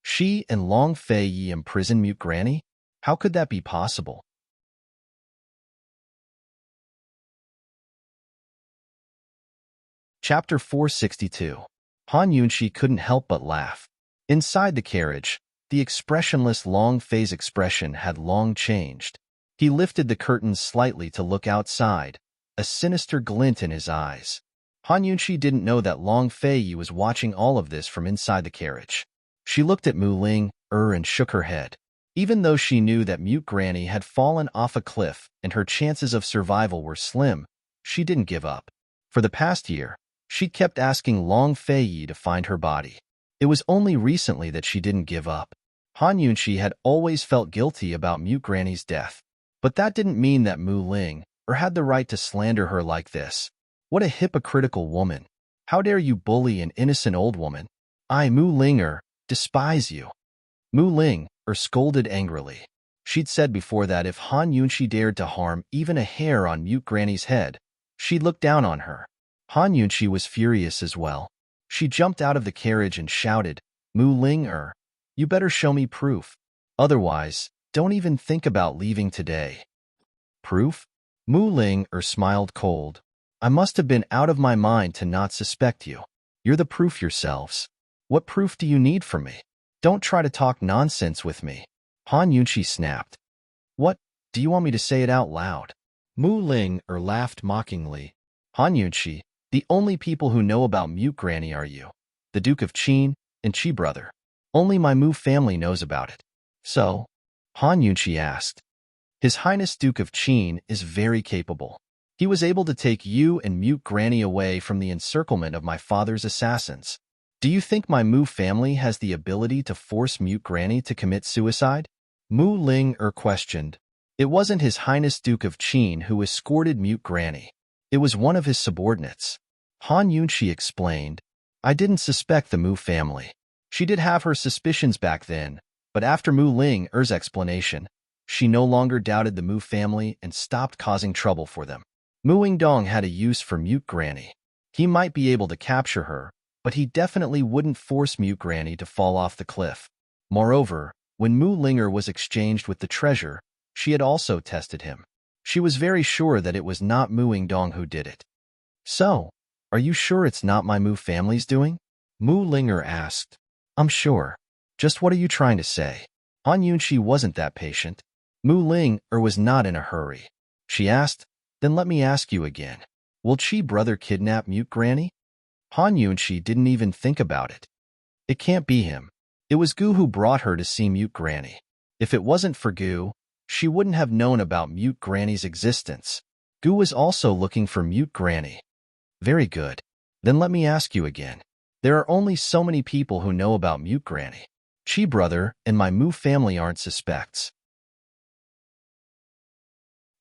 She and Long Fei Yi imprisoned Mute Granny? How could that be possible? Chapter 462. Han Yunqi couldn't help but laugh. Inside the carriage, the expressionless Long Fei's expression had long changed. He lifted the curtains slightly to look outside, a sinister glint in his eyes. Han Yunqi didn't know that Long Fei Yi was watching all of this from inside the carriage. She looked at Mu Ling and shook her head. Even though she knew that Mute Granny had fallen off a cliff and her chances of survival were slim, she didn't give up. For the past year, she'd kept asking Long Fei Yi to find her body. It was only recently that she didn't give up. Han Yunqi had always felt guilty about Mute Granny's death. But that didn't mean that Mu Ling had the right to slander her like this. What a hypocritical woman. How dare you bully an innocent old woman? I, Mu Ling, despise you. Mu Ling scolded angrily. She'd said before that if Han Yunqi dared to harm even a hair on Mute Granny's head, she'd look down on her. Han Yunqi was furious as well. She jumped out of the carriage and shouted, Mu Ling, you better show me proof. Otherwise, don't even think about leaving today. Proof? Mu Ling smiled cold. I must have been out of my mind to not suspect you. You're the proof yourselves. What proof do you need from me? Don't try to talk nonsense with me. Han Yunqi snapped. What? Do you want me to say it out loud? Mu Ling laughed mockingly. Han Yunqi, the only people who know about Mute Granny are you, the Duke of Qin, and Qi brother. Only my Mu family knows about it. So? Han Yunqi asked. His Highness Duke of Qin is very capable. He was able to take you and Mute Granny away from the encirclement of my father's assassins. Do you think my Mu family has the ability to force Mute Granny to commit suicide? Mu Ling questioned. It wasn't His Highness Duke of Qin who escorted Mute Granny. It was one of his subordinates. Han Yunqi explained. I didn't suspect the Mu family. She did have her suspicions back then, but after Mu Ling's explanation, she no longer doubted the Mu family and stopped causing trouble for them. Mu Yingdong had a use for Mute Granny. He might be able to capture her, but he definitely wouldn't force Mute Granny to fall off the cliff. Moreover, when Mu Linger was exchanged with the treasure, she had also tested him. She was very sure that it was not Mu Yingdong who did it. So, are you sure it's not my Mu family's doing? Mu Linger asked. I'm sure. Just what are you trying to say? Han Yunqi wasn't that patient. Mu Ling was not in a hurry. She asked, then let me ask you again. Will Qi brother kidnap Mute Granny? Han Yunqi didn't even think about it. It can't be him. It was Gu who brought her to see Mute Granny. If it wasn't for Gu, she wouldn't have known about Mute Granny's existence. Gu was also looking for Mute Granny. Very good. Then let me ask you again. There are only so many people who know about Mute Granny. Qi brother and my Mu family aren't suspects.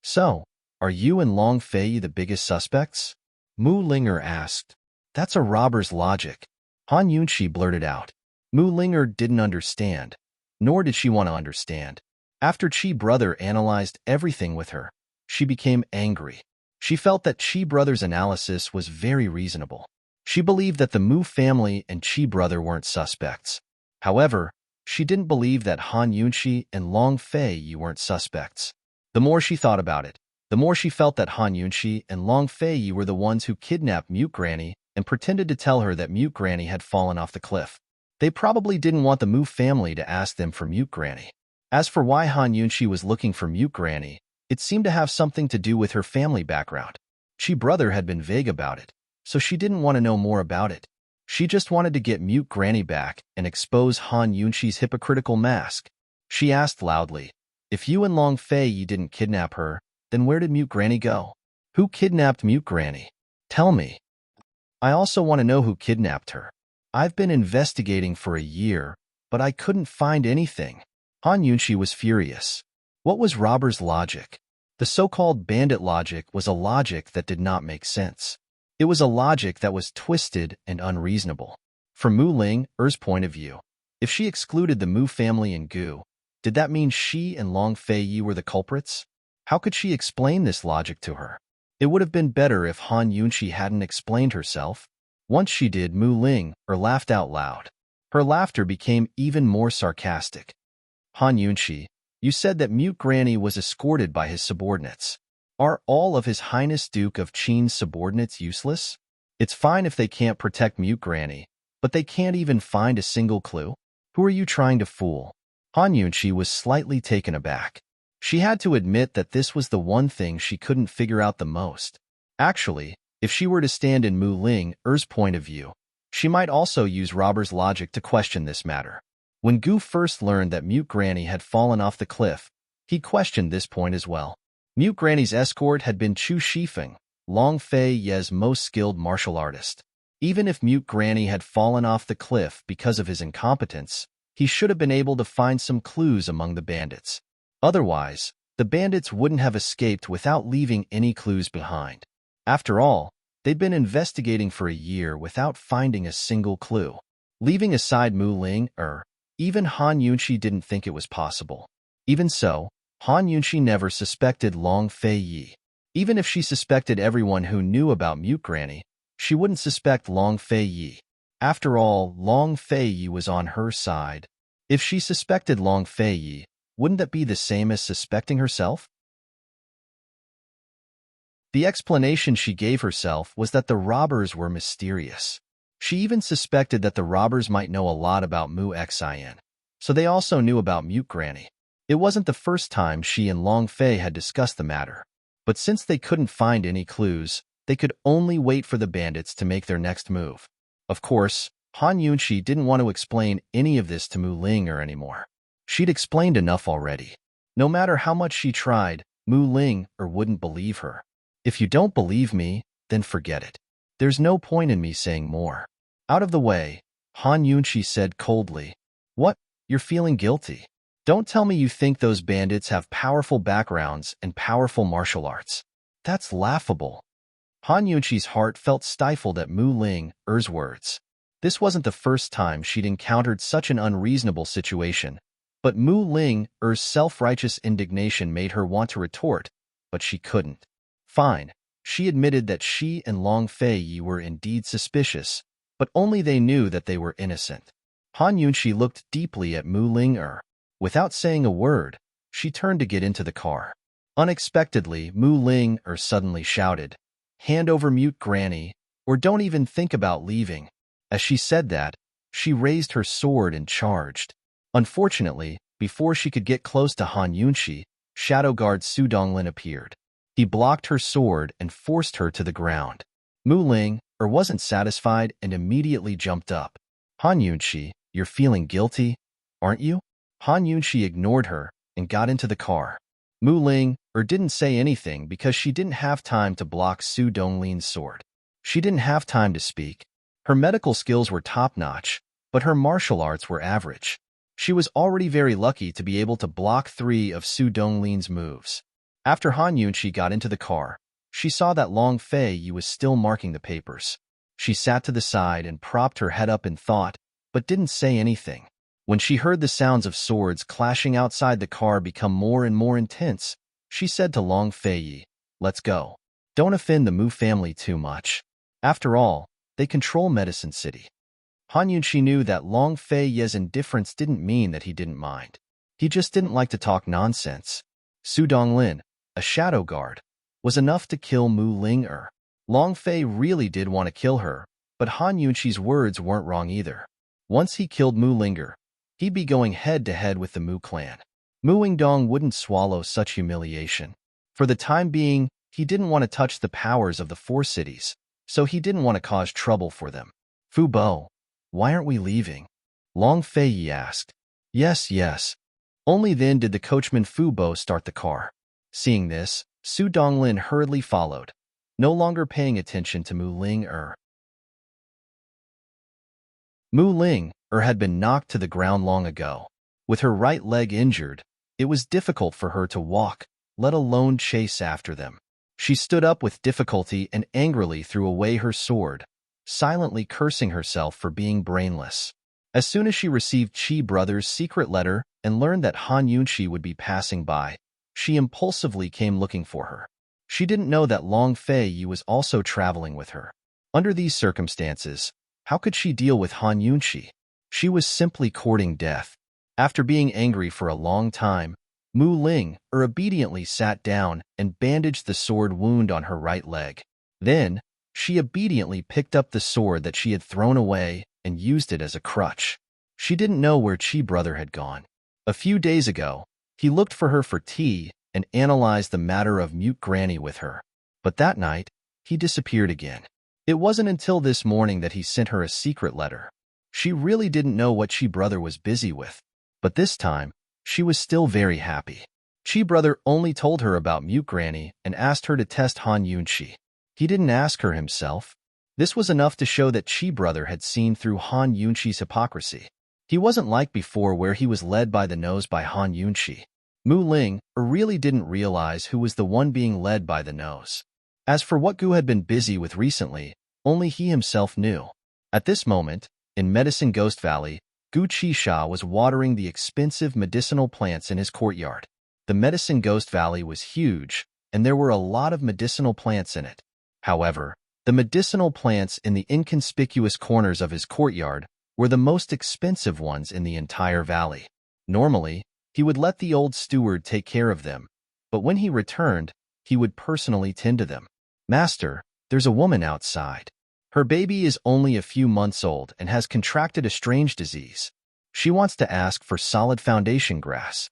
So, are you and Long Fei the biggest suspects? Mu Linger asked. That's a robber's logic. Han Yunqi blurted out. Mu Linger didn't understand, nor did she want to understand. After Qi brother analyzed everything with her, she became angry. She felt that Qi brother's analysis was very reasonable. She believed that the Mu family and Qi brother weren't suspects. However, she didn't believe that Han Yunqi and Long Fei Yi weren't suspects. The more she thought about it, the more she felt that Han Yunqi and Long Fei Yi were the ones who kidnapped Mute Granny and pretended to tell her that Mute Granny had fallen off the cliff. They probably didn't want the Mu family to ask them for Mute Granny. As for why Han Yunqi was looking for Mute Granny, it seemed to have something to do with her family background. Qi brother had been vague about it, so she didn't want to know more about it. She just wanted to get Mute Granny back and expose Han Yunqi's hypocritical mask. She asked loudly, if you and Long Fei Yi didn't kidnap her, then where did Mute Granny go? Who kidnapped Mute Granny? Tell me. I also want to know who kidnapped her. I've been investigating for a year, but I couldn't find anything. Han Yunqi was furious. What was robber's logic? The so-called bandit logic was a logic that did not make sense. It was a logic that was twisted and unreasonable. From Mu Ling's point of view, if she excluded the Mu family and Gu, did that mean she and Long Fei Yi were the culprits? How could she explain this logic to her? It would have been better if Han Yunqi hadn't explained herself. Once she did, Mu Ling laughed out loud. Her laughter became even more sarcastic. Han Yunqi, you said that Mute Granny was escorted by his subordinates. Are all of His Highness Duke of Qin's subordinates useless? It's fine if they can't protect Mute Granny, but they can't even find a single clue? Who are you trying to fool? Han Yunqi was slightly taken aback. She had to admit that this was the one thing she couldn't figure out the most. Actually, if she were to stand in Mu Ling's point of view, she might also use robber's logic to question this matter. When Gu first learned that Mute Granny had fallen off the cliff, he questioned this point as well. Mute Granny's escort had been Chu Shifeng, Long Fei Ye's most skilled martial artist. Even if Mute Granny had fallen off the cliff because of his incompetence, he should have been able to find some clues among the bandits. Otherwise, the bandits wouldn't have escaped without leaving any clues behind. After all, they'd been investigating for a year without finding a single clue. Leaving aside Mu Ling, even Han Yunxi didn't think it was possible. Even so, Han Yunxi never suspected Long Fei Yi. Even if she suspected everyone who knew about Mute Granny, she wouldn't suspect Long Fei Yi. After all, Long Fei Yi was on her side. If she suspected Long Fei Yi, wouldn't that be the same as suspecting herself? The explanation she gave herself was that the robbers were mysterious. She even suspected that the robbers might know a lot about Mu Xin, so they also knew about Mute Granny. It wasn't the first time she and Long Fei had discussed the matter, but since they couldn't find any clues, they could only wait for the bandits to make their next move. Of course, Han Yunxi didn't want to explain any of this to Mu Ling anymore. She'd explained enough already. No matter how much she tried, Mu Ling wouldn't believe her. If you don't believe me, then forget it. There's no point in me saying more. Out of the way, Han Yunxi said coldly. What? You're feeling guilty? Don't tell me you think those bandits have powerful backgrounds and powerful martial arts. That's laughable. Han Yunxi's heart felt stifled at Mu Ling's words. This wasn't the first time she'd encountered such an unreasonable situation, but Mu Ling's self-righteous indignation made her want to retort, but she couldn't. Fine, she admitted that she and Long Fei Yi were indeed suspicious, but only they knew that they were innocent. Han Yunxi looked deeply at Mu Ling. Without saying a word, she turned to get into the car. Unexpectedly, Mu Ling suddenly shouted, "Hand over Mute Granny, or don't even think about leaving." As she said that, she raised her sword and charged. Unfortunately, before she could get close to Han Yunxi, Shadow Guard Su Donglin appeared. He blocked her sword and forced her to the ground. Mu Ling wasn't satisfied and immediately jumped up. Han Yunxi, you're feeling guilty, aren't you? Han Yunxi ignored her and got into the car. Mu Ling didn't say anything because she didn't have time to block Su Donglin's sword. She didn't have time to speak. Her medical skills were top-notch, but her martial arts were average. She was already very lucky to be able to block 3 of Su Donglin's moves. After Han Yunxi got into the car, she saw that Long Fei Yi was still marking the papers. She sat to the side and propped her head up in thought, but didn't say anything. When she heard the sounds of swords clashing outside the car become more and more intense, she said to Long Fei Yi, "Let's go. Don't offend the Mu family too much. After all, they control Medicine City." Han Yunxi knew that Long Fei Yi's indifference didn't mean that he didn't mind. He just didn't like to talk nonsense. Su Donglin, a shadow guard, was enough to kill Mu Ling. Long Fei really did want to kill her, but Han Yunxi's words weren't wrong either. Once he killed Mu Ling, he'd be going head-to-head with the Mu clan. Mu Yingdong wouldn't swallow such humiliation. For the time being, he didn't want to touch the powers of the 4 cities, so he didn't want to cause trouble for them. "Fu Bo, why aren't we leaving?" Long Fei Yi asked. Yes. Only then did the coachman Fu Bo start the car. Seeing this, Su Donglin hurriedly followed, no longer paying attention to Mu Ling. Mu Ling had been knocked to the ground long ago. With her right leg injured, it was difficult for her to walk, let alone chase after them. She stood up with difficulty and angrily threw away her sword, silently cursing herself for being brainless. As soon as she received Qi Brother's secret letter and learned that Han Yunxi would be passing by, she impulsively came looking for her. She didn't know that Long Fei Yi was also traveling with her. Under these circumstances, how could she deal with Han Yunxi? She was simply courting death. After being angry for a long time, Mu Ling obediently sat down and bandaged the sword wound on her right leg. Then, she obediently picked up the sword that she had thrown away and used it as a crutch. She didn't know where Qi Brother had gone. A few days ago, he looked for her for tea and analyzed the matter of Mute Granny with her. But that night, he disappeared again. It wasn't until this morning that he sent her a secret letter. She really didn't know what Chi brother was busy with. But this time, she was still very happy. Chi brother only told her about Mute Granny and asked her to test Han Yunchi. He didn't ask her himself. This was enough to show that Chi brother had seen through Han Yunchi's hypocrisy. He wasn't like before where he was led by the nose by Han Yunchi. Mu Ling really didn't realize who was the one being led by the nose. As for what Gu had been busy with recently, only he himself knew. At this moment, in Medicine Ghost Valley, Gu Qisha was watering the expensive medicinal plants in his courtyard. The Medicine Ghost Valley was huge, and there were a lot of medicinal plants in it. However, the medicinal plants in the inconspicuous corners of his courtyard were the most expensive ones in the entire valley. Normally, he would let the old steward take care of them, but when he returned, he would personally tend to them. "Master, there's a woman outside. Her baby is only a few months old and has contracted a strange disease. She wants to ask for solid foundation grass."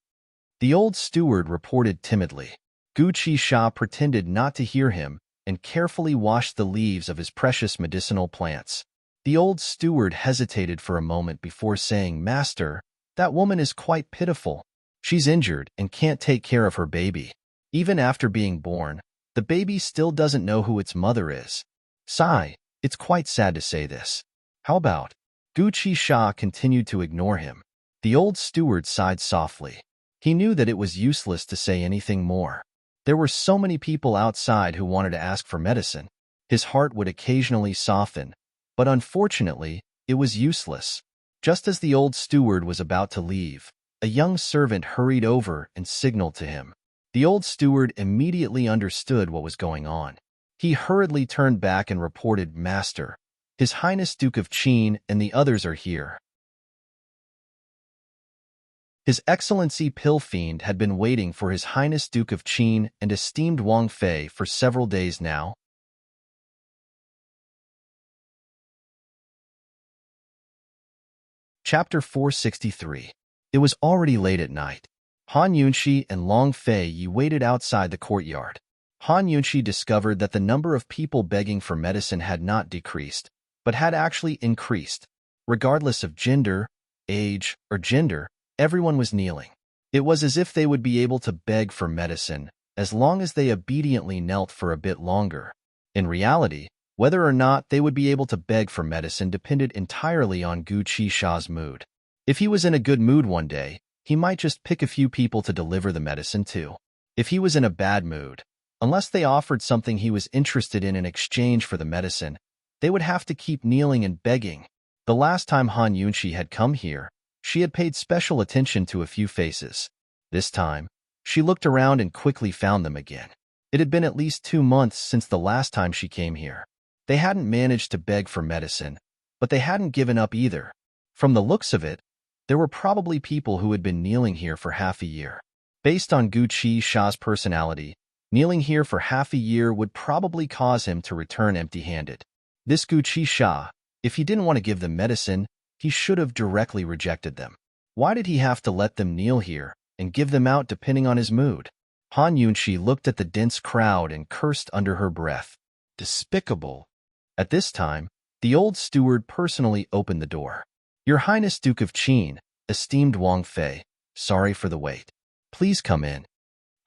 The old steward reported timidly. Gu Qisha pretended not to hear him and carefully washed the leaves of his precious medicinal plants. The old steward hesitated for a moment before saying, "Master, that woman is quite pitiful. She's injured and can't take care of her baby. Even after being born, the baby still doesn't know who its mother is. Sigh, it's quite sad to say this. How about?" Gu Qisha continued to ignore him. The old steward sighed softly. He knew that it was useless to say anything more. There were so many people outside who wanted to ask for medicine. His heart would occasionally soften, but unfortunately, it was useless. Just as the old steward was about to leave, a young servant hurried over and signaled to him. The old steward immediately understood what was going on. He hurriedly turned back and reported, "Master, His Highness Duke of Qin and the others are here." His Excellency Pill Fiend had been waiting for His Highness Duke of Qin and esteemed Wang Fei for several days now. Chapter 463. It was already late at night. Han Yunxi and Long Fei Yi waited outside the courtyard. Han Yunxi discovered that the number of people begging for medicine had not decreased, but had actually increased. Regardless of gender, age, or gender, everyone was kneeling. It was as if they would be able to beg for medicine, as long as they obediently knelt for a bit longer. In reality, whether or not they would be able to beg for medicine depended entirely on Gu Qisha's mood. If he was in a good mood one day, he might just pick a few people to deliver the medicine to. If he was in a bad mood, unless they offered something he was interested in exchange for the medicine, they would have to keep kneeling and begging. The last time Han Yunxi had come here, she had paid special attention to a few faces. This time, she looked around and quickly found them again. It had been at least 2 months since the last time she came here. They hadn't managed to beg for medicine, but they hadn't given up either. From the looks of it, there were probably people who had been kneeling here for half a year. Based on Gu Qisha's personality, kneeling here for half a year would probably cause him to return empty-handed. This Gu Qisha, if he didn't want to give them medicine, he should have directly rejected them. Why did he have to let them kneel here and give them out depending on his mood? Han Yunxi looked at the dense crowd and cursed under her breath. Despicable. At this time, the old steward personally opened the door. "Your Highness Duke of Qin, esteemed Wang Fei, sorry for the wait. Please come in."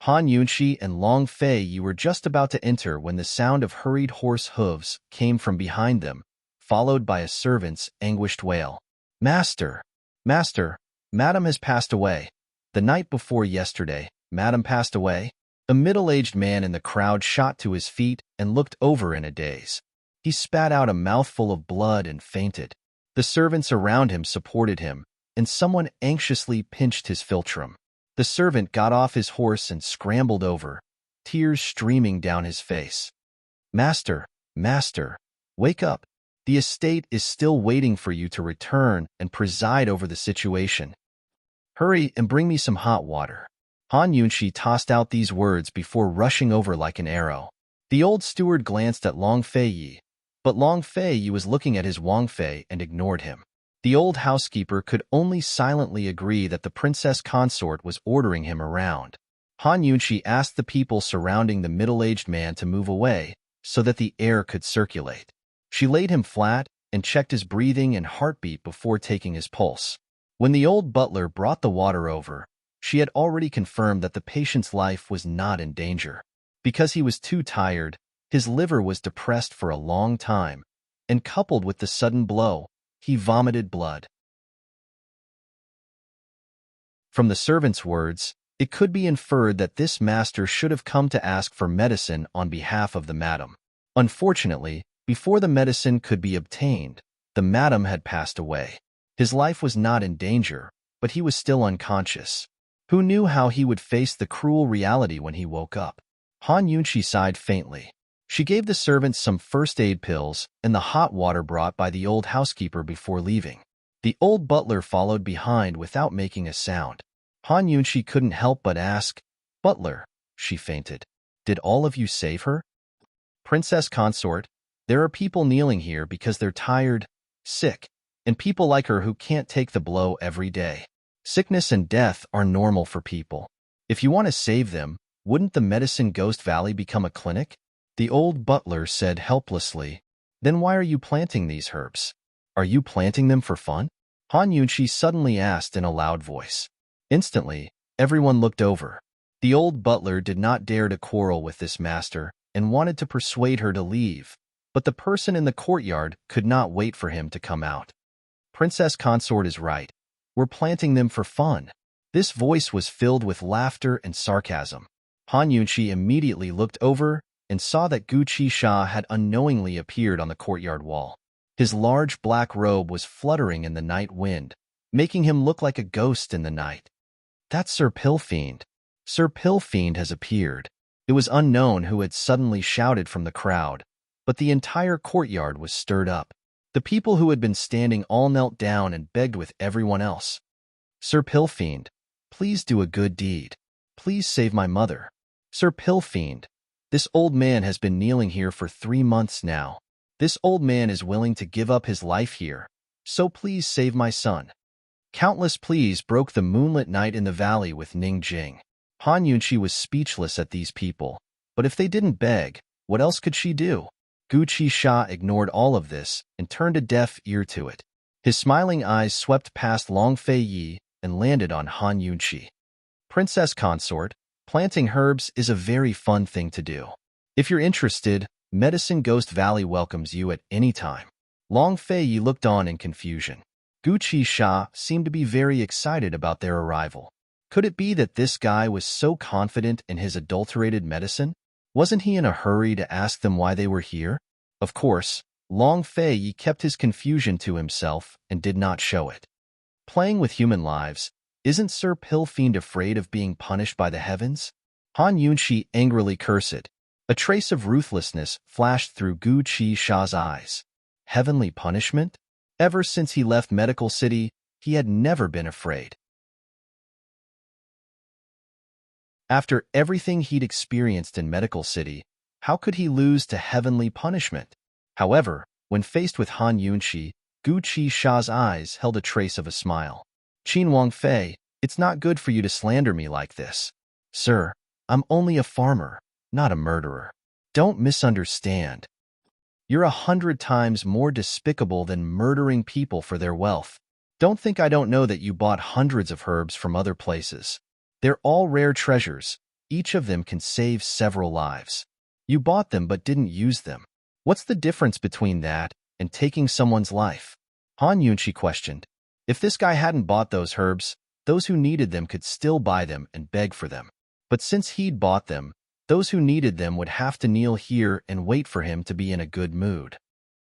Han Yunxi and Long Fei Yi were just about to enter when the sound of hurried horse hooves came from behind them, followed by a servant's anguished wail. "Master! Master! Madam has passed away. The night before yesterday, Madam passed away." A middle-aged man in the crowd shot to his feet and looked over in a daze. He spat out a mouthful of blood and fainted. The servants around him supported him, and someone anxiously pinched his philtrum. The servant got off his horse and scrambled over, tears streaming down his face. "Master, master, wake up. The estate is still waiting for you to return and preside over the situation. Hurry and bring me some hot water." Han Yunxi tossed out these words before rushing over like an arrow. The old steward glanced at Long Fei Yi, but Long Fei Yi was looking at his Wang Fei and ignored him. The old housekeeper could only silently agree that the princess consort was ordering him around. Han Yunxi asked the people surrounding the middle-aged man to move away so that the air could circulate. She laid him flat and checked his breathing and heartbeat before taking his pulse. When the old butler brought the water over, she had already confirmed that the patient's life was not in danger. Because he was too tired, his liver was depressed for a long time, and coupled with the sudden blow, he vomited blood. From the servant's words, it could be inferred that this master should have come to ask for medicine on behalf of the madam. Unfortunately, before the medicine could be obtained, the madam had passed away. His life was not in danger, but he was still unconscious. Who knew how he would face the cruel reality when he woke up? Han Yunqi sighed faintly. She gave the servant some first aid pills and the hot water brought by the old housekeeper before leaving. The old butler followed behind without making a sound. Han Yunqi couldn't help but ask, "Butler," she fainted, "did all of you save her?" "Princess Consort, there are people kneeling here because they're tired, sick, and people like her who can't take the blow every day. Sickness and death are normal for people. If you want to save them, wouldn't the Medicine Ghost Valley become a clinic?" The old butler said helplessly, "Then why are you planting these herbs? Are you planting them for fun?" Han Yunqi suddenly asked in a loud voice. Instantly, everyone looked over. The old butler did not dare to quarrel with this master and wanted to persuade her to leave, but the person in the courtyard could not wait for him to come out. "Princess Consort is right. We're planting them for fun." This voice was filled with laughter and sarcasm. Han Yunqi immediately looked over and saw that Gu Qisha had unknowingly appeared on the courtyard wall. His large black robe was fluttering in the night wind, making him look like a ghost in the night. "That's Sir Pillfiend. Sir Pillfiend has appeared." It was unknown who had suddenly shouted from the crowd, but the entire courtyard was stirred up. The people who had been standing all knelt down and begged with everyone else. "Sir Pillfiend, please do a good deed. Please save my mother. Sir Pillfiend, this old man has been kneeling here for 3 months now. This old man is willing to give up his life here, so please save my son." Countless pleas broke the moonlit night in the valley with Ning Jing. Han Yunqi was speechless at these people, but if they didn't beg, what else could she do? Gu Qisha ignored all of this and turned a deaf ear to it. His smiling eyes swept past Long Fei Yi and landed on Han Yunqi. "Princess Consort, planting herbs is a very fun thing to do. If you're interested, Medicine Ghost Valley welcomes you at any time." Long Fei Yi looked on in confusion. Gu Qisha seemed to be very excited about their arrival. Could it be that this guy was so confident in his adulterated medicine? Wasn't he in a hurry to ask them why they were here? Of course, Long Fei Yi kept his confusion to himself and did not show it. Playing with human lives, isn't Sir Pillfiend afraid of being punished by the heavens? Han Yunqi angrily cursed. A trace of ruthlessness flashed through Gu Qisha's eyes. Heavenly punishment? Ever since he left Medical City, he had never been afraid. After everything he'd experienced in Medical City, how could he lose to heavenly punishment? However, when faced with Han Yunqi, Gu Qisha's eyes held a trace of a smile. "Qin Wangfei, it's not good for you to slander me like this. Sir, I'm only a farmer, not a murderer. Don't misunderstand. You're 100 times more despicable than murdering people for their wealth. Don't think I don't know that you bought hundreds of herbs from other places. They're all rare treasures. Each of them can save several lives. You bought them but didn't use them. What's the difference between that and taking someone's life?" Han Yunqi questioned. If this guy hadn't bought those herbs, those who needed them could still buy them and beg for them. But since he'd bought them, those who needed them would have to kneel here and wait for him to be in a good mood.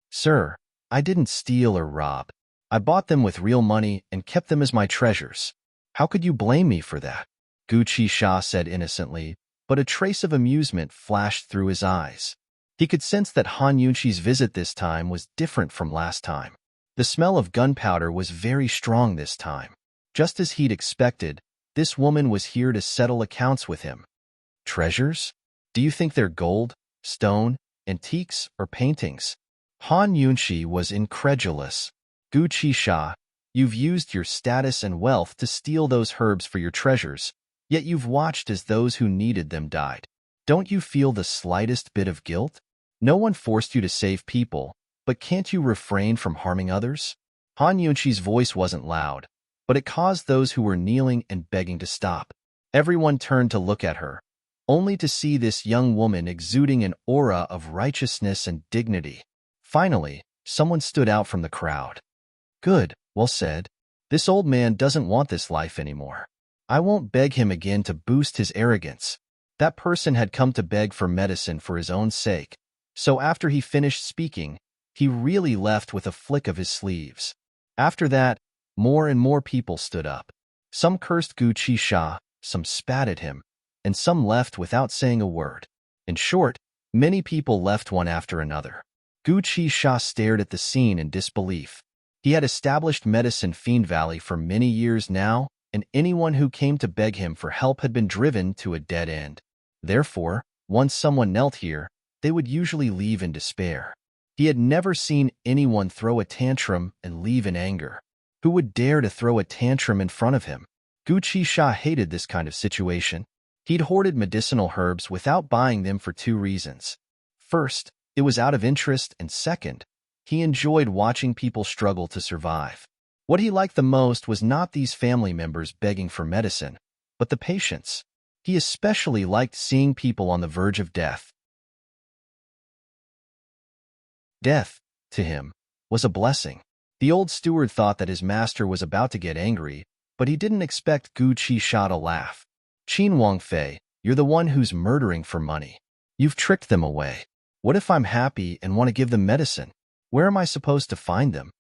"Sir, I didn't steal or rob. I bought them with real money and kept them as my treasures. How could you blame me for that?" Gu Qisha said innocently, but a trace of amusement flashed through his eyes. He could sense that Han Yunqi's visit this time was different from last time. The smell of gunpowder was very strong this time. Just as he'd expected, this woman was here to settle accounts with him. "Treasures? Do you think they're gold, stone, antiques, or paintings?" Han Yunqi was incredulous. "Gu Qisha, you've used your status and wealth to steal those herbs for your treasures, yet you've watched as those who needed them died. Don't you feel the slightest bit of guilt? No one forced you to save people, But can't you refrain from harming others? Han Yunqi's voice wasn't loud, but it caused those who were kneeling and begging to stop. Everyone turned to look at her, only to see this young woman exuding an aura of righteousness and dignity. Finally, someone stood out from the crowd. Good, well said. This old man doesn't want this life anymore. I won't beg him again to boost his arrogance. That person had come to beg for medicine for his own sake, so after he finished speaking, he really left with a flick of his sleeves. After that, more and more people stood up. Some cursed Gu Qisha, some spat at him, and some left without saying a word. In short, many people left one after another. Gu Qisha stared at the scene in disbelief. He had established Medicine Fiend Valley for many years now, and anyone who came to beg him for help had been driven to a dead end. Therefore, once someone knelt here, they would usually leave in despair. He had never seen anyone throw a tantrum and leave in anger. Who would dare to throw a tantrum in front of him? Gu Qisha hated this kind of situation. He'd hoarded medicinal herbs without buying them for two reasons. First, it was out of interest, and second, he enjoyed watching people struggle to survive. What he liked the most was not these family members begging for medicine, but the patients. He especially liked seeing people on the verge of death. Death, to him, was a blessing. The old steward thought that his master was about to get angry, but he didn't expect Gu Qisha to laugh. Qin Wangfei, you're the one who's murdering for money. You've tricked them away. What if I'm happy and want to give them medicine? Where am I supposed to find them?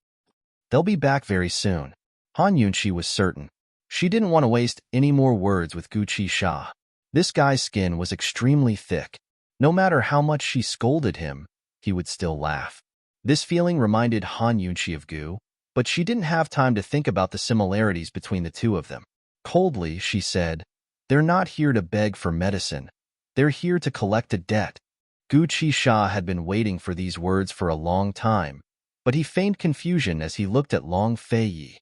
They'll be back very soon. Han Yunqi was certain. She didn't want to waste any more words with Gu Qisha. This guy's skin was extremely thick. No matter how much she scolded him, he would still laugh. This feeling reminded Han Yunqi of Gu, but she didn't have time to think about the similarities between the two of them. Coldly, she said, "They're not here to beg for medicine. They're here to collect a debt." Gu Qisha had been waiting for these words for a long time, but he feigned confusion as he looked at Long Feiyi.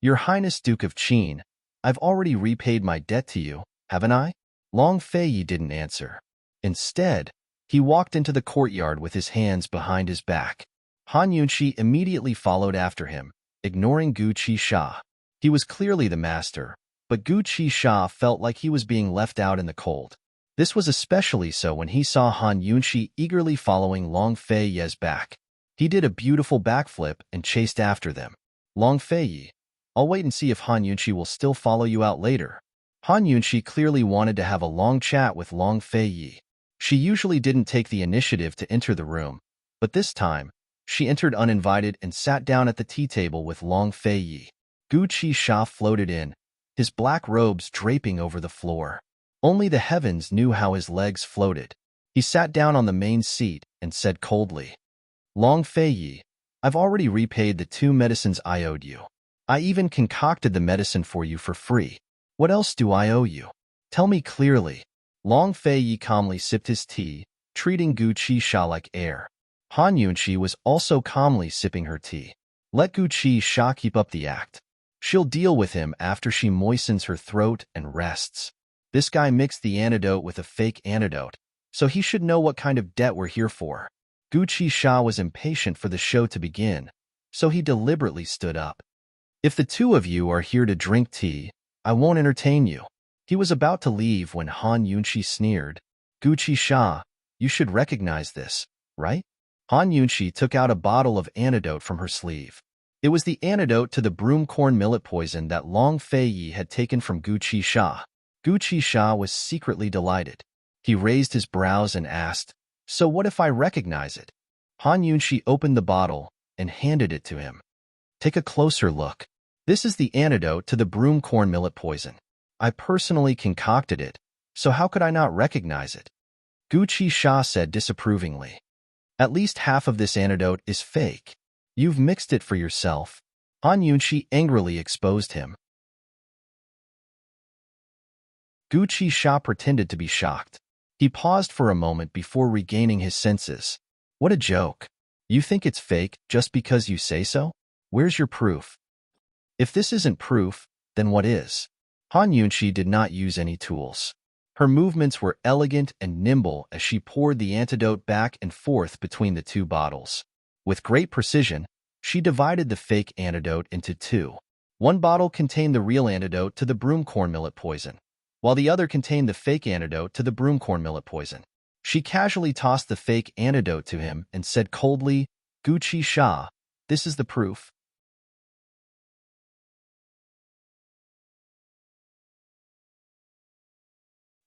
"Your Highness Duke of Qin, I've already repaid my debt to you, haven't I?" Long Feiyi didn't answer. Instead, he walked into the courtyard with his hands behind his back. Han Yunqi immediately followed after him, ignoring Gu Qisha. He was clearly the master, but Gu Qisha felt like he was being left out in the cold. This was especially so when he saw Han Yunqi eagerly following Long Feiyi's back. He did a beautiful backflip and chased after them. "Long Feiyi, I'll wait and see if Han Yunqi will still follow you out later." Han Yunqi clearly wanted to have a long chat with Long Feiyi. She usually didn't take the initiative to enter the room, but this time, she entered uninvited and sat down at the tea table with Long Feiyi. Gu Qisha floated in, his black robes draping over the floor. Only the heavens knew how his legs floated. He sat down on the main seat and said coldly, "Long Feiyi, I've already repaid the 2 medicines I owed you. I even concocted the medicine for you for free. What else do I owe you? Tell me clearly." Long Feiyi calmly sipped his tea, treating Gu Qisha like air. Han Yunqi was also calmly sipping her tea. Let Gu Qisha keep up the act. She'll deal with him after she moistens her throat and rests. This guy mixed the antidote with a fake antidote, so he should know what kind of debt we're here for. Gu Qisha was impatient for the show to begin, so he deliberately stood up. "If the two of you are here to drink tea, I won't entertain you." He was about to leave when Han Yunqi sneered. "Gu Qisha, you should recognize this, right?" Han Yunqi took out a bottle of antidote from her sleeve. It was the antidote to the broomcorn millet poison that Long Feiyi had taken from Gu Qisha. Gu Qisha was secretly delighted. He raised his brows and asked, "So what if I recognize it?" Han Yunqi opened the bottle and handed it to him. "Take a closer look. This is the antidote to the broomcorn millet poison. I personally concocted it, so how could I not recognize it?" Gu Qisha said disapprovingly. "At least half of this antidote is fake. You've mixed it for yourself." Han Yunqi angrily exposed him. Gu Qisha pretended to be shocked. He paused for a moment before regaining his senses. "What a joke. You think it's fake just because you say so? Where's your proof?" "If this isn't proof, then what is?" Han Yunqi did not use any tools. Her movements were elegant and nimble as she poured the antidote back and forth between the 2 bottles. With great precision, she divided the fake antidote into two. One bottle contained the real antidote to the broomcorn millet poison, while the other contained the fake antidote to the broomcorn millet poison. She casually tossed the fake antidote to him and said coldly, "Gucci Sha, this is the proof."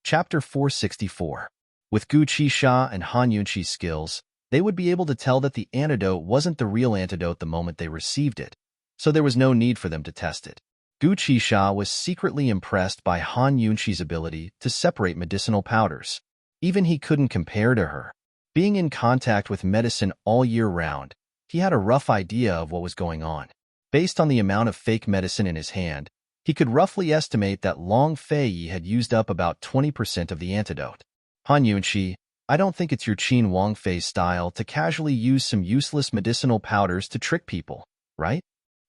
Chapter 464. With Gucci Sha and Han Yunqi's skills, they would be able to tell that the antidote wasn't the real antidote the moment they received it, so there was no need for them to test it. Gucci Sha was secretly impressed by Han Yunqi's ability to separate medicinal powders. Even he couldn't compare to her. Being in contact with medicine all year round, he had a rough idea of what was going on. Based on the amount of fake medicine in his hand, he could roughly estimate that Long Fei had used up about 20% of the antidote. Han Yunqi, I don't think it's your Qin Wang Fei style to casually use some useless medicinal powders to trick people, right?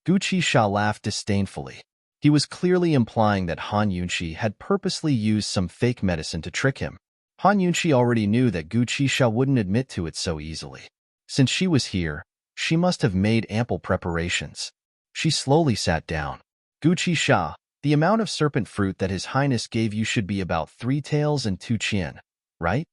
Gucci Sha laughed disdainfully. He was clearly implying that Han Yunqi had purposely used some fake medicine to trick him. Han Yunqi already knew that Gucci Sha wouldn't admit to it so easily. Since she was here, she must have made ample preparations. She slowly sat down. Gucci Sha, the amount of serpent fruit that His Highness gave you should be about 3 taels and 2 qian, right?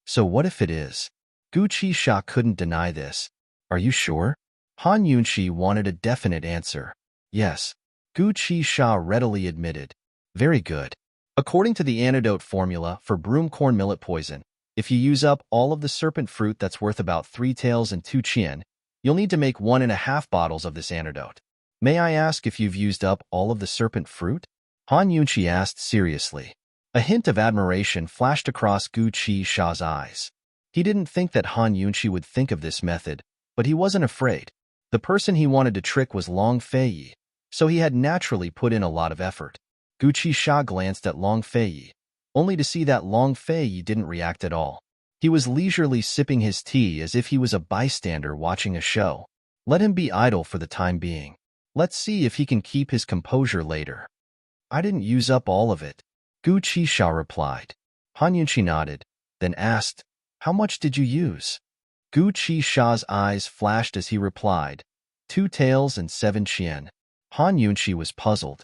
So what if it is? Gucci Sha couldn't deny this. Are you sure? Han Yunqi wanted a definite answer. Yes. Gucci Sha readily admitted. Very good. According to the antidote formula for broomcorn millet poison, if you use up all of the serpent fruit that's worth about 3 taels and 2 qian, you'll need to make 1.5 bottles of this antidote. May I ask if you've used up all of the serpent fruit? Han Yunqi asked seriously. A hint of admiration flashed across Gucci Sha's eyes. He didn't think that Han Yunqi would think of this method, but he wasn't afraid. The person he wanted to trick was Long Fei, so he had naturally put in a lot of effort. Gucci Sha glanced at Long Fei, only to see that Long Fei didn't react at all. He was leisurely sipping his tea as if he was a bystander watching a show. Let him be idle for the time being. Let's see if he can keep his composure later. I didn't use up all of it, Gucci Sha replied. Han Yunqi nodded, then asked, how much did you use? Gucci Sha's eyes flashed as he replied, 2 taels and 7 qian. Han Yunqi was puzzled.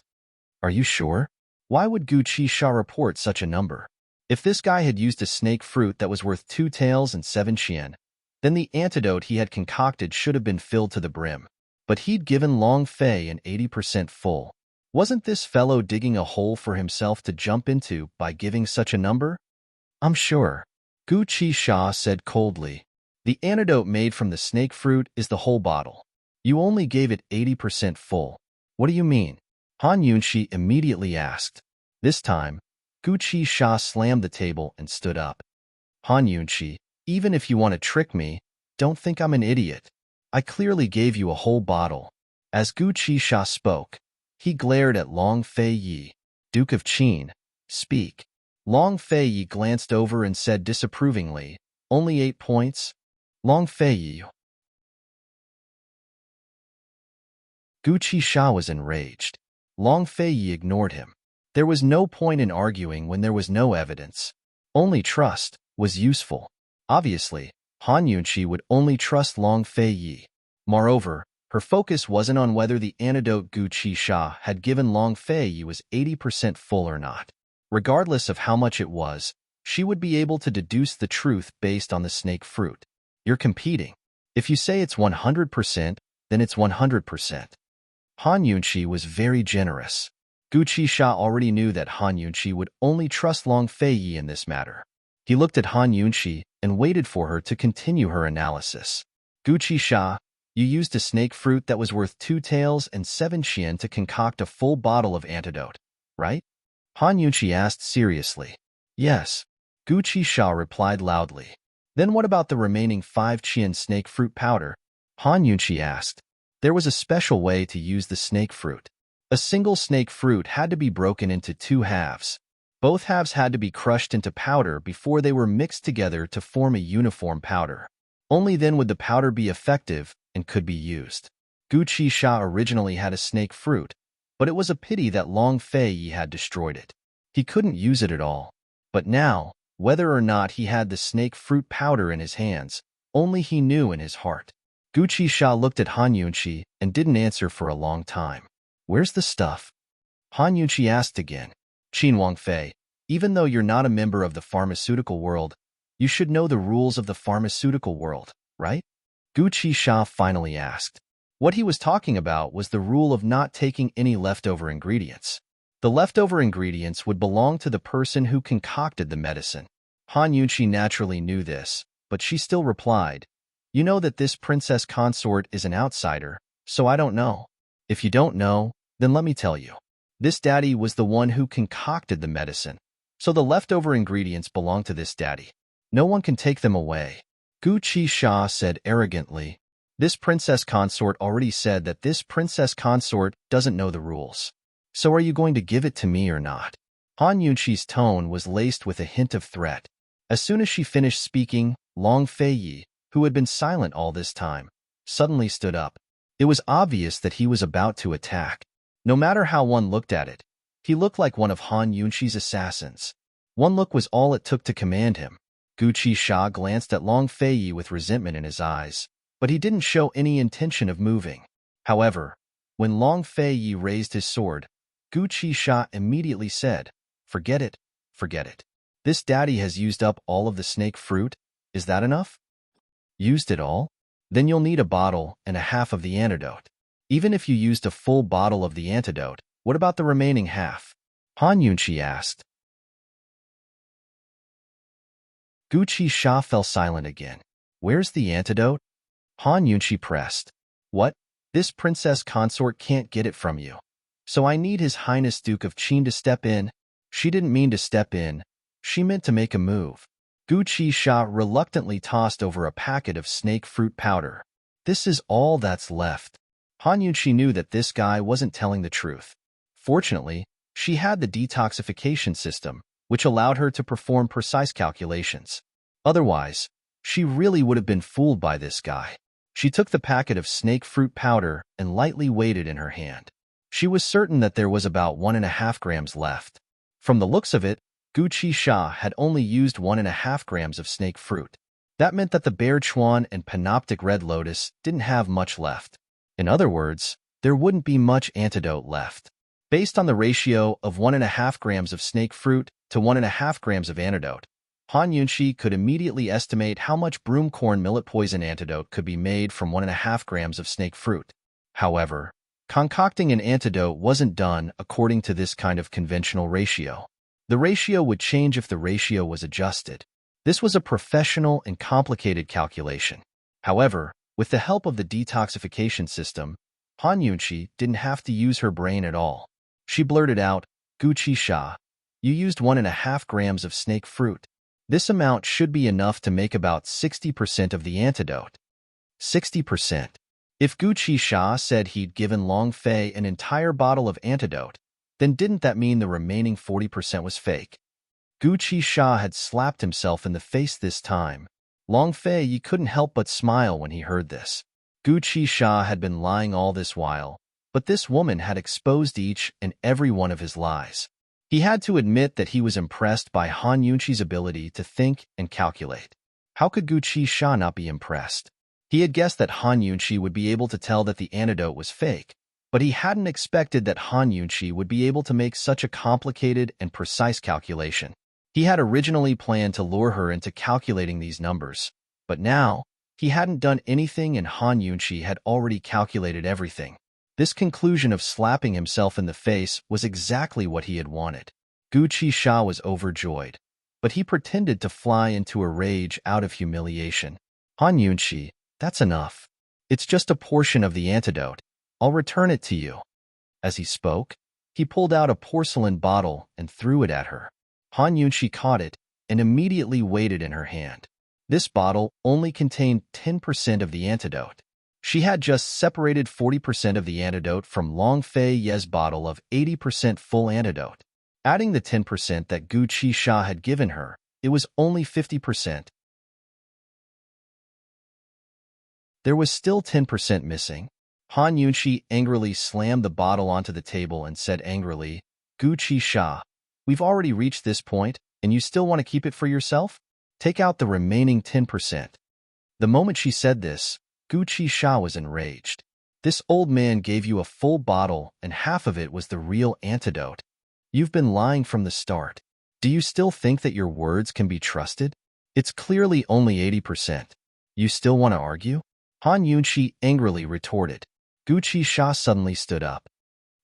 Are you sure? Why would Gucci Sha report such a number? If this guy had used a snake fruit that was worth 2 taels and 7 qian, then the antidote he had concocted should have been filled to the brim. But he'd given Long Fei an 80% full. Wasn't this fellow digging a hole for himself to jump into by giving such a number? I'm sure. Gucci Sha said coldly. The antidote made from the snake fruit is the whole bottle. You only gave it 80% full. What do you mean? Han Yunqi immediately asked. This time, Gucci Sha slammed the table and stood up. Han Yunqi, even if you want to trick me, don't think I'm an idiot. I clearly gave you a whole bottle. As Gucci Sha spoke, he glared at Long Fei, Duke of Qin. Speak. Long Fei glanced over and said disapprovingly, only 8 points? Long Fei. Gucci Sha was enraged. Long Fei ignored him. There was no point in arguing when there was no evidence. Only trust was useful. Obviously, Han Yunqi would only trust Long Fei. Moreover, her focus wasn't on whether the antidote Gucci Sha had given Long Fei was 80% full or not. Regardless of how much it was, she would be able to deduce the truth based on the snake fruit. You're competing. If you say it's 100%, then it's 100%. Han Yunqi was very generous. Gucci Sha already knew that Han Yunqi would only trust Long Fei in this matter. He looked at Han Yunqi and waited for her to continue her analysis. Gucci Sha, you used a snake fruit that was worth 2 taels and 7 qian to concoct a full bottle of antidote, right? Han Yunqi asked seriously. Yes. Gucci Sha replied loudly. Then what about the remaining 5 qian snake fruit powder? Han Yunqi asked. There was a special way to use the snake fruit. A single snake fruit had to be broken into 2 halves. Both halves had to be crushed into powder before they were mixed together to form a uniform powder. Only then would the powder be effective and could be used. Gucci Sha originally had a snake fruit, but it was a pity that Long Fei had destroyed it. He couldn't use it at all. But now, whether or not he had the snake fruit powder in his hands, only he knew in his heart. Gucci Sha looked at Han Yunqi and didn't answer for a long time. Where's the stuff? Han Yunqi asked again. Qin Wangfei, even though you're not a member of the pharmaceutical world, you should know the rules of the pharmaceutical world, right? Gucci Sha finally asked. What he was talking about was the rule of not taking any leftover ingredients. The leftover ingredients would belong to the person who concocted the medicine. Han Yunqi naturally knew this, but she still replied, You know that this princess consort is an outsider, so I don't know. If you don't know, then let me tell you. This daddy was the one who concocted the medicine, so the leftover ingredients belong to this daddy. No one can take them away. Gucci Sha said arrogantly. This princess consort already said that this princess consort doesn't know the rules. So are you going to give it to me or not? Han Yunqi's tone was laced with a hint of threat. As soon as she finished speaking, Long Feiyi, who had been silent all this time, suddenly stood up. It was obvious that he was about to attack. No matter how one looked at it, he looked like one of Han Yunqi's assassins. One look was all it took to command him. Gucci Sha glanced at Long Feiyi with resentment in his eyes, but he didn't show any intention of moving. However, when Long Feiyi raised his sword, Gucci Sha immediately said, Forget it, forget it. This daddy has used up all of the snake fruit. Is that enough? Used it all? Then you'll need a bottle and a half of the antidote. Even if you used a full bottle of the antidote, what about the remaining half? Han Yunqi asked. Gucci Sha fell silent again. Where's the antidote? Han Yunqi pressed. What? This princess consort can't get it from you. So I need His Highness Duke of Qin to step in. She didn't mean to step in. She meant to make a move. Gucci Sha reluctantly tossed over a packet of snake fruit powder. This is all that's left. Han Yunqi knew that this guy wasn't telling the truth. Fortunately, she had the detoxification system, which allowed her to perform precise calculations. Otherwise, she really would have been fooled by this guy. She took the packet of snake fruit powder and lightly weighed it in her hand. She was certain that there was about 1.5 grams left. From the looks of it, Gucci Sha had only used 1.5 grams of snake fruit. That meant that the Bear Chuan and Panoptic Red Lotus didn't have much left. In other words, there wouldn't be much antidote left. Based on the ratio of 1.5 grams of snake fruit to 1.5 grams of antidote, Han Yunqi could immediately estimate how much broomcorn millet poison antidote could be made from 1.5 grams of snake fruit. However, concocting an antidote wasn't done according to this kind of conventional ratio. The ratio would change if the ratio was adjusted. This was a professional and complicated calculation. However, with the help of the detoxification system, Han Yunqi didn't have to use her brain at all. She blurted out, Gucci Sha, you used 1.5 grams of snake fruit. This amount should be enough to make about 60% of the antidote. 60%. If Gucci Sha said he'd given Long Fei an entire bottle of antidote, then didn't that mean the remaining 40% was fake? Gucci Sha had slapped himself in the face this time. Long Fei couldn't help but smile when he heard this. Gucci Sha had been lying all this while, but this woman had exposed each and every one of his lies. He had to admit that he was impressed by Han Yunqi's ability to think and calculate. How could Gucci Sha not be impressed? He had guessed that Han Yunqi would be able to tell that the antidote was fake, but he hadn't expected that Han Yunqi would be able to make such a complicated and precise calculation. He had originally planned to lure her into calculating these numbers, but now, he hadn't done anything and Han Yunqi had already calculated everything. This conclusion of slapping himself in the face was exactly what he had wanted. Gucci Sha was overjoyed, but he pretended to fly into a rage out of humiliation. Han Yunqi, that's enough. It's just a portion of the antidote. I'll return it to you. As he spoke, he pulled out a porcelain bottle and threw it at her. Han Yunqi caught it and immediately weighed it in her hand. This bottle only contained 10% of the antidote. She had just separated 40% of the antidote from Long Fei's bottle of 80% full antidote. Adding the 10% that Gucci Sha had given her, it was only 50%. There was still 10% missing. Han Yunqi angrily slammed the bottle onto the table and said angrily, Gucci Sha, we've already reached this point, and you still want to keep it for yourself? Take out the remaining 10%. The moment she said this, Gu Qixia was enraged. This old man gave you a full bottle and half of it was the real antidote. You've been lying from the start. Do you still think that your words can be trusted? It's clearly only 80%. You still want to argue? Han Yunqi angrily retorted. Gu Qixia suddenly stood up.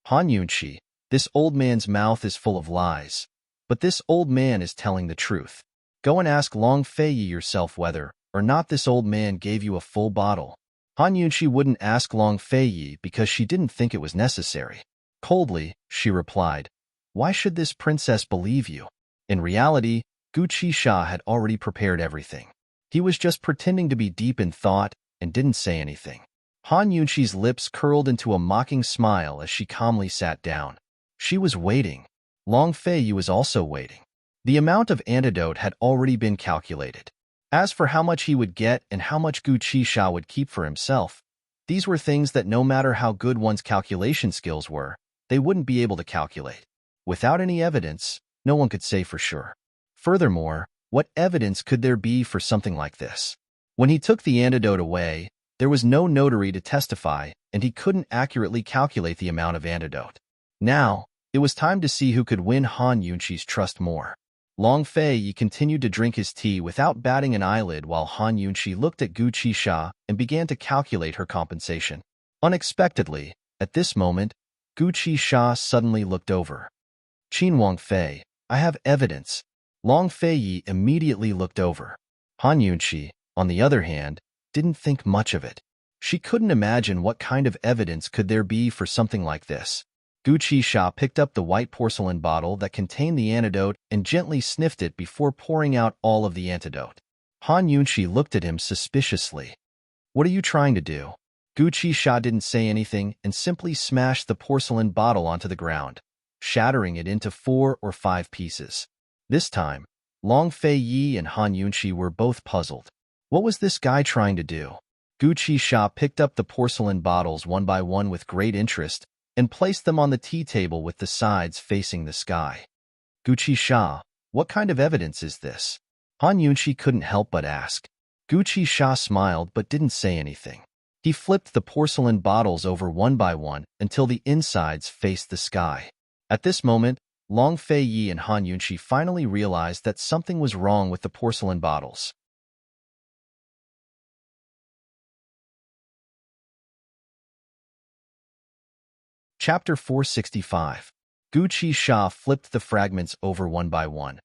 Han Yunqi, this old man's mouth is full of lies. But this old man is telling the truth. Go and ask Long Feiyi yourself whether or not this old man gave you a full bottle. Han Yunqi wouldn't ask Long Feiyi because she didn't think it was necessary. Coldly, she replied, "Why should this princess believe you?" In reality, Gu Qixia had already prepared everything. He was just pretending to be deep in thought and didn't say anything. Han Yunqi's lips curled into a mocking smile as she calmly sat down. She was waiting. Long Feiyi was also waiting. The amount of antidote had already been calculated. As for how much he would get and how much Gu Qixia would keep for himself, these were things that no matter how good one's calculation skills were, they wouldn't be able to calculate. Without any evidence, no one could say for sure. Furthermore, what evidence could there be for something like this? When he took the antidote away, there was no notary to testify, and he couldn't accurately calculate the amount of antidote. Now, it was time to see who could win Han Yunqi's trust more. Long Feiyi continued to drink his tea without batting an eyelid while Han Yunqi looked at Gu Qixia and began to calculate her compensation. Unexpectedly, at this moment, Gu Qixia suddenly looked over. "Qin Wangfei, I have evidence." Long Feiyi immediately looked over. Han Yunqi, on the other hand, didn't think much of it. She couldn't imagine what kind of evidence could there be for something like this. Gu Qixia picked up the white porcelain bottle that contained the antidote and gently sniffed it before pouring out all of the antidote. Han Yunqi looked at him suspiciously. "What are you trying to do?" Gu Qixia didn't say anything and simply smashed the porcelain bottle onto the ground, shattering it into 4 or 5 pieces. This time, Long Feiyi and Han Yunqi were both puzzled. What was this guy trying to do? Gu Qixia picked up the porcelain bottles one by one with great interest and placed them on the tea table with the sides facing the sky. "Gu Qixia, what kind of evidence is this?" Han Yunqi couldn't help but ask. Gu Qixia smiled but didn't say anything. He flipped the porcelain bottles over one by one until the insides faced the sky. At this moment, Long Feiyi and Han Yunqi finally realized that something was wrong with the porcelain bottles. Chapter 465. Gu Qixia flipped the fragments over one by one,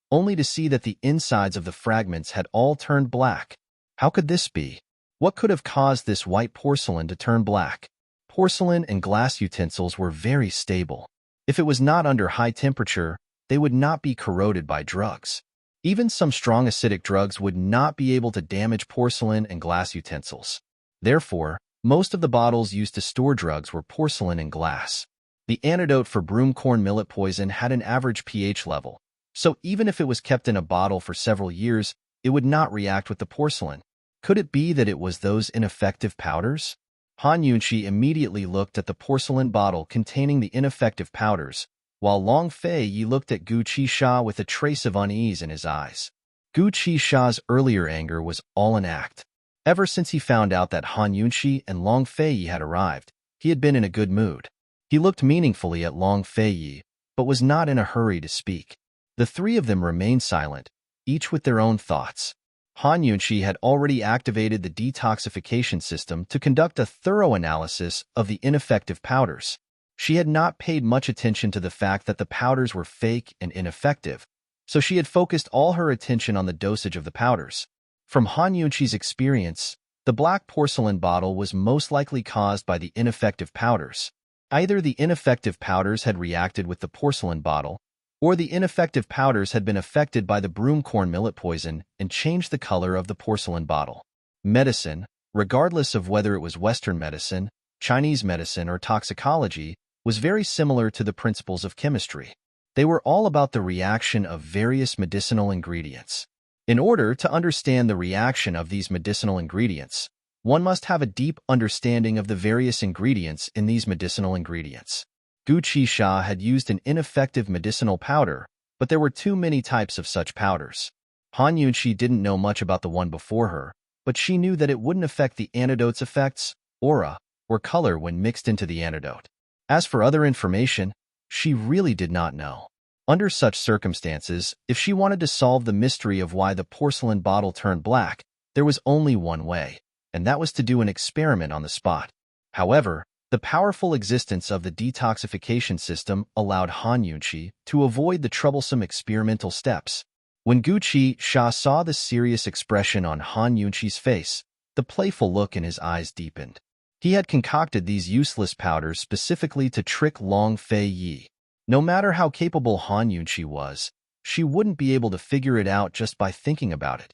only to see that the insides of the fragments had all turned black. How could this be? What could have caused this white porcelain to turn black? Porcelain and glass utensils were very stable. If it was not under high temperature, they would not be corroded by drugs. Even some strong acidic drugs would not be able to damage porcelain and glass utensils. Therefore, most of the bottles used to store drugs were porcelain and glass. The antidote for broomcorn millet poison had an average pH level, so even if it was kept in a bottle for several years, it would not react with the porcelain. Could it be that it was those ineffective powders? Han Yunqi immediately looked at the porcelain bottle containing the ineffective powders, while Long Feiyi looked at Gu Qixia with a trace of unease in his eyes. Gu Qixia's earlier anger was all an act. Ever since he found out that Han Yunqi and Long Feiyi had arrived, he had been in a good mood. He looked meaningfully at Long Feiyi, but was not in a hurry to speak. The three of them remained silent, each with their own thoughts. Han Yunqi had already activated the detoxification system to conduct a thorough analysis of the ineffective powders. She had not paid much attention to the fact that the powders were fake and ineffective, so she had focused all her attention on the dosage of the powders. From Han Yunqi's experience, the black porcelain bottle was most likely caused by the ineffective powders. Either the ineffective powders had reacted with the porcelain bottle, or the ineffective powders had been affected by the broomcorn millet poison and changed the color of the porcelain bottle. Medicine, regardless of whether it was Western medicine, Chinese medicine, or toxicology, was very similar to the principles of chemistry. They were all about the reaction of various medicinal ingredients. In order to understand the reaction of these medicinal ingredients, one must have a deep understanding of the various ingredients in these medicinal ingredients. Gu Qixia had used an ineffective medicinal powder, but there were too many types of such powders. Han Yunqi didn't know much about the one before her, but she knew that it wouldn't affect the antidote's effects, aura, or color when mixed into the antidote. As for other information, she really did not know. Under such circumstances, if she wanted to solve the mystery of why the porcelain bottle turned black, there was only one way, and that was to do an experiment on the spot. However, the powerful existence of the detoxification system allowed Han Yunqi to avoid the troublesome experimental steps. When Gu Qixia saw the serious expression on Han Yunqi's face, the playful look in his eyes deepened. He had concocted these useless powders specifically to trick Long Fei Yi. No matter how capable Han Yunqi was, she wouldn't be able to figure it out just by thinking about it.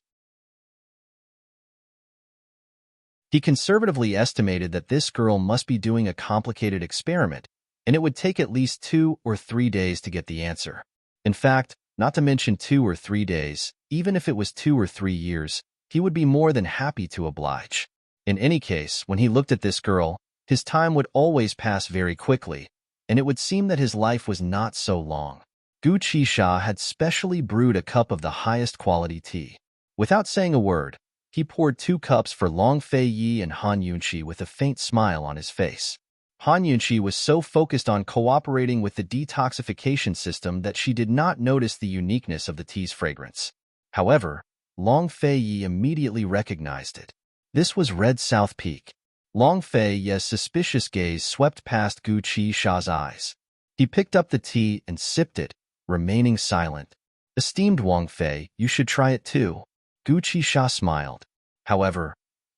He conservatively estimated that this girl must be doing a complicated experiment, and it would take at least 2 or 3 days to get the answer. In fact, not to mention 2 or 3 days, even if it was 2 or 3 years, he would be more than happy to oblige. In any case, when he looked at this girl, his time would always pass very quickly, and it would seem that his life was not so long. Gu Qixia had specially brewed a cup of the highest quality tea. Without saying a word, he poured 2 cups for Long Fei Yi and Han Yunqi with a faint smile on his face. Han Yunqi was so focused on cooperating with the detoxification system that she did not notice the uniqueness of the tea's fragrance. However, Long Fei Yi immediately recognized it. This was Red South Peak. Long Fei Yi's suspicious gaze swept past Gu Qixia's eyes. He picked up the tea and sipped it, remaining silent. "Esteemed Wang Fei, you should try it too." Gu Qixia smiled. However,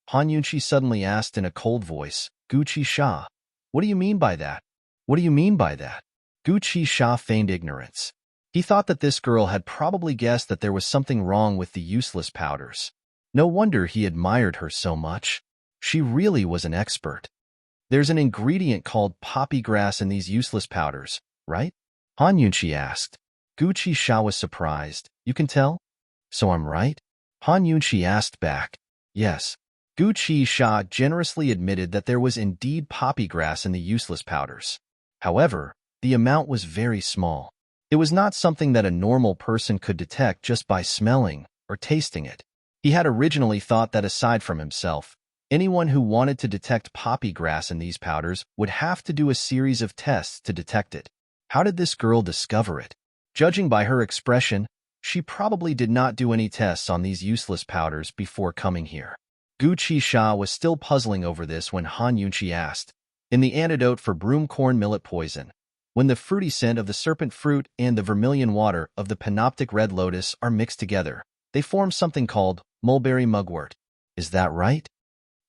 Han Yunqi suddenly asked in a cold voice, "Gu Qixia, what do you mean by that? What do you mean by that?" Gu Qixia feigned ignorance. He thought that this girl had probably guessed that there was something wrong with the useless powders. No wonder he admired her so much. She really was an expert. "There's an ingredient called poppy grass in these useless powders, right?" Han Yunqi asked. Gu Qixia was surprised. "You can tell? So I'm right?" Han Yunqi asked back. "Yes." Gu Qixia generously admitted that there was indeed poppy grass in the useless powders. However, the amount was very small. It was not something that a normal person could detect just by smelling or tasting it. He had originally thought that aside from himself, anyone who wanted to detect poppy grass in these powders would have to do a series of tests to detect it. How did this girl discover it? Judging by her expression, she probably did not do any tests on these useless powders before coming here. Gu Qixia was still puzzling over this when Han Yunqi asked, "In the antidote for broomcorn millet poison, when the fruity scent of the serpent fruit and the vermilion water of the panoptic red lotus are mixed together, they form something called mulberry mugwort. Is that right?"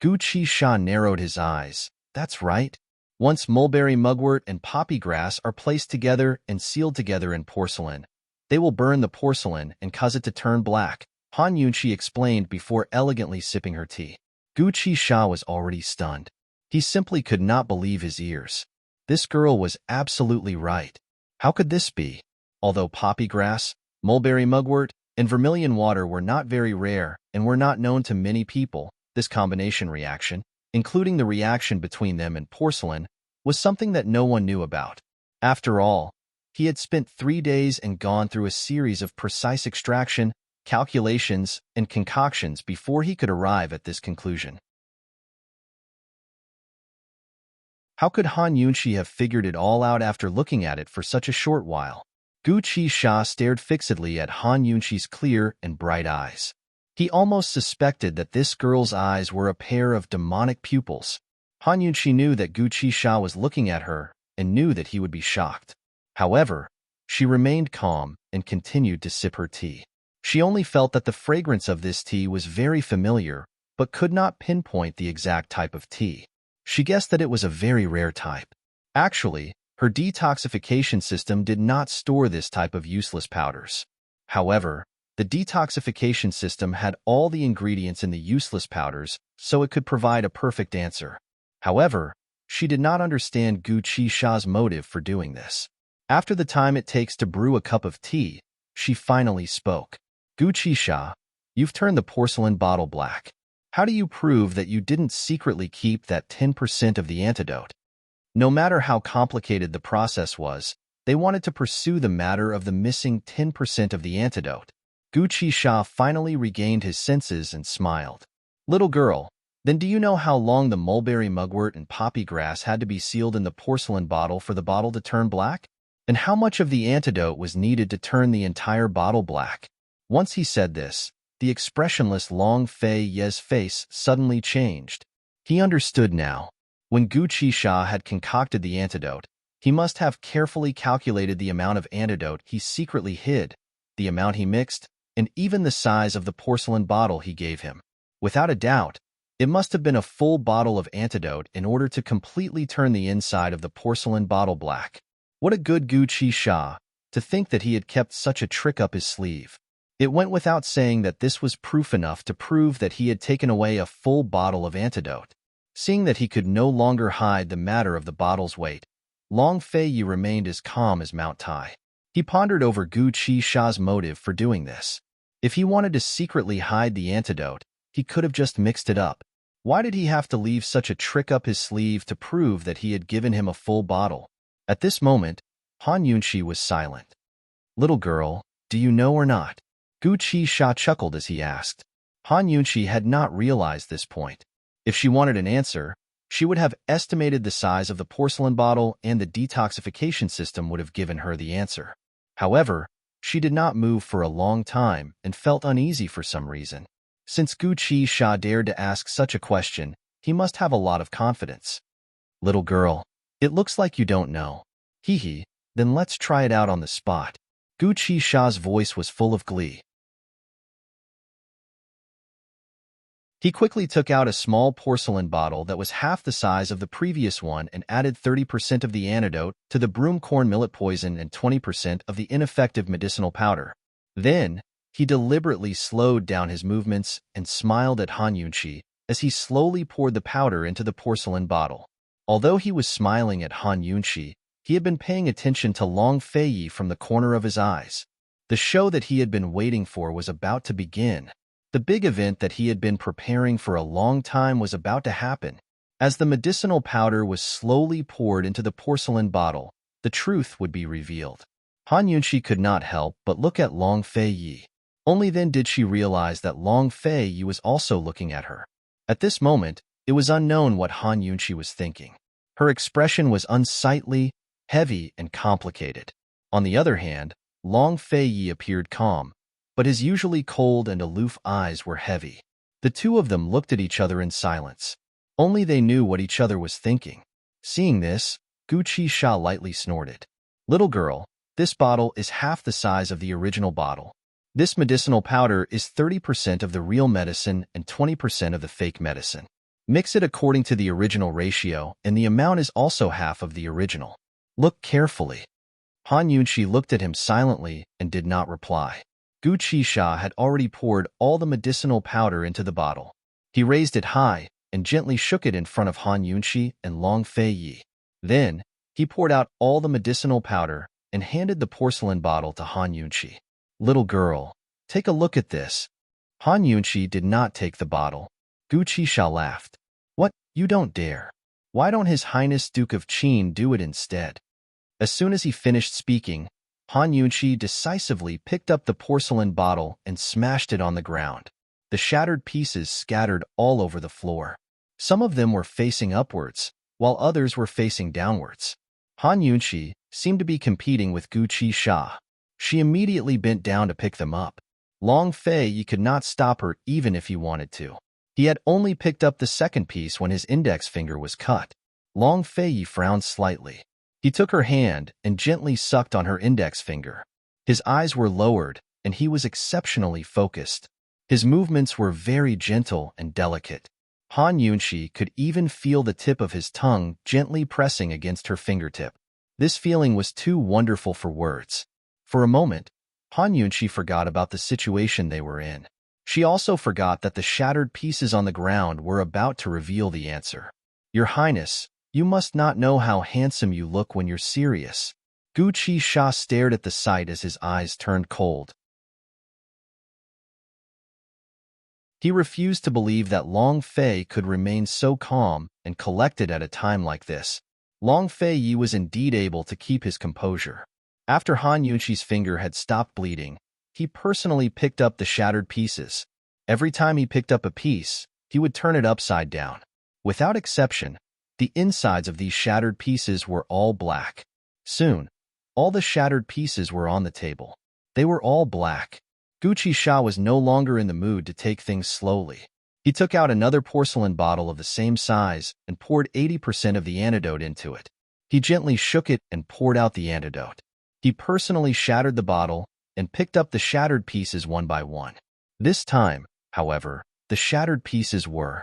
Gu Qixia narrowed his eyes. "That's right. Once mulberry mugwort and poppy grass are placed together and sealed together in porcelain, they will burn the porcelain and cause it to turn black," Han Yunqi explained before elegantly sipping her tea. Gu Qixia was already stunned. He simply could not believe his ears. This girl was absolutely right. How could this be? Although poppy grass, mulberry mugwort, and vermilion water were not very rare and were not known to many people, this combination reaction, including the reaction between them and porcelain, was something that no one knew about. After all, he had spent 3 days and gone through a series of precise extraction, calculations, and concoctions before he could arrive at this conclusion. How could Han Yunqi have figured it all out after looking at it for such a short while? Gu Qixia stared fixedly at Han Yunqi's clear and bright eyes. He almost suspected that this girl's eyes were a pair of demonic pupils. Han Yunqi knew that Gu Qixia was looking at her and knew that he would be shocked. However, she remained calm and continued to sip her tea. She only felt that the fragrance of this tea was very familiar, but could not pinpoint the exact type of tea. She guessed that it was a very rare type. Actually, her detoxification system did not store this type of useless powders. However, the detoxification system had all the ingredients in the useless powders, so it could provide a perfect answer. However, she did not understand Gu Qixia's motive for doing this. After the time it takes to brew a cup of tea, she finally spoke. "Gu Qixia, you've turned the porcelain bottle black. How do you prove that you didn't secretly keep that 10% of the antidote?" No matter how complicated the process was, they wanted to pursue the matter of the missing 10% of the antidote. Gu Qixia finally regained his senses and smiled. Little girl, then do you know how long the mulberry mugwort and poppy grass had to be sealed in the porcelain bottle for the bottle to turn black? And how much of the antidote was needed to turn the entire bottle black? Once he said this, the expressionless Long Fei Ye's face suddenly changed. He understood now. When Gu Qisha had concocted the antidote, he must have carefully calculated the amount of antidote he secretly hid, the amount he mixed, and even the size of the porcelain bottle he gave him. Without a doubt, it must have been a full bottle of antidote in order to completely turn the inside of the porcelain bottle black. What a good Gu Qisha, to think that he had kept such a trick up his sleeve. It went without saying that this was proof enough to prove that he had taken away a full bottle of antidote. Seeing that he could no longer hide the matter of the bottle's weight, Long Fei Yi remained as calm as Mount Tai. He pondered over Gu Qisha's motive for doing this. If he wanted to secretly hide the antidote, he could have just mixed it up. Why did he have to leave such a trick up his sleeve to prove that he had given him a full bottle? At this moment, Han Yunxi was silent. Little girl, do you know or not? Gu Qisha chuckled as he asked. Han Yunxi had not realized this point. If she wanted an answer, she would have estimated the size of the porcelain bottle and the detoxification system would have given her the answer. However, she did not move for a long time and felt uneasy for some reason. Since Gu Qisha dared to ask such a question, he must have a lot of confidence. Little girl, it looks like you don't know. Hee, then let's try it out on the spot. Gu Qisha's voice was full of glee. He quickly took out a small porcelain bottle that was half the size of the previous one and added 30% of the antidote to the broomcorn millet poison and 20% of the ineffective medicinal powder. Then, he deliberately slowed down his movements and smiled at Han Yunxi as he slowly poured the powder into the porcelain bottle. Although he was smiling at Han Yunxi, he had been paying attention to Long Fei Yi from the corner of his eyes. The show that he had been waiting for was about to begin. The big event that he had been preparing for a long time was about to happen. As the medicinal powder was slowly poured into the porcelain bottle, the truth would be revealed. Han Yunxi could not help but look at Long Fei Yi. Only then did she realize that Long Fei Yi was also looking at her. At this moment, it was unknown what Han Yunxi was thinking. Her expression was unsightly, heavy, and complicated. On the other hand, Long Fei Yi appeared calm, but his usually cold and aloof eyes were heavy. The two of them looked at each other in silence. Only they knew what each other was thinking. Seeing this, Gu Qisha lightly snorted. Little girl, this bottle is half the size of the original bottle. This medicinal powder is 30% of the real medicine and 20% of the fake medicine. Mix it according to the original ratio, and the amount is also half of the original. Look carefully. Han Yunxi looked at him silently and did not reply. Gu Qisha had already poured all the medicinal powder into the bottle. He raised it high and gently shook it in front of Han Yunxi and Long Fei Yi. Then, he poured out all the medicinal powder and handed the porcelain bottle to Han Yunxi. Little girl, take a look at this. Han Yunxi did not take the bottle. Gu Qisha laughed. What, you don't dare? Why don't His Highness Duke of Qin do it instead? As soon as he finished speaking, Han Yunxi decisively picked up the porcelain bottle and smashed it on the ground. The shattered pieces scattered all over the floor. Some of them were facing upwards, while others were facing downwards. Han Yunxi seemed to be competing with Gu Qisha. She immediately bent down to pick them up. Long Fei Yi could not stop her even if he wanted to. He had only picked up the second piece when his index finger was cut. Long Fei Yi frowned slightly. He took her hand and gently sucked on her index finger. His eyes were lowered, and he was exceptionally focused. His movements were very gentle and delicate. Han Yunxi could even feel the tip of his tongue gently pressing against her fingertip. This feeling was too wonderful for words. For a moment, Han Yunxi forgot about the situation they were in. She also forgot that the shattered pieces on the ground were about to reveal the answer. Your Highness, you must not know how handsome you look when you're serious. Gu Qisha stared at the sight as his eyes turned cold. He refused to believe that Long Fei could remain so calm and collected at a time like this. Long Fei Yi was indeed able to keep his composure. After Han Yunxi's finger had stopped bleeding, he personally picked up the shattered pieces. Every time he picked up a piece, he would turn it upside down. Without exception, the insides of these shattered pieces were all black. Soon, all the shattered pieces were on the table. They were all black. Gucci Sha was no longer in the mood to take things slowly. He took out another porcelain bottle of the same size and poured 80% of the antidote into it. He gently shook it and poured out the antidote. He personally shattered the bottle and picked up the shattered pieces one by one. This time, however, the shattered pieces were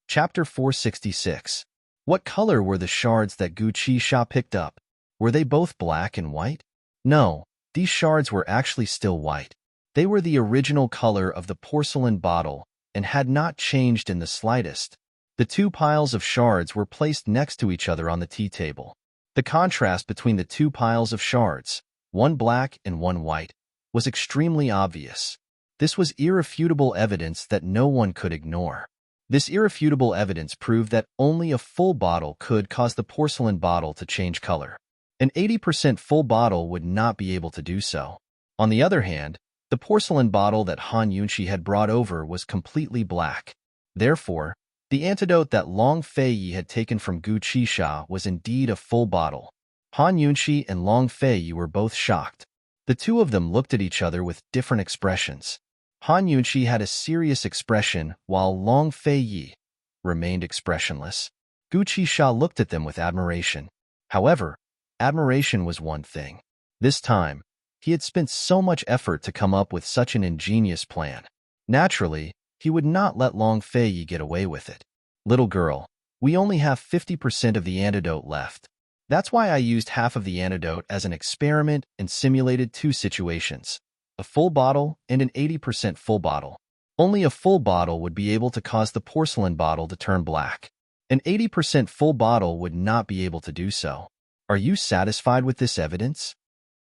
Chapter 466. What color were the shards that Gucci Sha picked up? Were they both black and white? No, these shards were actually still white. They were the original color of the porcelain bottle and had not changed in the slightest. The two piles of shards were placed next to each other on the tea table. The contrast between the two piles of shards, one black and one white, was extremely obvious. This was irrefutable evidence that no one could ignore. This irrefutable evidence proved that only a full bottle could cause the porcelain bottle to change color. An 80% full bottle would not be able to do so. On the other hand, the porcelain bottle that Han Yunxi had brought over was completely black. Therefore, the antidote that Long Fei Yi had taken from Gu Qisha was indeed a full bottle. Han Yunxi and Long Fei Yi were both shocked. The two of them looked at each other with different expressions. Han Yunxi had a serious expression, while Long Fei Yi remained expressionless. Gu Qisha looked at them with admiration. However, admiration was one thing. This time, he had spent so much effort to come up with such an ingenious plan. Naturally, he would not let Long Fei Yi get away with it. Little girl, we only have 50% of the antidote left. That's why I used half of the antidote as an experiment and simulated two situations. A full bottle and an 80% full bottle. Only a full bottle would be able to cause the porcelain bottle to turn black. An 80% full bottle would not be able to do so. Are you satisfied with this evidence?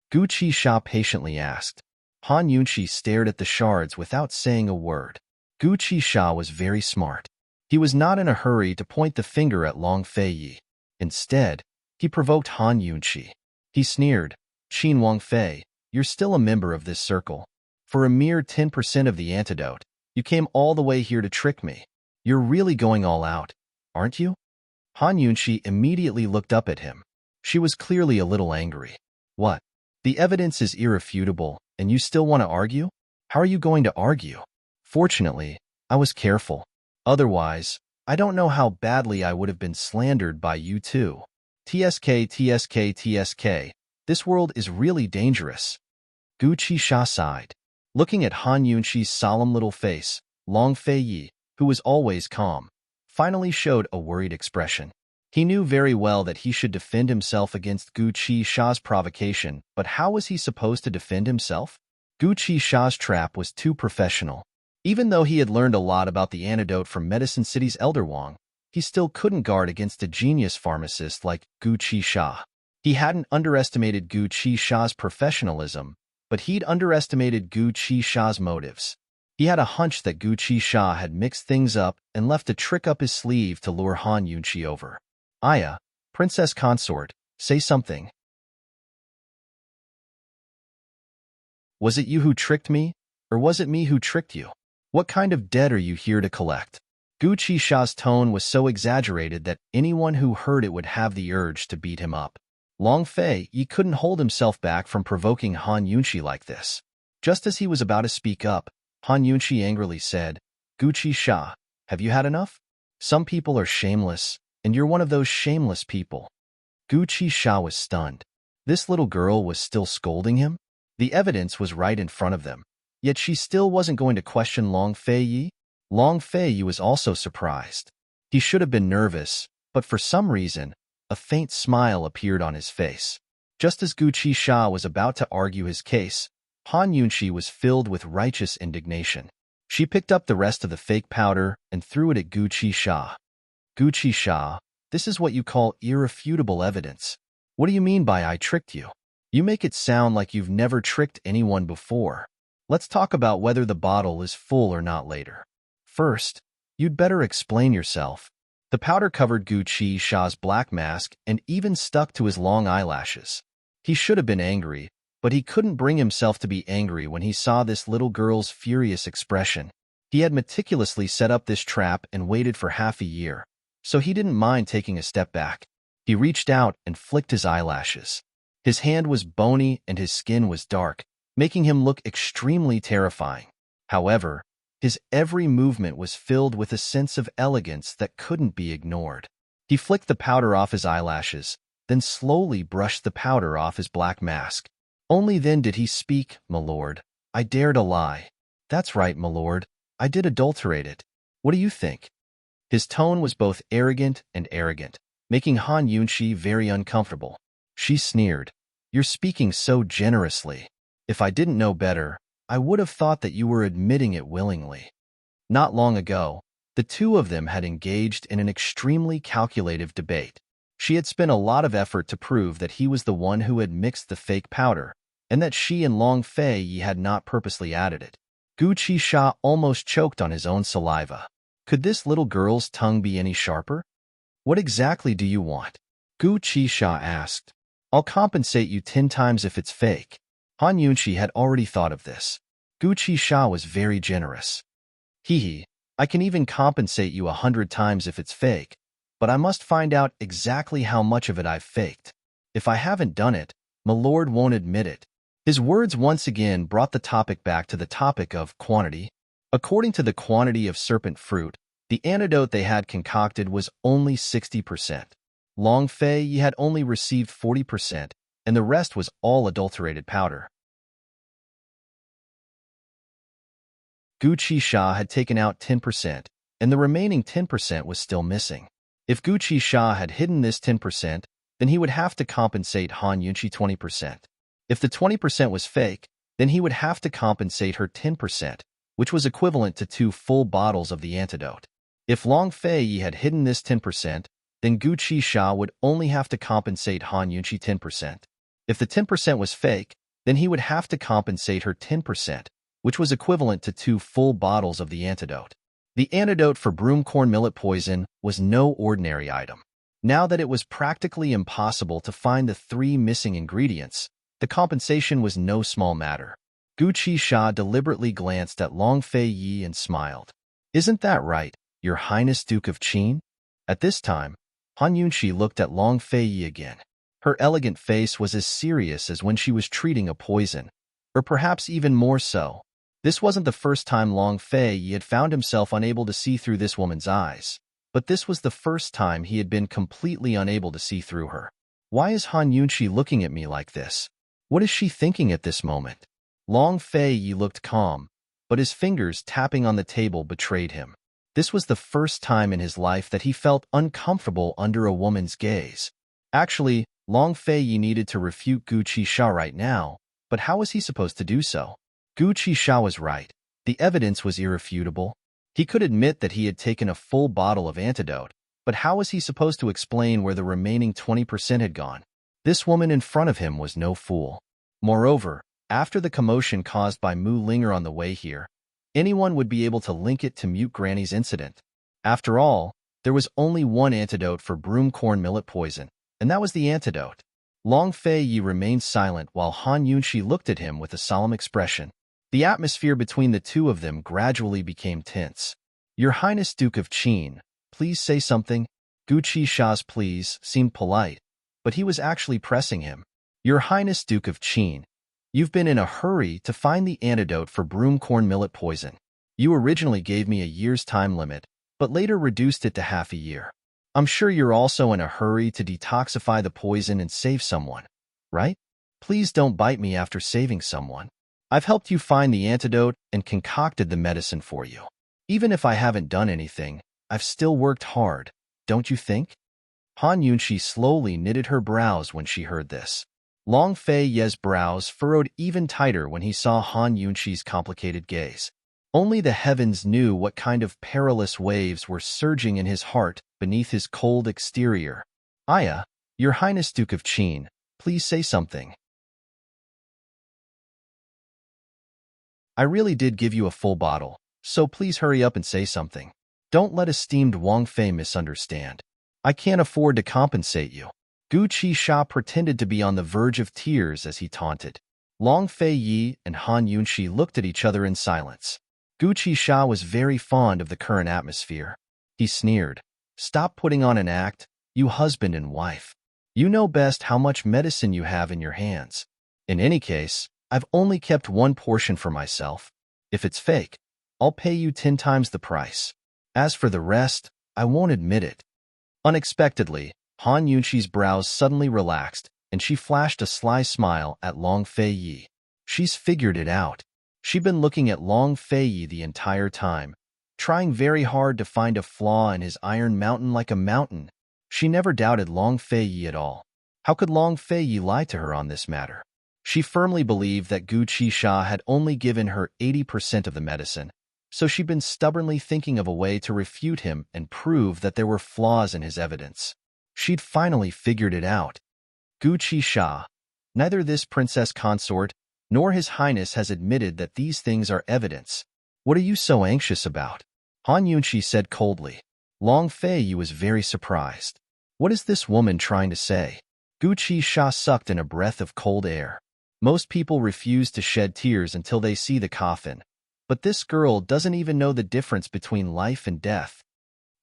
Gu Qisha patiently asked. Han Yunxi stared at the shards without saying a word. Gu Qisha was very smart. He was not in a hurry to point the finger at Long Fei Yi. Instead, he provoked Han Yunxi. He sneered, "Qin Wangfei, you're still a member of this circle. For a mere 10% of the antidote, you came all the way here to trick me. You're really going all out, aren't you?" Han Yunxi immediately looked up at him. She was clearly a little angry. What? The evidence is irrefutable, and you still want to argue? How are you going to argue? Fortunately, I was careful. Otherwise, I don't know how badly I would have been slandered by you too. TSK, this world is really dangerous. Gu Qisha sighed. Looking at Han Yunxi's solemn little face, Long Fei Yi, who was always calm, finally showed a worried expression. He knew very well that he should defend himself against Gu Qisha's provocation, but how was he supposed to defend himself? Gu Qisha's trap was too professional. Even though he had learned a lot about the antidote from Medicine City's Elder Wang, he still couldn't guard against a genius pharmacist like Gu Qisha. He hadn't underestimated Gu Qisha's professionalism, but he'd underestimated Gu Qisha's motives. He had a hunch that Gu Qisha had mixed things up and left a trick up his sleeve to lure Han Yunxi over. Aya, Princess Consort, say something. Was it you who tricked me, or was it me who tricked you? What kind of debt are you here to collect? Gu Qisha's tone was so exaggerated that anyone who heard it would have the urge to beat him up. Long Fei Yi couldn't hold himself back from provoking Han Yunxi like this. Just as he was about to speak up, Han Yunxi angrily said, "Gu Qisha, have you had enough? Some people are shameless, and you're one of those shameless people." Gu Qisha was stunned. This little girl was still scolding him? The evidence was right in front of them. Yet she still wasn't going to question Long Fei Yi? Long Fei Yi was also surprised. He should have been nervous, but for some reason, a faint smile appeared on his face. Just as Gu Qisha was about to argue his case, Han Yunxi was filled with righteous indignation. She picked up the rest of the fake powder and threw it at Gu Qisha. Gu Qisha, this is what you call irrefutable evidence. What do you mean by I tricked you? You make it sound like you've never tricked anyone before. Let's talk about whether the bottle is full or not later. First, you'd better explain yourself. The powder covered Gu Qisha's black mask and even stuck to his long eyelashes. He should have been angry, But he couldn't bring himself to be angry when he saw this little girl's furious expression. He had meticulously set up this trap and waited for half a year, so he didn't mind taking a step back. He reached out and flicked his eyelashes. His hand was bony and his skin was dark, making him look extremely terrifying. However, his every movement was filled with a sense of elegance that couldn't be ignored. He flicked the powder off his eyelashes, then slowly brushed the powder off his black mask. Only then did he speak, "My lord, I dared a lie." "That's right, my lord. I did adulterate it. What do you think?" His tone was both arrogant and arrogant, making Han Yunxi very uncomfortable. She sneered, "You're speaking so generously. If I didn't know better, I would have thought that you were admitting it willingly." Not long ago, the two of them had engaged in an extremely calculative debate. She had spent a lot of effort to prove that he was the one who had mixed the fake powder, and that she and Long Fei Yi had not purposely added it. Gu Qisha almost choked on his own saliva. Could this little girl's tongue be any sharper? "What exactly do you want?" Gu Qisha asked. "I'll compensate you 10 times if it's fake." Han Yunxi had already thought of this. Gu Qisha was very generous. "Hee, I can even compensate you 100 times if it's fake, but I must find out exactly how much of it I've faked. If I haven't done it, my lord won't admit it." His words once again brought the topic back to the topic of quantity. According to the quantity of serpent fruit, the antidote they had concocted was only 60%. Long Fei Yi had only received 40%, and the rest was all adulterated powder. Gu Qisha had taken out 10%, and the remaining 10% was still missing. If Gu Qisha had hidden this 10%, then he would have to compensate Han Yunxi 20%. If the 20% was fake, then he would have to compensate her 10%, which was equivalent to 2 full bottles of the antidote. If Long Fei Yi had hidden this 10%, then Gu Qisha would only have to compensate Han Yunxi 10%. If the 10% was fake, then he would have to compensate her 10%, which was equivalent to 2 full bottles of the antidote. The antidote for broomcorn millet poison was no ordinary item. Now that it was practically impossible to find the 3 missing ingredients, the compensation was no small matter. Gu Qisha deliberately glanced at Long Fei Yi and smiled. "Isn't that right, Your Highness Duke of Qin?" At this time, Han Yunxi looked at Long Fei Yi again. Her elegant face was as serious as when she was treating a poison, or perhaps even more so. This wasn't the first time Long Fei Yi had found himself unable to see through this woman's eyes, but this was the first time he had been completely unable to see through her. Why is Han Yunxi looking at me like this? What is she thinking at this moment? Long Fei Yi looked calm, but his fingers tapping on the table betrayed him. This was the first time in his life that he felt uncomfortable under a woman's gaze. Actually, Long Fei Yi needed to refute Gu Qisha right now, but how was he supposed to do so? Gu Qisha was right. The evidence was irrefutable. He could admit that he had taken a full bottle of antidote, but how was he supposed to explain where the remaining 20% had gone? This woman in front of him was no fool. Moreover, after the commotion caused by Mu Linger on the way here, anyone would be able to link it to Mute Granny's incident. After all, there was only one antidote for broomcorn millet poison, and that was the antidote. Long Fei Yi remained silent while Han Yunxi looked at him with a solemn expression. The atmosphere between the two of them gradually became tense. "Your Highness Duke of Qin, please say something." Gu Qisha's please seemed polite, but he was actually pressing him. "Your Highness Duke of Qin, you've been in a hurry to find the antidote for broomcorn millet poison. You originally gave me a year's time limit, but later reduced it to half a year. I'm sure you're also in a hurry to detoxify the poison and save someone, right? Please don't bite me after saving someone. I've helped you find the antidote and concocted the medicine for you. Even if I haven't done anything, I've still worked hard, don't you think?" Han Yunxi slowly knitted her brows when she heard this. Long Fei Yi's brows furrowed even tighter when he saw Han Yunxi's complicated gaze. Only the heavens knew what kind of perilous waves were surging in his heart beneath his cold exterior. "Aya, Your Highness Duke of Qin, please say something." "I really did give you a full bottle, so please hurry up and say something. Don't let esteemed Wang Fei misunderstand. I can't afford to compensate you." Gu Qisha pretended to be on the verge of tears as he taunted. Long Fei Yi and Han Yunxi looked at each other in silence. Gu Qixia was very fond of the current atmosphere. He sneered. Stop putting on an act, you husband and wife. You know best how much medicine you have in your hands. In any case, I've only kept one portion for myself. If it's fake, I'll pay you 10 times the price. As for the rest, I won't admit it. Unexpectedly, Han Yunxi's brows suddenly relaxed, and she flashed a sly smile at Long Fei Yi. She's figured it out. She'd been looking at Long Fei Yi the entire time, trying very hard to find a flaw in his iron mountain like a mountain. She never doubted Long Fei Yi at all. How could Long Fei Yi lie to her on this matter? She firmly believed that Gu Qixia had only given her 80% of the medicine, so she'd been stubbornly thinking of a way to refute him and prove that there were flaws in his evidence. She'd finally figured it out. Gu Qixia, neither this princess consort nor his highness has admitted that these things are evidence. What are you so anxious about? Han Yunxi said coldly. Long Fei Yi was very surprised. What is this woman trying to say? Gu Qixia sucked in a breath of cold air. Most people refuse to shed tears until they see the coffin. But this girl doesn't even know the difference between life and death.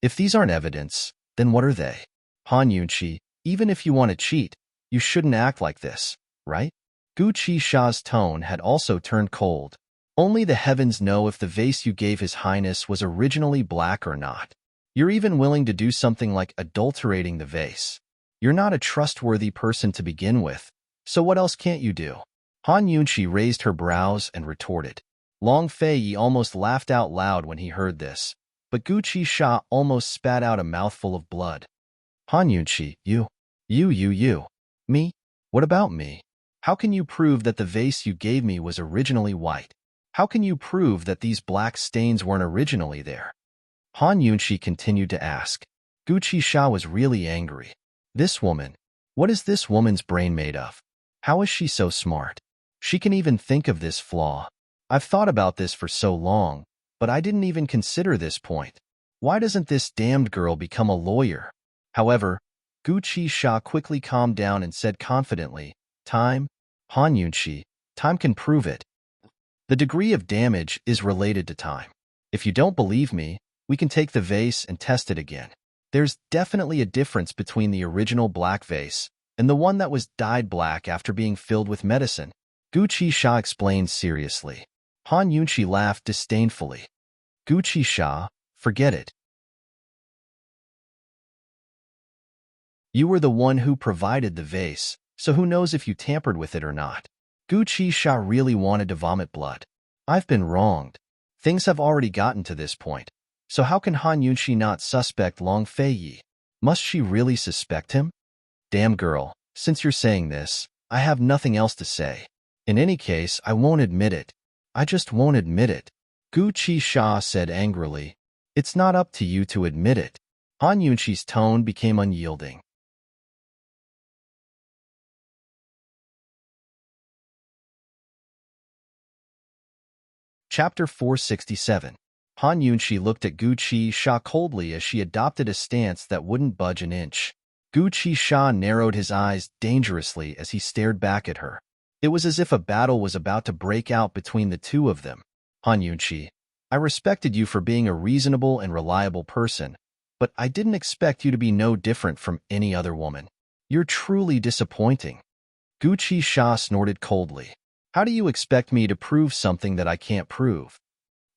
If these aren't evidence, then what are they? Han Yunxi, even if you want to cheat, you shouldn't act like this, right? Gu Qixia's tone had also turned cold. Only the heavens know if the vase you gave His Highness was originally black or not. You're even willing to do something like adulterating the vase. You're not a trustworthy person to begin with, so what else can't you do? Han Yunxi raised her brows and retorted. Long Fei Yi almost laughed out loud when he heard this, but Gu Qixia almost spat out a mouthful of blood. Han Yunxi, you. Me? What about me? How can you prove that the vase you gave me was originally white? How can you prove that these black stains weren't originally there? Han Yunxi continued to ask. Gu Qixia was really angry. This woman. What is this woman's brain made of? How is she so smart? She can even think of this flaw. I've thought about this for so long, but I didn't even consider this point. Why doesn't this damned girl become a lawyer? However, Gu Qixia quickly calmed down and said confidently, Time? Han Yunxi, time can prove it. The degree of damage is related to time. If you don't believe me, we can take the vase and test it again. There's definitely a difference between the original black vase and the one that was dyed black after being filled with medicine. Gu Qixia explained seriously. Han Yunxi laughed disdainfully. Gu Qixia, forget it. You were the one who provided the vase, so who knows if you tampered with it or not. Gu Qixia really wanted to vomit blood. I've been wronged. Things have already gotten to this point. So how can Han Yunxi not suspect Long Fei Yi? Must she really suspect him? Damn girl, since you're saying this, I have nothing else to say. In any case, I won't admit it. I just won't admit it. Gu Qixia said angrily. It's not up to you to admit it. Han Yunxi's tone became unyielding. Chapter 467. Han Yunxi looked at Gu Qixia coldly as she adopted a stance that wouldn't budge an inch. Gu Qixia narrowed his eyes dangerously as he stared back at her. It was as if a battle was about to break out between the two of them. Han Yunxi, I respected you for being a reasonable and reliable person, but I didn't expect you to be no different from any other woman. You're truly disappointing. Gu Qixia snorted coldly. How do you expect me to prove something that I can't prove?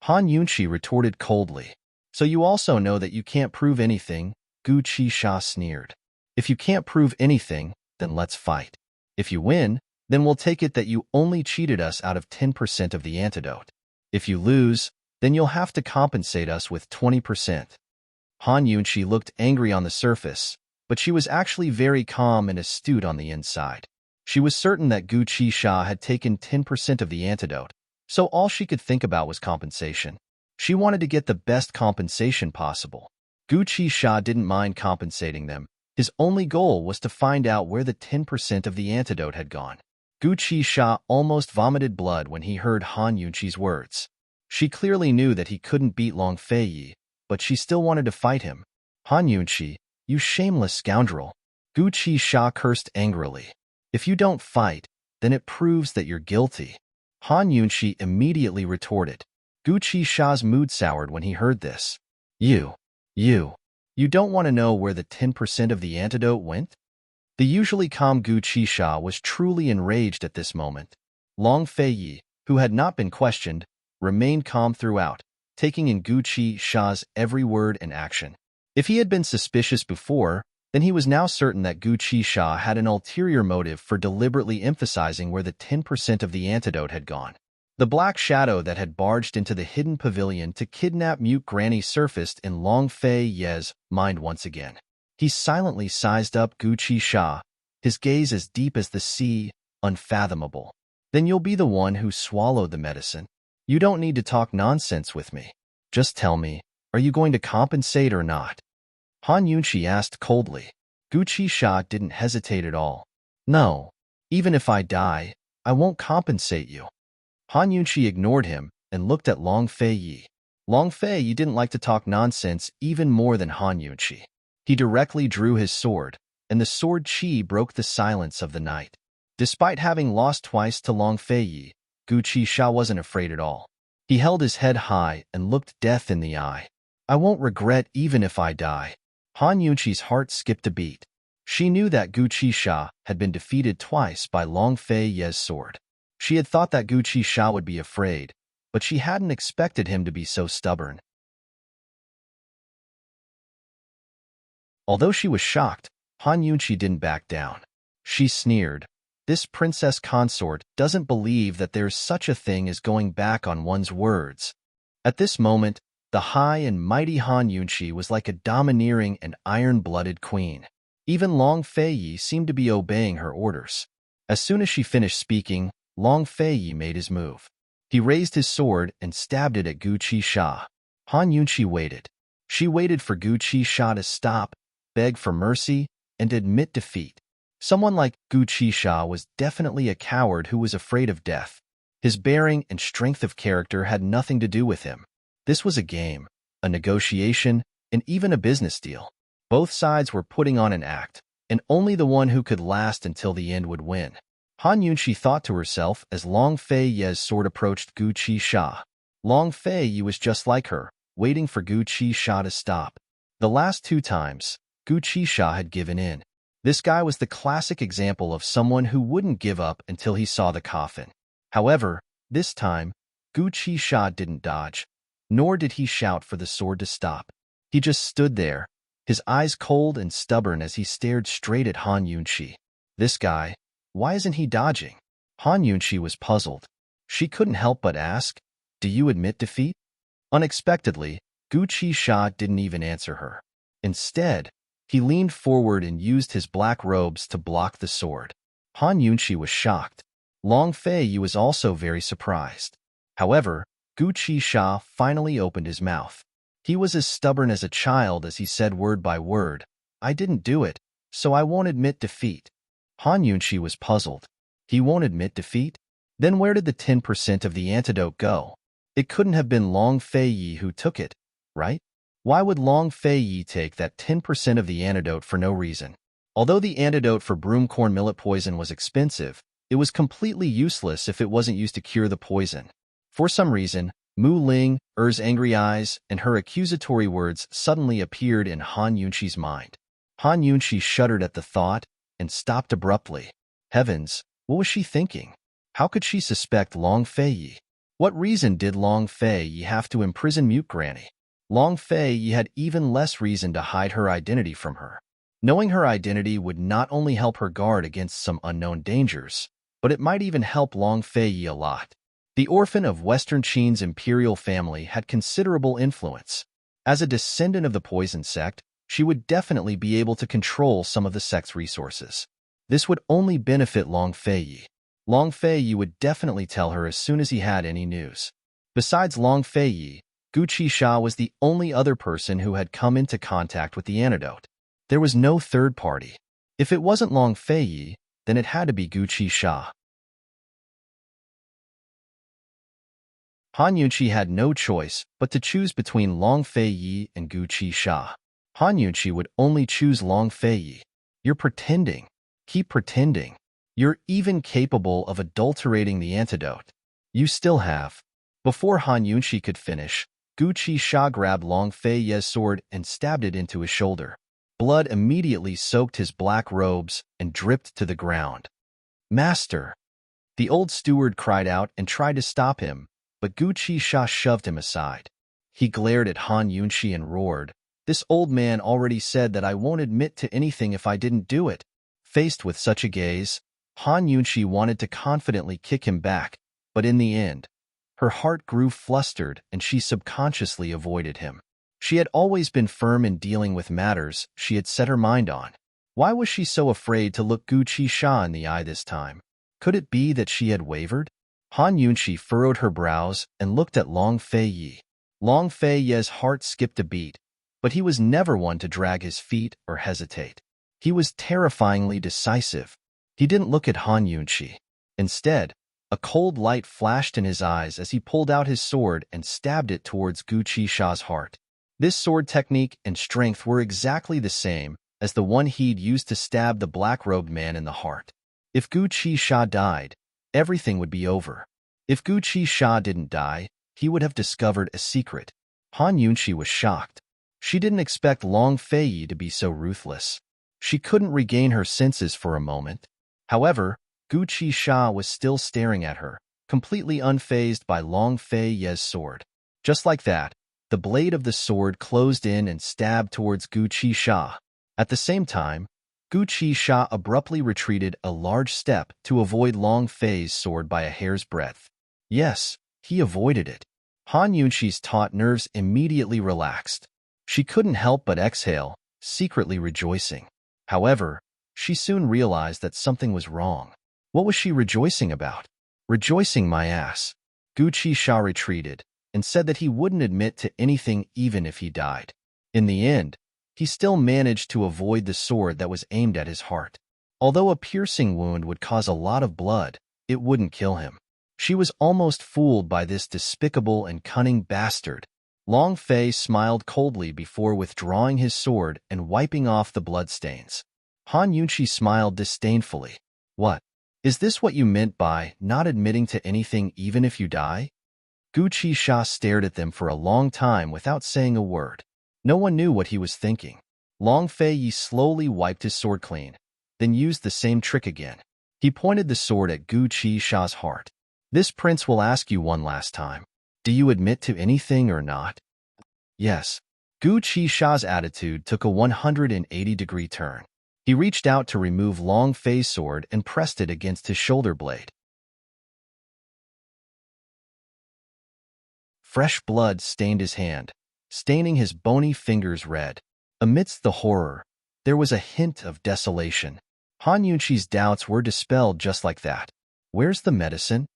Han Yunxi retorted coldly. So you also know that you can't prove anything, Gu Qixia sneered. If you can't prove anything, then let's fight. If you win, then we'll take it that you only cheated us out of 10% of the antidote. If you lose, then you'll have to compensate us with 20%. Han Yunxi looked angry on the surface, but she was actually very calm and astute on the inside. She was certain that Gu Qixia had taken 10% of the antidote, so all she could think about was compensation. She wanted to get the best compensation possible. Gu Qixia didn't mind compensating them. His only goal was to find out where the 10% of the antidote had gone. Gu Qixia almost vomited blood when he heard Han Yunxi's words. She clearly knew that he couldn't beat Long Fei Yi, but she still wanted to fight him. Han Yunxi, you shameless scoundrel. Gu Qixia cursed angrily. If you don't fight, then it proves that you're guilty. Han Yunshi immediately retorted. Gu Qisha's mood soured when he heard this. You don't want to know where the 10% of the antidote went? The usually calm Gu Qisha was truly enraged at this moment. Long Feiyi, who had not been questioned, remained calm throughout, taking in Gu Qisha's every word and action. If he had been suspicious before, then he was now certain that Gu Qisha had an ulterior motive for deliberately emphasizing where the 10% of the antidote had gone. The black shadow that had barged into the hidden pavilion to kidnap Mute Granny surfaced in Long Feiyi's mind once again. He silently sized up Gu Qisha, his gaze as deep as the sea, unfathomable. Then you'll be the one who swallowed the medicine. You don't need to talk nonsense with me. Just tell me, are you going to compensate or not? Han Yunshi asked coldly. Gu Qisha didn't hesitate at all. No, even if I die, I won't compensate you. Han Yunshi ignored him and looked at Long Feiyi. Long Feiyi didn't like to talk nonsense even more than Han Yunshi. He directly drew his sword, and the sword chi broke the silence of the night. Despite having lost twice to Long Feiyi, Gu Qisha wasn't afraid at all. He held his head high and looked death in the eye. I won't regret even if I die. Han Yunshi's heart skipped a beat. She knew that Gu Qisha had been defeated twice by Long Feiyi's sword. She had thought that Gu Qisha would be afraid, but she hadn't expected him to be so stubborn. Although she was shocked, Han Yunshi didn't back down. She sneered. This princess consort doesn't believe that there's such a thing as going back on one's words. At this moment, the high and mighty Han Yunshi was like a domineering and iron-blooded queen. Even Long Feiyi seemed to be obeying her orders. As soon as she finished speaking, Long Feiyi made his move. He raised his sword and stabbed it at Gu Qisha. Han Yunshi waited. She waited for Gu Qisha to stop, beg for mercy, and admit defeat. Someone like Gu Qisha was definitely a coward who was afraid of death. His bearing and strength of character had nothing to do with him. This was a game, a negotiation, and even a business deal. Both sides were putting on an act, and only the one who could last until the end would win. Han Yunshi thought to herself as Long Feiyi's sword approached Gu Qisha. Long Feiyi was just like her, waiting for Gu Qisha to stop. The last two times, Gu Qisha had given in. This guy was the classic example of someone who wouldn't give up until he saw the coffin. However, this time, Gu Qisha didn't dodge, nor did he shout for the sword to stop. He just stood there, his eyes cold and stubborn as he stared straight at Han Yunshi. This guy, why isn't he dodging? Han Yunshi was puzzled. She couldn't help but ask, do you admit defeat? Unexpectedly, Gu Qisha didn't even answer her. Instead, he leaned forward and used his black robes to block the sword. Han Yunshi was shocked. Long Feiyi was also very surprised. However, Gu Qisha finally opened his mouth. He was as stubborn as a child as he said word by word, I didn't do it, so I won't admit defeat. Han Yunshi was puzzled. He won't admit defeat? Then where did the 10% of the antidote go? It couldn't have been Long Feiyi who took it, right? Why would Long Feiyi take that 10% of the antidote for no reason? Although the antidote for broomcorn millet poison was expensive, it was completely useless if it wasn't used to cure the poison. For some reason, Mu Ling, Er's angry eyes, and her accusatory words suddenly appeared in Han Yunshi's mind. Han Yunshi shuddered at the thought and stopped abruptly. Heavens, what was she thinking? How could she suspect Long Feiyi? What reason did Long Feiyi have to imprison Mute Granny? Long Feiyi had even less reason to hide her identity from her. Knowing her identity would not only help her guard against some unknown dangers, but it might even help Long Feiyi a lot. The orphan of Western Qin's imperial family had considerable influence. As a descendant of the poison sect, she would definitely be able to control some of the sect's resources. This would only benefit Long Feiyi. Long Feiyi would definitely tell her as soon as he had any news. Besides Long Feiyi, Gu Qisha was the only other person who had come into contact with the antidote. There was no third party. If it wasn't Long Feiyi, then it had to be Gu Qisha. Han Yunshi had no choice but to choose between Long Feiyi and Gu Qisha. Han Yunshi would only choose Long Feiyi. You're pretending. Keep pretending. You're even capable of adulterating the antidote. You still have. Before Han Yunshi could finish, Gu Qixia grabbed Long Fei Ye's sword and stabbed it into his shoulder. Blood immediately soaked his black robes and dripped to the ground. Master! The old steward cried out and tried to stop him, but Gu Qixia shoved him aside. He glared at Han Yunshi and roared, "This old man already said that I won't admit to anything if I didn't do it." Faced with such a gaze, Han Yunshi wanted to confidently kick him back, but in the end, her heart grew flustered and she subconsciously avoided him. She had always been firm in dealing with matters she had set her mind on. Why was she so afraid to look Gu Qixia in the eye this time? Could it be that she had wavered? Han Yunshi furrowed her brows and looked at Long Fei Yi. Long Fei Ye's heart skipped a beat, but he was never one to drag his feet or hesitate. He was terrifyingly decisive. He didn't look at Han Yunshi. Instead, a cold light flashed in his eyes as he pulled out his sword and stabbed it towards Gu Qixia's heart. This sword technique and strength were exactly the same as the one he'd used to stab the black-robed man in the heart. If Gu Qixia died, everything would be over. If Gu Qixia didn't die, he would have discovered a secret. Han Yunshi was shocked. She didn't expect Long Fei Yi to be so ruthless. She couldn't regain her senses for a moment. However, Gu Qixia was still staring at her, completely unfazed by Long Fei Ye's sword. Just like that, the blade of the sword closed in and stabbed towards Gu Qixia. At the same time, Gu Qixia abruptly retreated a large step to avoid Long Fei's sword by a hair's breadth. Yes, he avoided it. Han Yunshi's taut nerves immediately relaxed. She couldn't help but exhale, secretly rejoicing. However, she soon realized that something was wrong. What was she rejoicing about? Rejoicing my ass. Gu Qixia retreated and said that he wouldn't admit to anything even if he died. In the end, he still managed to avoid the sword that was aimed at his heart. Although a piercing wound would cause a lot of blood, it wouldn't kill him. She was almost fooled by this despicable and cunning bastard. Long Fei smiled coldly before withdrawing his sword and wiping off the bloodstains. Han Yunshi smiled disdainfully. What? Is this what you meant by not admitting to anything even if you die? Gu Qixia stared at them for a long time without saying a word. No one knew what he was thinking. Long Fei Yi slowly wiped his sword clean, then used the same trick again. He pointed the sword at Gu Qixia's heart. This prince will ask you one last time. Do you admit to anything or not? Yes. Gu Qixia's attitude took a 180-degree turn. He reached out to remove Long Fei's sword and pressed it against his shoulder blade. Fresh blood stained his hand, staining his bony fingers red. Amidst the horror, there was a hint of desolation. Han Yunshi's doubts were dispelled just like that. Where's the medicine?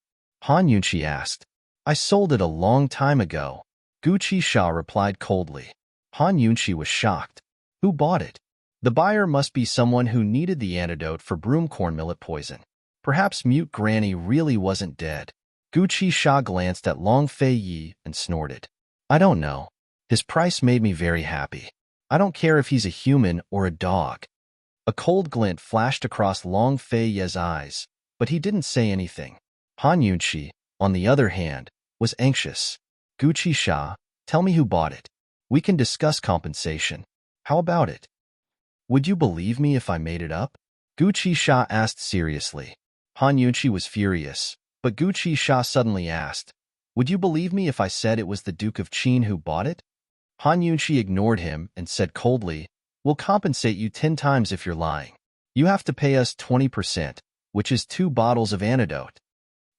Han Yunshi asked. I sold it a long time ago. Gu Qixia replied coldly. Han Yunshi was shocked. Who bought it? The buyer must be someone who needed the antidote for broomcorn millet poison. Perhaps Mute Granny really wasn't dead. Gu Qixia glanced at Long Fei Yi and snorted. I don't know. His price made me very happy. I don't care if he's a human or a dog. A cold glint flashed across Long Fei Yi's eyes, but he didn't say anything. Han Yunshi, on the other hand, was anxious. Gu Qixia, tell me who bought it. We can discuss compensation. How about it? Would you believe me if I made it up? Gu Qixia asked seriously. Han Yunshi was furious, but Gu Qixia suddenly asked, would you believe me if I said it was the Duke of Qin who bought it? Han Yunshi ignored him and said coldly, we'll compensate you 10 times if you're lying. You have to pay us 20%, which is 2 bottles of antidote.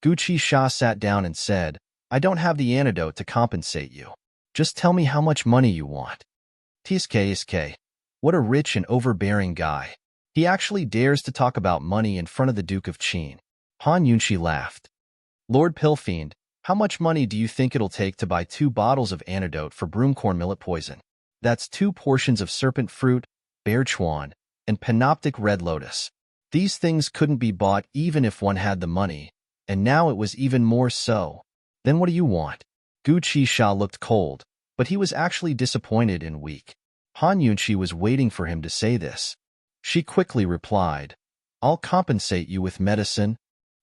Gu Qixia sat down and said, I don't have the antidote to compensate you. Just tell me how much money you want. Tsk. What a rich and overbearing guy. He actually dares to talk about money in front of the Duke of Qin. Han Yunshi laughed. Lord Pillfiend, how much money do you think it'll take to buy 2 bottles of antidote for broomcorn millet poison? That's 2 portions of serpent fruit, bear chuan, and panoptic red lotus. These things couldn't be bought even if one had the money, and now it was even more so. Then what do you want? Gu Qixia looked cold, but he was actually disappointed and weak. Han Yunshi was waiting for him to say this. She quickly replied, I'll compensate you with medicine.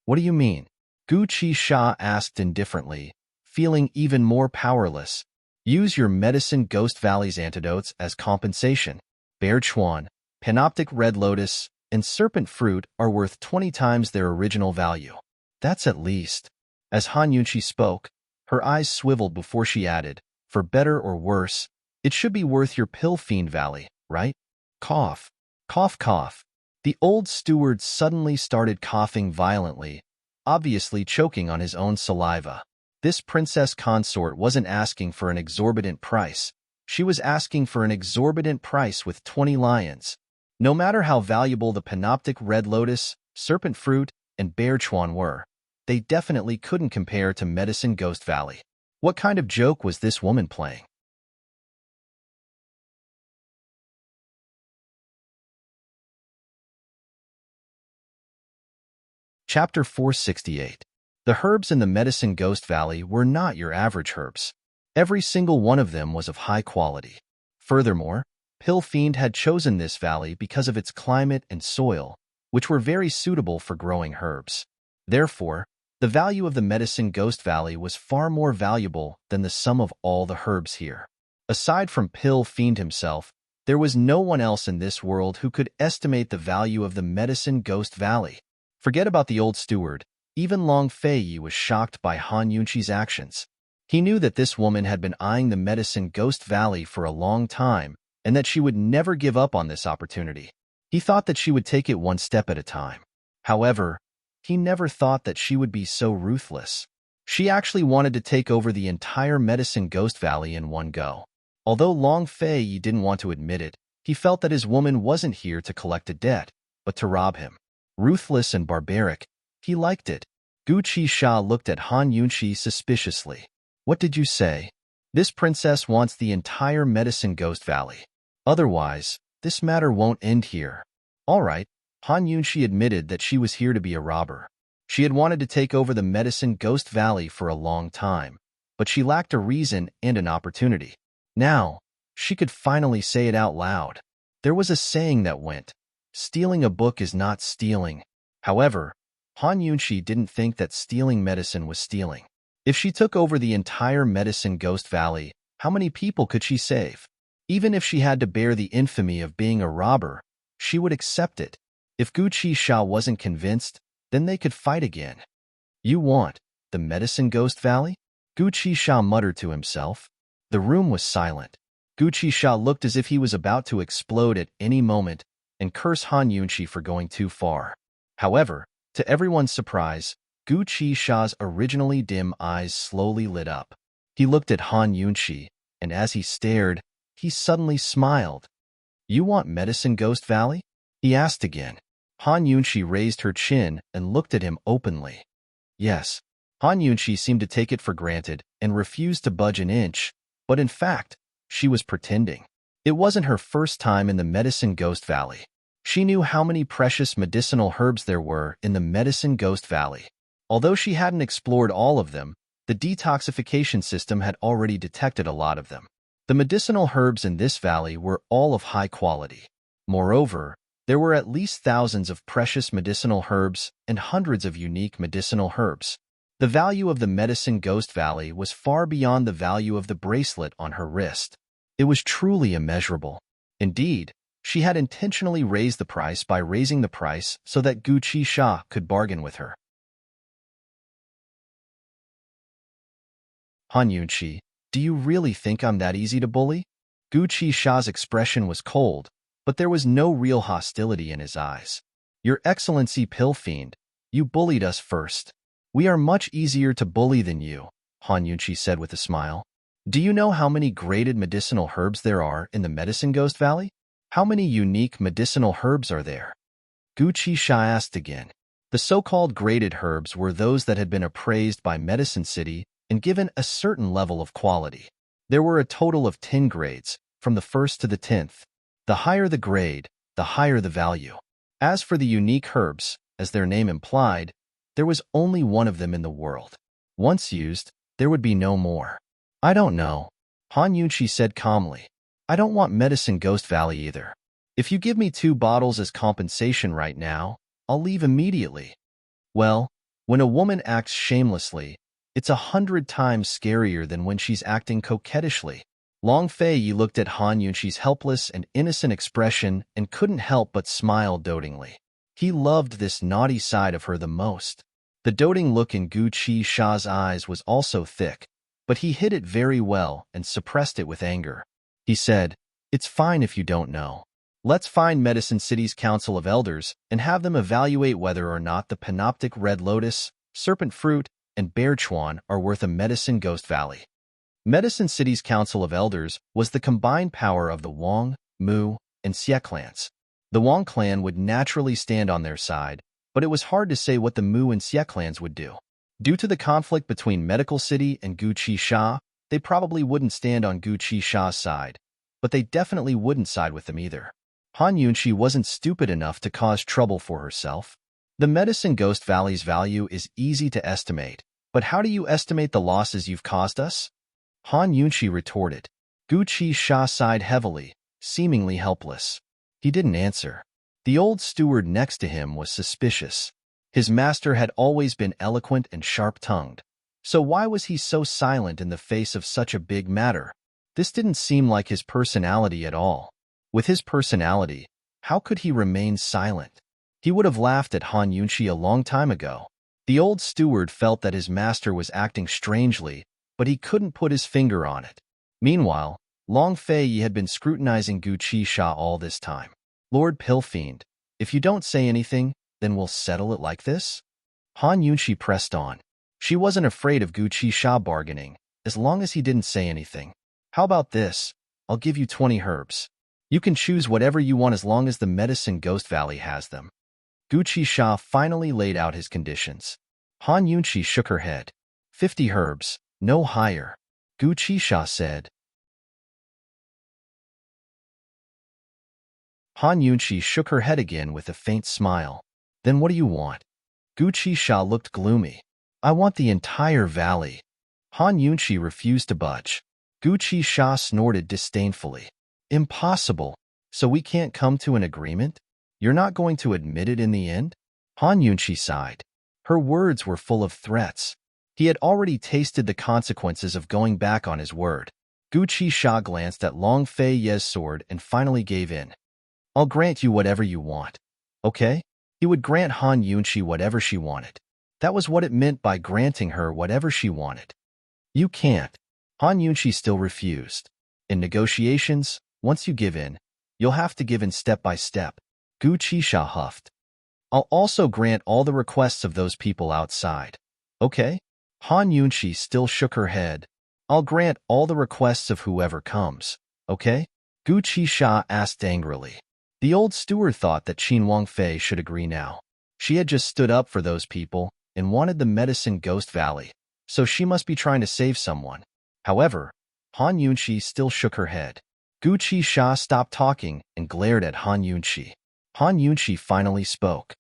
What do you mean? Gu Qi asked indifferently, feeling even more powerless. Use your medicine Ghost Valley's antidotes as compensation. Bear Chuan, Panoptic Red Lotus, and Serpent Fruit are worth 20 times their original value. That's at least. As Han Yunqi spoke, her eyes swiveled before she added, for better or worse, it should be worth your Pill Fiend Valley, right? Cough. Cough, cough. The old steward suddenly started coughing violently, obviously choking on his own saliva. This princess consort wasn't asking for an exorbitant price. She was asking for an exorbitant price with 20 lions. No matter how valuable the Panoptic Red Lotus, Serpent Fruit, and Bear Chuan were, they definitely couldn't compare to Medicine Ghost Valley. What kind of joke was this woman playing? Chapter 468. The herbs in the Medicine Ghost Valley were not your average herbs. Every single one of them was of high quality. Furthermore, Pill Fiend had chosen this valley because of its climate and soil, which were very suitable for growing herbs. Therefore, the value of the Medicine Ghost Valley was far more valuable than the sum of all the herbs here. Aside from Pill Fiend himself, there was no one else in this world who could estimate the value of the Medicine Ghost Valley. Forget about the old steward. Even Long Fei was shocked by Han Yunqi's actions. He knew that this woman had been eyeing the Medicine Ghost Valley for a long time and that she would never give up on this opportunity. He thought that she would take it one step at a time. However, he never thought that she would be so ruthless. She actually wanted to take over the entire Medicine Ghost Valley in one go. Although Long Fei didn't want to admit it, he felt that his woman wasn't here to collect a debt, but to rob him. Ruthless and barbaric, he liked it. Gu Qi looked at Han Yunqi suspiciously. What did you say? This princess wants the entire Medicine Ghost Valley. Otherwise, this matter won't end here. All right, Han Yunqi admitted that she was here to be a robber. She had wanted to take over the Medicine Ghost Valley for a long time, but she lacked a reason and an opportunity. Now, she could finally say it out loud. There was a saying that went, stealing a book is not stealing. However, Han Yunqi didn't think that stealing medicine was stealing. If she took over the entire Medicine Ghost Valley, how many people could she save? Even if she had to bear the infamy of being a robber, she would accept it. If Gu Qi wasn't convinced, then they could fight again. You want the Medicine Ghost Valley? Gu Qi muttered to himself. The room was silent. Gu Qi looked as if he was about to explode at any moment and curse Han Yunqi for going too far. However, to everyone's surprise, Gu Qi's originally dim eyes slowly lit up. He looked at Han Yunqi, and as he stared, he suddenly smiled. You want Medicine Ghost Valley? He asked again. Han Yunqi raised her chin and looked at him openly. Yes. Han Yunqi seemed to take it for granted and refused to budge an inch, but in fact, she was pretending. It wasn't her first time in the Medicine Ghost Valley. She knew how many precious medicinal herbs there were in the Medicine Ghost Valley. Although she hadn't explored all of them, the detoxification system had already detected a lot of them. The medicinal herbs in this valley were all of high quality. Moreover, there were at least thousands of precious medicinal herbs and hundreds of unique medicinal herbs. The value of the Medicine Ghost Valley was far beyond the value of the bracelet on her wrist. It was truly immeasurable. Indeed, she had intentionally raised the price by raising the price so that Gu Qi could bargain with her. Han Yunqi, do you really think I'm that easy to bully? Gu Qi's expression was cold, but there was no real hostility in his eyes. Your Excellency Pill Fiend, you bullied us first. We are much easier to bully than you, Han Yunqi said with a smile. Do you know how many graded medicinal herbs there are in the Medicine Ghost Valley? How many unique medicinal herbs are there? Gu Qi asked again. The so-called graded herbs were those that had been appraised by Medicine City and given a certain level of quality. There were a total of 10 grades, from the 1st to the 10th. The higher the grade, the higher the value. As for the unique herbs, as their name implied, there was only one of them in the world. Once used, there would be no more. I don't know, Han Yunqi said calmly. I don't want Medicine Ghost Valley either. If you give me 2 bottles as compensation right now, I'll leave immediately. Well, when a woman acts shamelessly, it's 100 times scarier than when she's acting coquettishly. Long Fei Yi looked at Han Yunqi's helpless and innocent expression and couldn't help but smile dotingly. He loved this naughty side of her the most. The doting look in Gu Qisha's eyes was also thick, but he hid it very well and suppressed it with anger. He said, "It's fine if you don't know. Let's find Medicine City's Council of Elders and have them evaluate whether or not the Panoptic Red Lotus, Serpent Fruit, and Bear Chuan are worth a Medicine Ghost Valley." Medicine City's Council of Elders was the combined power of the Wang, Mu, and Xie clans. The Wang clan would naturally stand on their side, but it was hard to say what the Mu and Xie clans would do. Due to the conflict between Medical City and Gu Qisha, they probably wouldn't stand on Gu Qisha's side, but they definitely wouldn't side with them either. Han Yunqi wasn't stupid enough to cause trouble for herself. The Medicine Ghost Valley's value is easy to estimate, but how do you estimate the losses you've caused us? Han Yunqi retorted. Gu Qisha sighed heavily, seemingly helpless. He didn't answer. The old steward next to him was suspicious. His master had always been eloquent and sharp-tongued. So why was he so silent in the face of such a big matter? This didn't seem like his personality at all. With his personality, how could he remain silent? He would have laughed at Han Yunqi a long time ago. The old steward felt that his master was acting strangely, but he couldn't put his finger on it. Meanwhile, Long Fei Yi had been scrutinizing Gu Qisha all this time. "Lord Pillfiend, if you don't say anything, then we'll settle it like this?" Han Yunqi pressed on. She wasn't afraid of Gu Qisha bargaining, as long as he didn't say anything. "How about this? I'll give you 20 herbs. You can choose whatever you want as long as the Medicine Ghost Valley has them." Gu Qisha finally laid out his conditions. Han Yunqi shook her head. 50 herbs, no higher. Gu Qisha said. Han Yunqi shook her head again with a faint smile. "Then what do you want?" Gu Qisha looked gloomy. "I want the entire valley." Han Yunqi refused to budge. Gu Qisha snorted disdainfully. "Impossible. So we can't come to an agreement? You're not going to admit it in the end?" Han Yunqi sighed. Her words were full of threats. He had already tasted the consequences of going back on his word. Gu Qisha glanced at Long Fei Ye's sword and finally gave in. "I'll grant you whatever you want." Okay? He would grant Han Yunqi whatever she wanted. That was what it meant by granting her whatever she wanted. "You can't." Han Yunqi still refused. In negotiations, once you give in, you'll have to give in step by step. Gu Qisha huffed. "I'll also grant all the requests of those people outside. Okay?" Han Yunqi still shook her head. "I'll grant all the requests of whoever comes. Okay?" Gu Qisha asked angrily. The old steward thought that Qin Wangfei should agree now. She had just stood up for those people and wanted the Medicine Ghost Valley, so she must be trying to save someone. However, Han Yunqi still shook her head. Gu Qisha stopped talking and glared at Han Yunqi. Han Yunqi finally spoke.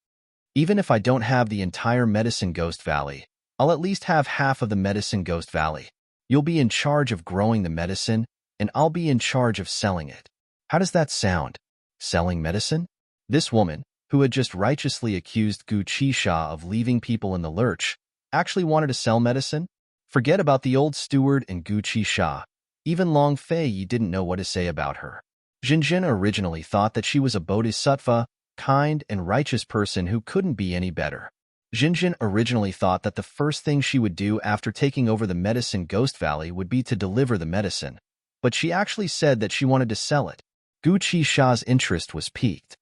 "Even if I don't have the entire Medicine Ghost Valley, I'll at least have half of the Medicine Ghost Valley. You'll be in charge of growing the medicine, and I'll be in charge of selling it." How does that sound? Selling medicine? This woman, who had just righteously accused Gu Qisha of leaving people in the lurch, actually wanted to sell medicine? Forget about the old steward and Gu Qisha. Even Long Fei Yi didn't know what to say about her. Jinjin originally thought that she was a bodhisattva, kind and righteous person who couldn't be any better. Jinjin originally thought that the first thing she would do after taking over the Medicine Ghost Valley would be to deliver the medicine, but she actually said that she wanted to sell it. Gu Qisha's interest was piqued.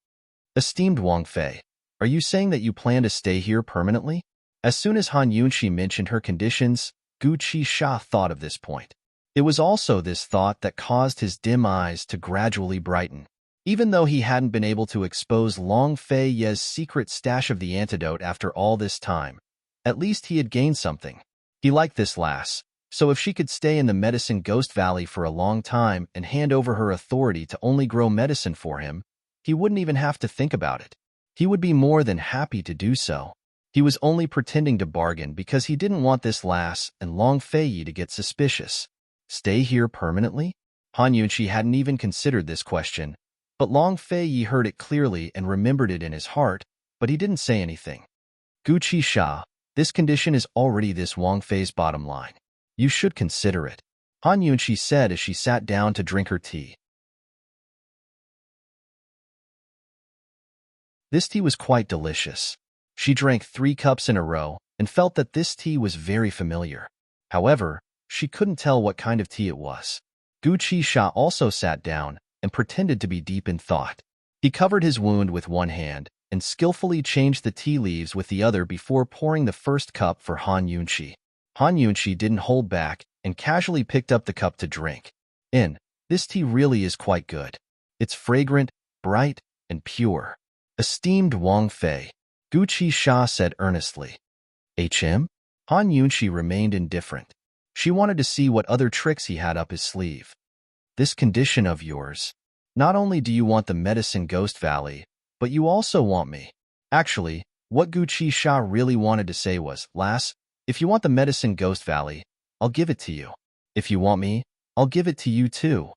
"Esteemed Wang Fei, are you saying that you plan to stay here permanently?" As soon as Han Yunqi mentioned her conditions, Gu Qisha thought of this point. It was also this thought that caused his dim eyes to gradually brighten. Even though he hadn't been able to expose Long Fei Ye's secret stash of the antidote after all this time, at least he had gained something. He liked this lass, so if she could stay in the Medicine Ghost Valley for a long time and hand over her authority to only grow medicine for him, he wouldn't even have to think about it. He would be more than happy to do so. He was only pretending to bargain because he didn't want this lass and Long Fei Yi to get suspicious. Stay here permanently? Han Yunqi hadn't even considered this question, but Long Fei Yi heard it clearly and remembered it in his heart, but he didn't say anything. Guqi Sha, this condition is already this Wang Fei's bottom line. You should consider it, Han Yunqi said as she sat down to drink her tea. This tea was quite delicious. She drank 3 cups in a row and felt that this tea was very familiar. However, she couldn't tell what kind of tea it was. Guqi Sha also sat down and pretended to be deep in thought. He covered his wound with one hand and skillfully changed the tea leaves with the other before pouring the first cup for Han Yunqi. Han Yunqi didn't hold back and casually picked up the cup to drink. This tea really is quite good. It's fragrant, bright, and pure. Esteemed Wang Fei, Guqi Sha said earnestly. Han Yunqi remained indifferent. She wanted to see what other tricks he had up his sleeve. This condition of yours. Not only do you want the medicine Ghost Valley, but you also want me. Actually, what Guqi Sha really wanted to say was, Lass, if you want the medicine Ghost Valley, I'll give it to you. If you want me, I'll give it to you too.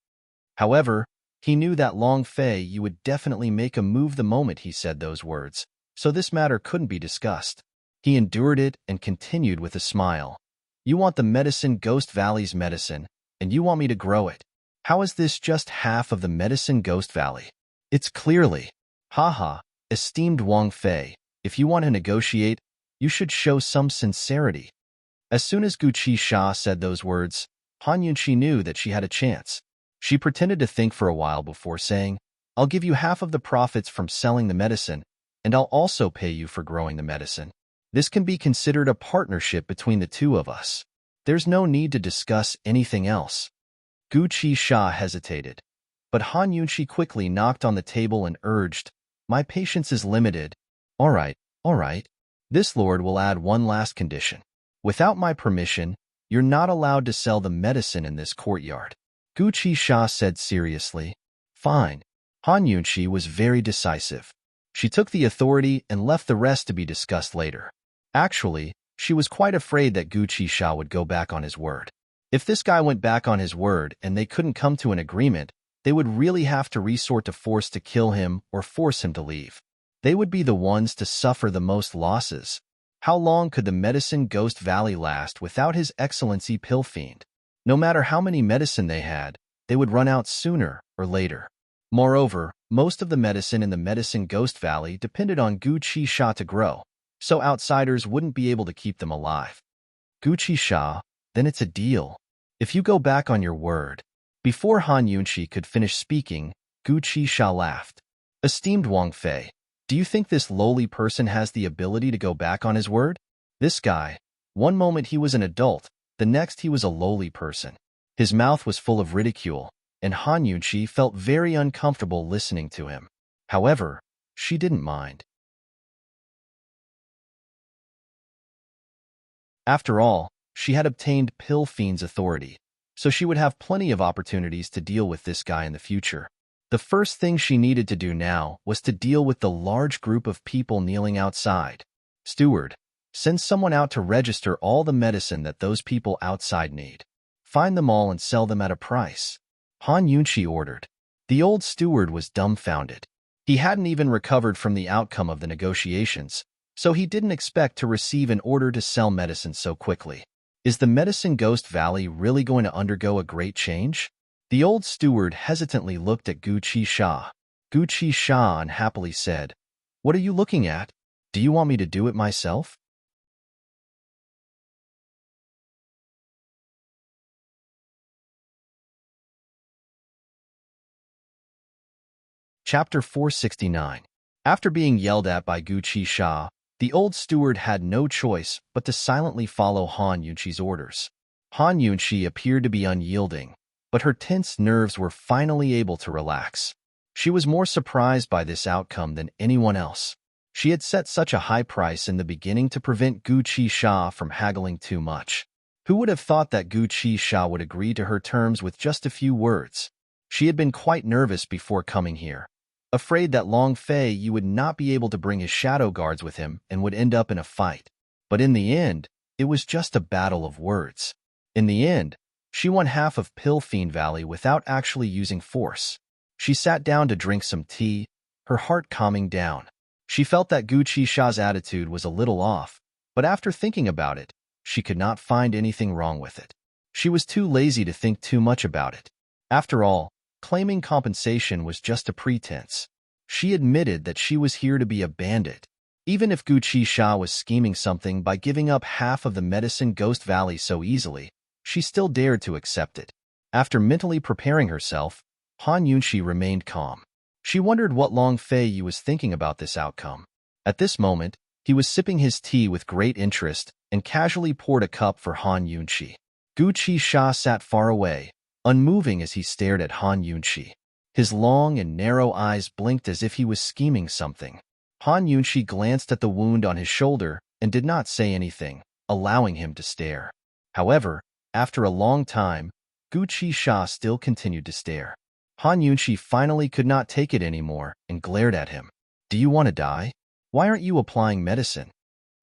However, he knew that Long Fei you would definitely make a move the moment he said those words, so this matter couldn't be discussed. He endured it and continued with a smile. You want the medicine Ghost Valley's medicine, and you want me to grow it. How is this just half of the medicine Ghost Valley? It's clearly. Haha, esteemed Wang Fei, if you want to negotiate, you should show some sincerity. As soon as Guqi Sha said those words, Han Yunqi knew that she had a chance. She pretended to think for a while before saying, I'll give you half of the profits from selling the medicine, and I'll also pay you for growing the medicine. This can be considered a partnership between the two of us. There's no need to discuss anything else. Guqi Sha hesitated, but Han Yunqi quickly knocked on the table and urged, My patience is limited. All right. This lord will add one last condition. Without my permission, you're not allowed to sell the medicine in this courtyard. Guqi Sha said seriously. Fine. Han Yunqi was very decisive. She took the authority and left the rest to be discussed later. Actually, she was quite afraid that Guqi Sha would go back on his word. If this guy went back on his word and they couldn't come to an agreement, they would really have to resort to force to kill him or force him to leave. They would be the ones to suffer the most losses. How long could the medicine Ghost Valley last without His Excellency Pill Fiend? No matter how many medicine they had, they would run out sooner or later. Moreover, most of the medicine in the medicine Ghost Valley depended on Guqi Sha to grow, so outsiders wouldn't be able to keep them alive. Guqi Sha, then it's a deal. If you go back on your word. Before Han Yunqi could finish speaking, Guqi Sha laughed. Esteemed Wang Fei, do you think this lowly person has the ability to go back on his word? This guy, one moment he was an adult, the next he was a lowly person. His mouth was full of ridicule, and Han Yunqi felt very uncomfortable listening to him. However, she didn't mind. After all, she had obtained Pill Fiend's authority, so she would have plenty of opportunities to deal with this guy in the future. The first thing she needed to do now was to deal with the large group of people kneeling outside. Steward, send someone out to register all the medicine that those people outside need. Find them all and sell them at a price. Han Yunqi ordered. The old steward was dumbfounded. He hadn't even recovered from the outcome of the negotiations, so he didn't expect to receive an order to sell medicine so quickly. Is the medicine Ghost Valley really going to undergo a great change? The old steward hesitantly looked at Guqi Sha. Guqi Sha unhappily said, What are you looking at? Do you want me to do it myself? Chapter 469. After being yelled at by Guqi Sha, the old steward had no choice but to silently follow Han Yunqi's orders. Han Yunqi appeared to be unyielding, but her tense nerves were finally able to relax. She was more surprised by this outcome than anyone else. She had set such a high price in the beginning to prevent Guqi Sha from haggling too much. Who would have thought that Guqi Sha would agree to her terms with just a few words? She had been quite nervous before coming here, afraid that Long Fei you would not be able to bring his shadow guards with him and would end up in a fight. But in the end, it was just a battle of words. In the end, she won half of Pill Fiend Valley without actually using force. She sat down to drink some tea, her heart calming down. She felt that Gu Qisha's attitude was a little off, but after thinking about it, she could not find anything wrong with it. She was too lazy to think too much about it. After all, claiming compensation was just a pretense. She admitted that she was here to be a bandit. Even if Gu Qisha was scheming something by giving up half of the medicine Ghost Valley so easily, she still dared to accept it. After mentally preparing herself, Han Yunxi remained calm. She wondered what Long Fei Yi was thinking about this outcome. At this moment, he was sipping his tea with great interest and casually poured a cup for Han Yunxi. Gu Qisha sat far away, unmoving as he stared at Han Yunxi. His long and narrow eyes blinked as if he was scheming something. Han Yunxi glanced at the wound on his shoulder and did not say anything, allowing him to stare. However, after a long time, Gu Qisha still continued to stare. Han Yunxi finally could not take it anymore and glared at him. Do you want to die? Why aren't you applying medicine?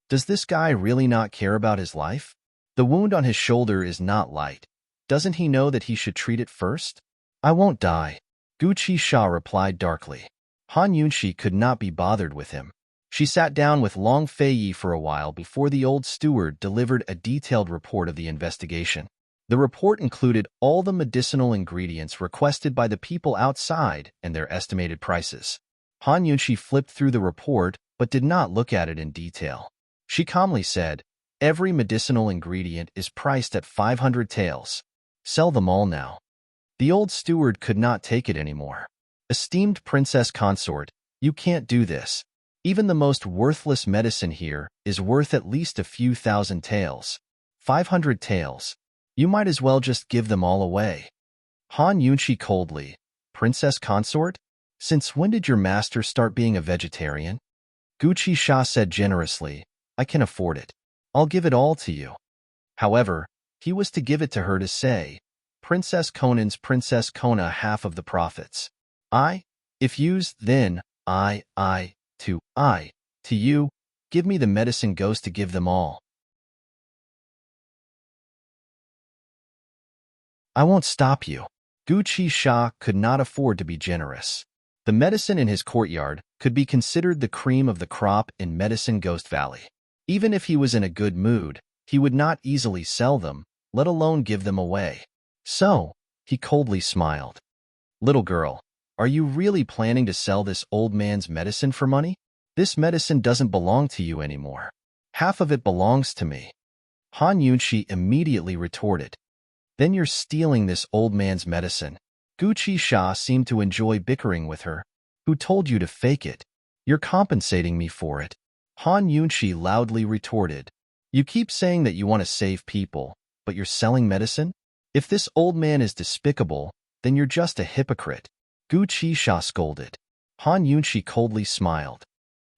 Does this guy really not care about his life? The wound on his shoulder is not light. Doesn't he know that he should treat it first? I won't die, Gu Qisha replied darkly. Han Yunxi could not be bothered with him. She sat down with Long Fei Yi for a while before the old steward delivered a detailed report of the investigation. The report included all the medicinal ingredients requested by the people outside and their estimated prices. Han Yunxi flipped through the report but did not look at it in detail. She calmly said, "Every medicinal ingredient is priced at 500 taels. Sell them all now." The old steward could not take it anymore. Esteemed Princess Consort, you can't do this. Even the most worthless medicine here is worth at least a few thousand taels. 500 taels. You might as well just give them all away. Han Yunxi coldly, Princess Consort? Since when did your master start being a vegetarian? Gu Qisha said generously, I can afford it. I'll give it all to you. However, he was to give it to her to say, Princess Conan's Princess Kona half of the profits. If used, then, to you, give me the medicine goes to give them all. I won't stop you. Gu Qisha could not afford to be generous. The medicine in his courtyard could be considered the cream of the crop in Medicine Ghost Valley. Even if he was in a good mood, he would not easily sell them, let alone give them away. So, he coldly smiled. Little girl, are you really planning to sell this old man's medicine for money? This medicine doesn't belong to you anymore. Half of it belongs to me. Han Yunxi immediately retorted. Then you're stealing this old man's medicine. Gu Qisha seemed to enjoy bickering with her. Who told you to fake it? You're compensating me for it. Han Yunxi loudly retorted. You keep saying that you want to save people, but you're selling medicine? If this old man is despicable, then you're just a hypocrite. Gu Qisha scolded. Han Yunxi coldly smiled.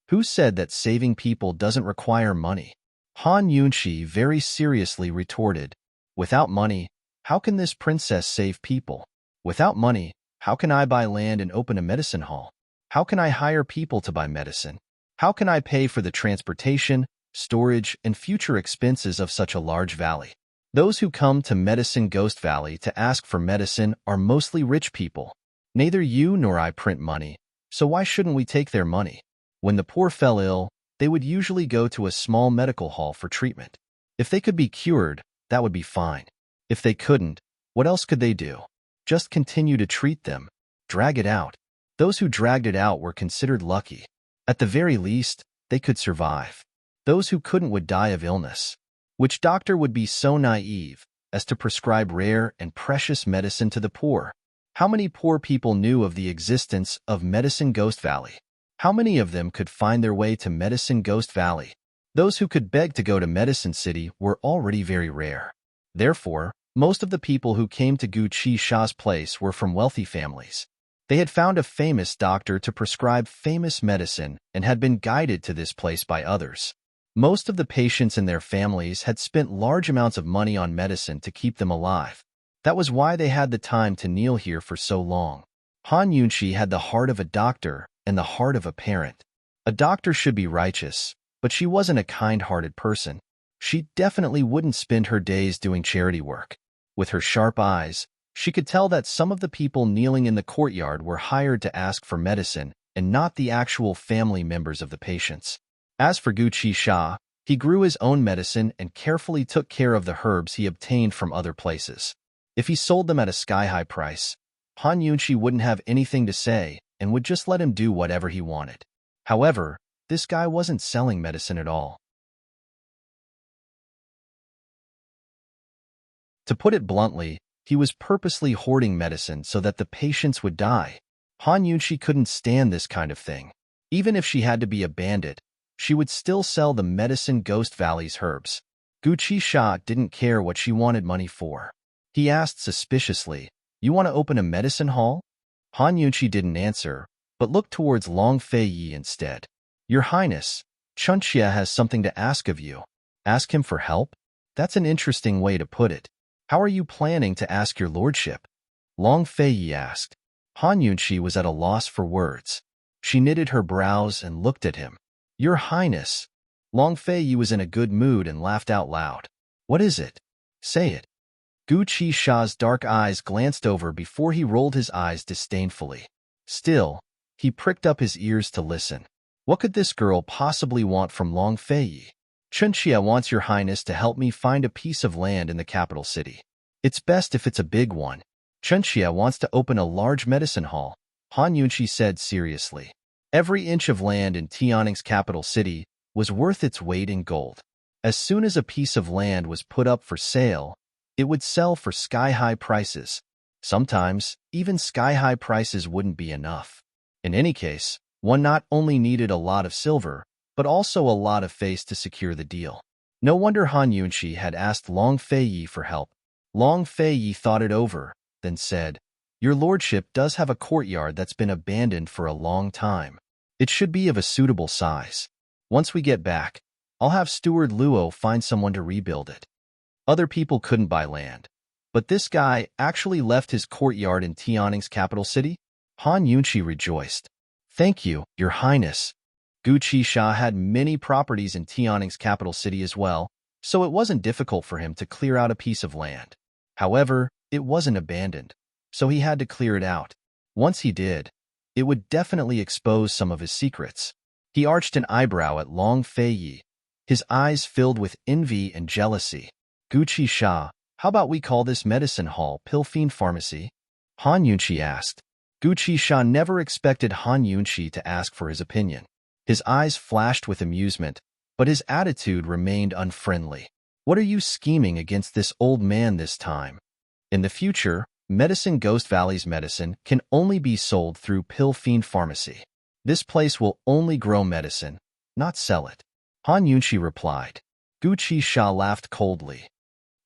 Who said that saving people doesn't require money? Han Yunxi very seriously retorted. Without money, how can this princess save people? Without money, how can I buy land and open a medicine hall? How can I hire people to buy medicine? How can I pay for the transportation, storage, and future expenses of such a large valley? Those who come to Medicine Ghost Valley to ask for medicine are mostly rich people. Neither you nor I print money, so why shouldn't we take their money? When the poor fell ill, they would usually go to a small medical hall for treatment. If they could be cured, that would be fine. If they couldn't, what else could they do? Just continue to treat them. Drag it out. Those who dragged it out were considered lucky. At the very least, they could survive. Those who couldn't would die of illness. Which doctor would be so naive as to prescribe rare and precious medicine to the poor? How many poor people knew of the existence of Medicine Ghost Valley? How many of them could find their way to Medicine Ghost Valley? Those who could beg to go to Medicine City were already very rare. Therefore, most of the people who came to Gu Qisha's place were from wealthy families. They had found a famous doctor to prescribe famous medicine and had been guided to this place by others. Most of the patients and their families had spent large amounts of money on medicine to keep them alive. That was why they had the time to kneel here for so long. Han Yunxi had the heart of a doctor and the heart of a parent. A doctor should be righteous, but she wasn't a kind-hearted person. She definitely wouldn't spend her days doing charity work. With her sharp eyes, she could tell that some of the people kneeling in the courtyard were hired to ask for medicine and not the actual family members of the patients. As for Gu Qisha, he grew his own medicine and carefully took care of the herbs he obtained from other places. If he sold them at a sky-high price, Han Yunqi wouldn't have anything to say and would just let him do whatever he wanted. However, this guy wasn't selling medicine at all. To put it bluntly, he was purposely hoarding medicine so that the patients would die. Han Yunqi couldn't stand this kind of thing. Even if she had to be a bandit, she would still sell the medicine Ghost Valley's herbs. Gu Qisha didn't care what she wanted money for. He asked suspiciously, "You want to open a medicine hall?" Han Yunqi didn't answer, but looked towards Long Fei Yi instead. "Your Highness, Chunxia has something to ask of you." Ask him for help? That's an interesting way to put it. How are you planning to ask your lordship? Long Fei Yi asked. Han Yunqi was at a loss for words. She knitted her brows and looked at him. "Your Highness." Long Fei Yi was in a good mood and laughed out loud. "What is it? Say it." Gu Qisha's dark eyes glanced over before he rolled his eyes disdainfully. Still, he pricked up his ears to listen. What could this girl possibly want from Long Fei Yi? "Chunxia wants your highness to help me find a piece of land in the capital city. It's best if it's a big one. Chunxia wants to open a large medicine hall," Han Yunqi said seriously. Every inch of land in Tianning's capital city was worth its weight in gold. As soon as a piece of land was put up for sale, it would sell for sky-high prices. Sometimes, even sky-high prices wouldn't be enough. In any case, one not only needed a lot of silver, but also a lot of face to secure the deal. No wonder Han Yunqi had asked Long Fei Yi for help. Long Fei Yi thought it over, then said, "Your lordship does have a courtyard that's been abandoned for a long time. It should be of a suitable size. Once we get back, I'll have Steward Luo find someone to rebuild it." Other people couldn't buy land, but this guy actually left his courtyard in Tianning's capital city? Han Yunqi rejoiced. "Thank you, your highness." Gu Qisha had many properties in Tianning's capital city as well, so it wasn't difficult for him to clear out a piece of land. However, it wasn't abandoned, so he had to clear it out. Once he did, it would definitely expose some of his secrets. He arched an eyebrow at Long Fei Yi, his eyes filled with envy and jealousy. "Gu Qisha, how about we call this medicine hall Pilfine Pharmacy?" Han Yunqi asked. Gu Qisha never expected Han Yunqi to ask for his opinion. His eyes flashed with amusement, but his attitude remained unfriendly. "What are you scheming against this old man this time? In the future, Medicine Ghost Valley's medicine can only be sold through Pilfine Pharmacy. This place will only grow medicine, not sell it," Han Yunqi replied. Gu Qisha laughed coldly.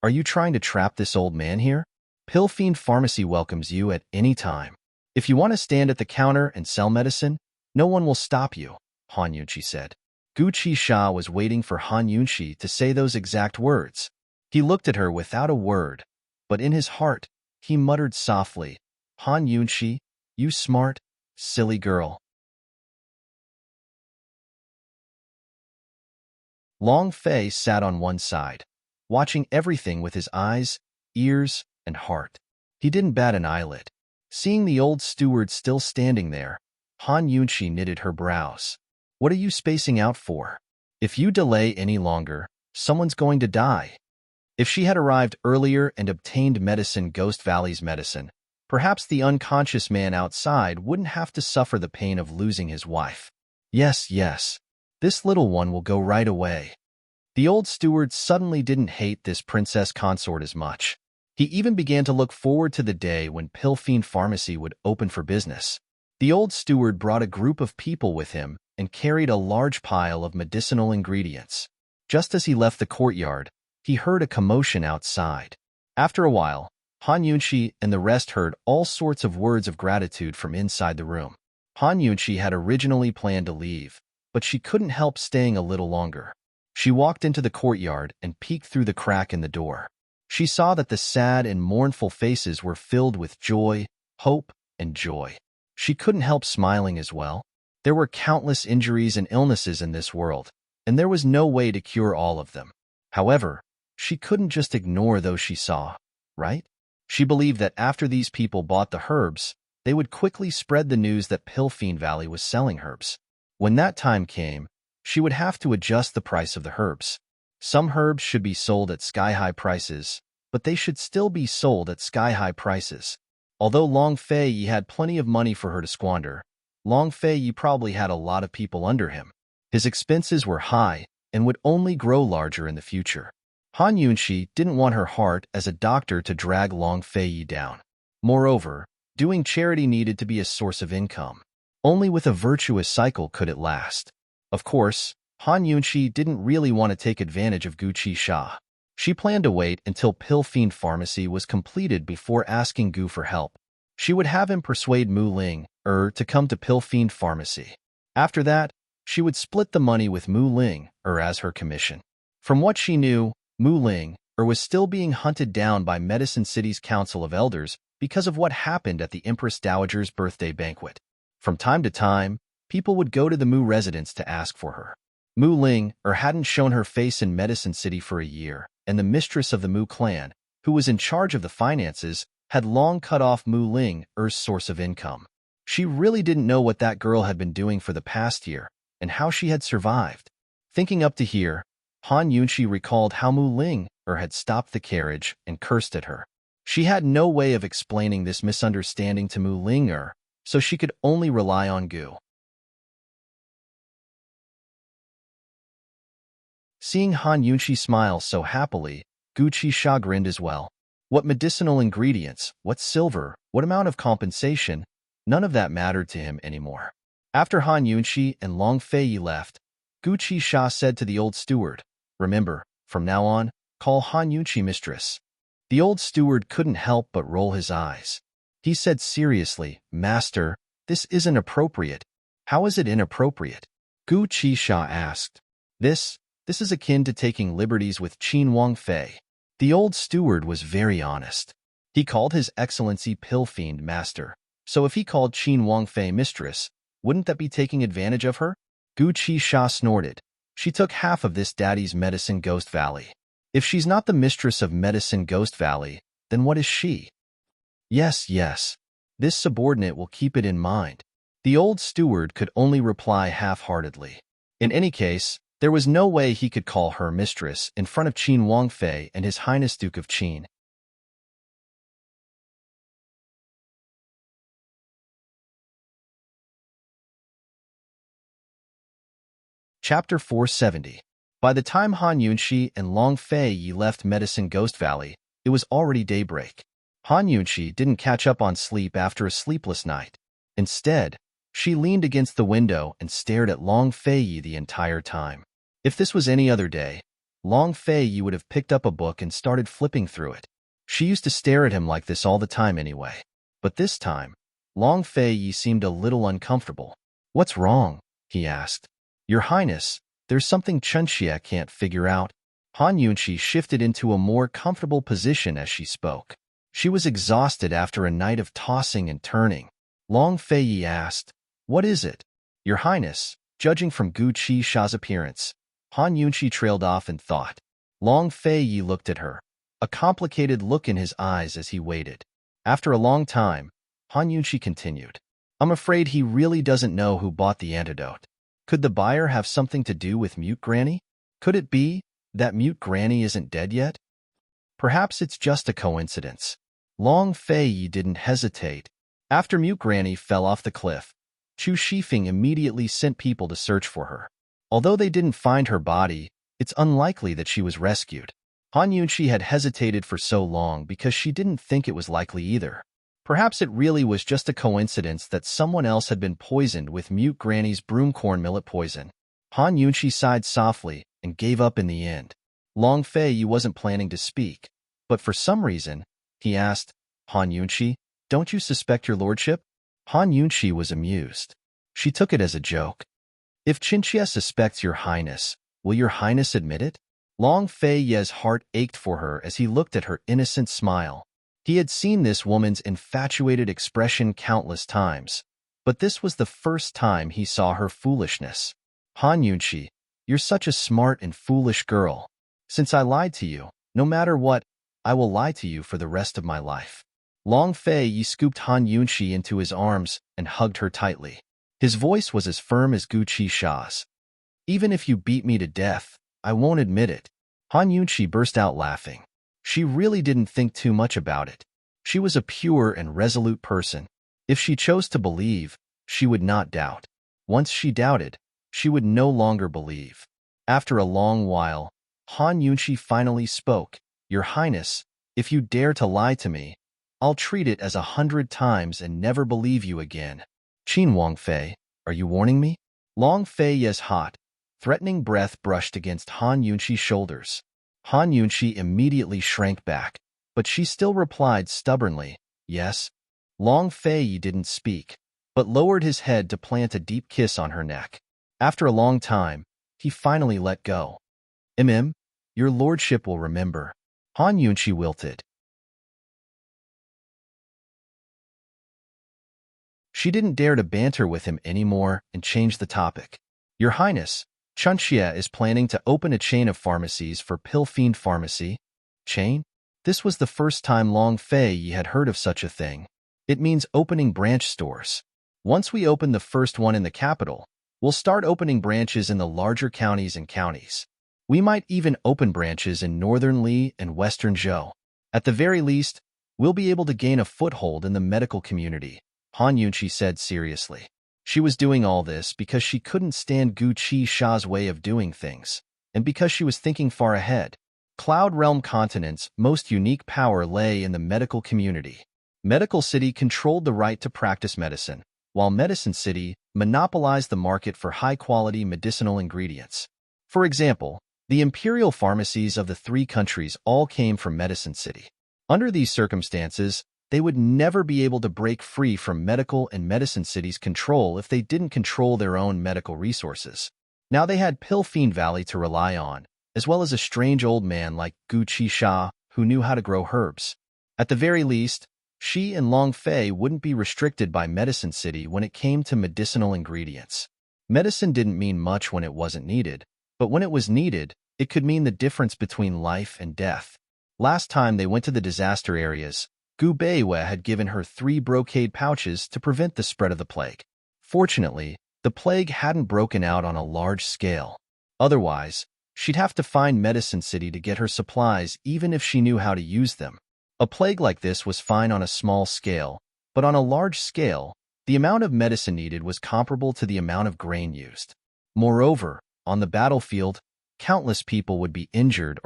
"Are you trying to trap this old man here? Pilfine Pharmacy welcomes you at any time. If you want to stand at the counter and sell medicine, no one will stop you," Han Yunqi said. Gu Qisha was waiting for Han Yunqi to say those exact words. He looked at her without a word, but in his heart, he muttered softly, "Han Yunqi, you smart, silly girl." Long Fei sat on one side, watching everything with his eyes, ears, and heart. He didn't bat an eyelid. Seeing the old steward still standing there, Han Yunqi knitted her brows. "What are you spacing out for? If you delay any longer, someone's going to die." If she had arrived earlier and obtained medicine Ghost Valley's medicine, perhaps the unconscious man outside wouldn't have to suffer the pain of losing his wife. Yes, this little one will go right away. The old steward suddenly didn't hate this princess consort as much. He even began to look forward to the day when Pilfine Pharmacy would open for business. The old steward brought a group of people with him and carried a large pile of medicinal ingredients. Just as he left the courtyard, he heard a commotion outside. After a while, Han Yunqi and the rest heard all sorts of words of gratitude from inside the room. Han Yunqi had originally planned to leave, but she couldn't help staying a little longer. She walked into the courtyard and peeked through the crack in the door. She saw that the sad and mournful faces were filled with joy, hope, and joy. She couldn't help smiling as well. There were countless injuries and illnesses in this world, and there was no way to cure all of them. However, she couldn't just ignore those she saw, right? She believed that after these people bought the herbs, they would quickly spread the news that Pilfiend Valley was selling herbs. When that time came, she would have to adjust the price of the herbs. Some herbs should be sold at sky-high prices, but they should still be sold at sky-high prices. Although Long Fei had plenty of money for her to squander, Long Fei probably had a lot of people under him. His expenses were high and would only grow larger in the future. Han Yunxi didn't want her heart as a doctor to drag Long Fei down. Moreover, doing charity needed to be a source of income. Only with a virtuous cycle could it last. Of course, Han Yunxi didn't really want to take advantage of Gu Qisha. She planned to wait until Pilfiend Pharmacy was completed before asking Gu for help. She would have him persuade Mu Ling to come to Pilfiend Pharmacy. After that, she would split the money with Mu Ling as her commission. From what she knew, Mu Ling was still being hunted down by Medicine City's Council of Elders because of what happened at the Empress Dowager's birthday banquet. From time to time, people would go to the Mu residence to ask for her. Mu Ling hadn't shown her face in Medicine City for a year, and the mistress of the Mu clan, who was in charge of the finances, had long cut off Mu Ling's source of income. She really didn't know what that girl had been doing for the past year and how she had survived. Thinking up to here, Han Yunxi recalled how Mu Ling had stopped the carriage and cursed at her. She had no way of explaining this misunderstanding to Mu Ling so she could only rely on Gu. Seeing Han Yunxi smile so happily, Gu Qisha grinned as well. What medicinal ingredients, what silver, what amount of compensation, none of that mattered to him anymore. After Han Yunxi and Long Fei left, Gu Qisha said to the old steward, "Remember, from now on, call Han Yunxi mistress." The old steward couldn't help but roll his eyes. He said seriously, "Master, this isn't appropriate." "How is it inappropriate?" Gu Qisha asked. This is akin to taking liberties with Qin Wang Fei. The old steward was very honest. He called His Excellency Pilfiend Master, so if he called Qin Wang Fei mistress, wouldn't that be taking advantage of her? Gu Qisha snorted. She took half of this daddy's Medicine Ghost Valley. If she's not the mistress of Medicine Ghost Valley, then what is she? Yes, this subordinate will keep it in mind. The old steward could only reply half-heartedly. In any case, there was no way he could call her mistress in front of Qin Wang Fei and His Highness Duke of Qin. Chapter 470. By the time Han Yunxi and Long Fei left Medicine Ghost Valley, it was already daybreak. Han Yunxi didn't catch up on sleep after a sleepless night. Instead, she leaned against the window and stared at Long Fei the entire time. If this was any other day, Long Fei would have picked up a book and started flipping through it. She used to stare at him like this all the time anyway. But this time, Long Fei seemed a little uncomfortable. "What's wrong?" he asked. "Your Highness, there's something Chunxia can't figure out." Han Yunxi shifted into a more comfortable position as she spoke. She was exhausted after a night of tossing and turning. Long Fei asked, "What is it?" "Your Highness," judging from Gu Qisha's appearance. Han Yunxi trailed off in thought. Long Fei looked at her, a complicated look in his eyes as he waited. After a long time, Han Yunxi continued, "I'm afraid he really doesn't know who bought the antidote. Could the buyer have something to do with Mute Granny? Could it be that Mute Granny isn't dead yet? Perhaps it's just a coincidence." Long Fei didn't hesitate. After Mute Granny fell off the cliff, Chu Shifeng immediately sent people to search for her. Although they didn't find her body, it's unlikely that she was rescued. Han Yunxi had hesitated for so long because she didn't think it was likely either. Perhaps it really was just a coincidence that someone else had been poisoned with Mute Granny's broomcorn millet poison. Han Yunxi sighed softly and gave up in the end. Long Fei wasn't planning to speak, but for some reason, he asked, "Han Yunxi, don't you suspect your lordship?" Han Yunxi was amused. She took it as a joke. "If Qinxia suspects your highness, will your highness admit it?" Long Fei's heart ached for her as he looked at her innocent smile. He had seen this woman's infatuated expression countless times, but this was the first time he saw her foolishness. "Han Yunxi, you're such a smart and foolish girl. Since I lied to you, no matter what, I will lie to you for the rest of my life." Long Fei Yi scooped Han Yunxi into his arms and hugged her tightly. His voice was as firm as Gu Qisha's. "Even if you beat me to death, I won't admit it." Han Yunxi burst out laughing. She really didn't think too much about it. She was a pure and resolute person. If she chose to believe, she would not doubt. Once she doubted, she would no longer believe. After a long while, Han Yunxi finally spoke. "Your Highness, if you dare to lie to me, I'll treat it as 100 times and never believe you again." "Qin Wang Fei, are you warning me?" Long Fei Ye's hot, threatening breath brushed against Han Yunxi's shoulders. Han Yunxi immediately shrank back, but she still replied stubbornly, "Yes." Long Fei Yi didn't speak, but lowered his head to plant a deep kiss on her neck. After a long time, he finally let go. Your lordship will remember." Han Yunxi wilted. She didn't dare to banter with him anymore and changed the topic. "Your Highness, Chunxia is planning to open a chain of pharmacies for Pill Fiend Pharmacy." Chain? This was the first time Long Fei Yi had heard of such a thing. It means opening branch stores. "Once we open the first one in the capital, we'll start opening branches in the larger counties and counties. We might even open branches in northern Li and western Zhou. At the very least, we'll be able to gain a foothold in the medical community," Han Yunxi said seriously. She was doing all this because she couldn't stand Gu Qisha's way of doing things, and because she was thinking far ahead. Cloud Realm Continent's most unique power lay in the medical community. Medical City controlled the right to practice medicine, while Medicine City monopolized the market for high-quality medicinal ingredients. For example, the imperial pharmacies of the three countries all came from Medicine City. Under these circumstances, they would never be able to break free from Medical and Medicine City's control if they didn't control their own medical resources. Now they had Pill Fiend Valley to rely on, as well as a strange old man like Gu Qisha who knew how to grow herbs. At the very least, she and Long Fei wouldn't be restricted by Medicine City when it came to medicinal ingredients. Medicine didn't mean much when it wasn't needed, but when it was needed, it could mean the difference between life and death. Last time they went to the disaster areas, Gu Beiwe had given her 3 brocade pouches to prevent the spread of the plague. Fortunately, the plague hadn't broken out on a large scale. Otherwise, she'd have to find Medicine City to get her supplies even if she knew how to use them. A plague like this was fine on a small scale, but on a large scale, the amount of medicine needed was comparable to the amount of grain used. Moreover, on the battlefield, countless people would be injured.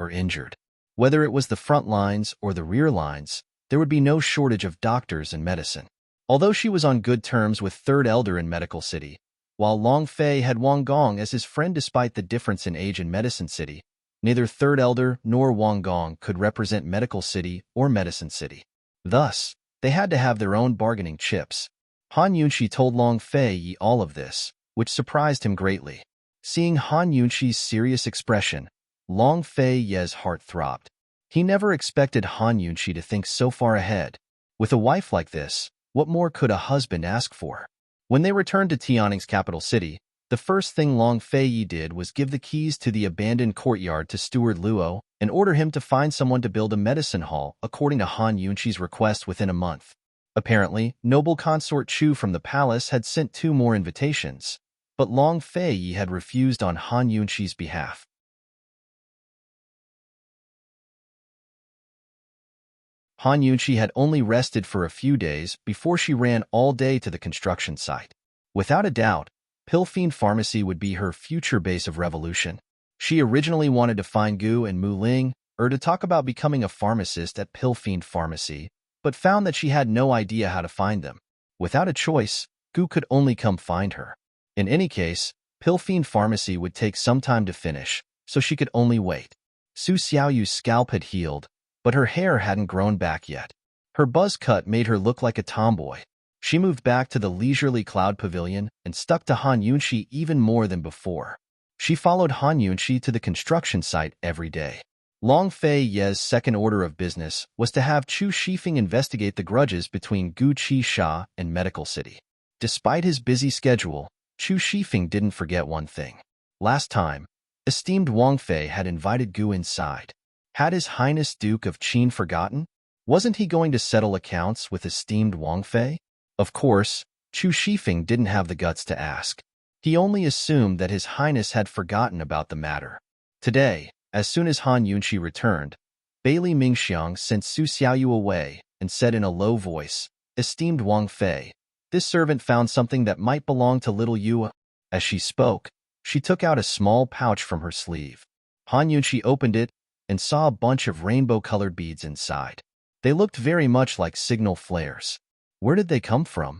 Whether it was the front lines or the rear lines, there would be no shortage of doctors and medicine. Although she was on good terms with Third Elder in Medical City, while Long Fei had Wang Gong as his friend despite the difference in age in Medicine City, neither Third Elder nor Wang Gong could represent Medical City or Medicine City. Thus, they had to have their own bargaining chips. Han Yunxi told Long Fei Yi all of this, which surprised him greatly. Seeing Han Yunxi's serious expression, Long Fei Yi's heart throbbed. He never expected Han Yunxi to think so far ahead. With a wife like this, what more could a husband ask for? When they returned to Tianning's capital city, the first thing Long Fei Yi did was give the keys to the abandoned courtyard to Steward Luo and order him to find someone to build a medicine hall according to Han Yunxi's request within a month. Apparently, noble Consort Chu from the palace had sent 2 more invitations, but Long Fei Yi had refused on Han Yunxi's behalf. Han Yunxi had only rested for a few days before she ran all day to the construction site. Without a doubt, Pill Fiend Pharmacy would be her future base of revolution. She originally wanted to find Gu and Mu Ling, to talk about becoming a pharmacist at Pill Fiend Pharmacy, but found that she had no idea how to find them. Without a choice, Gu could only come find her. In any case, Pill Fiend Pharmacy would take some time to finish, so she could only wait. Su Xiaoyu's scalp had healed, but her hair hadn't grown back yet. Her buzz cut made her look like a tomboy. She moved back to the leisurely Cloud Pavilion and stuck to Han Yunxi even more than before. She followed Han Yunxi to the construction site every day. Long Fei Ye's second order of business was to have Chu Shifeng investigate the grudges between Gu Qisha and Medical City. Despite his busy schedule, Chu Shifeng didn't forget one thing. Last time, esteemed Wang Fei had invited Gu inside. Had His Highness Duke of Qin forgotten? Wasn't he going to settle accounts with esteemed Wang Fei? Of course, Chu Shifeng didn't have the guts to ask. He only assumed that His Highness had forgotten about the matter. Today, as soon as Han Yunqi returned, Bailey Mingxiang sent Su Xiaoyu away and said in a low voice, "Esteemed Wang Fei, this servant found something that might belong to little Yu." As she spoke, she took out a small pouch from her sleeve. Han Yunqi opened it and saw a bunch of rainbow-colored beads inside. They looked very much like signal flares. Where did they come from?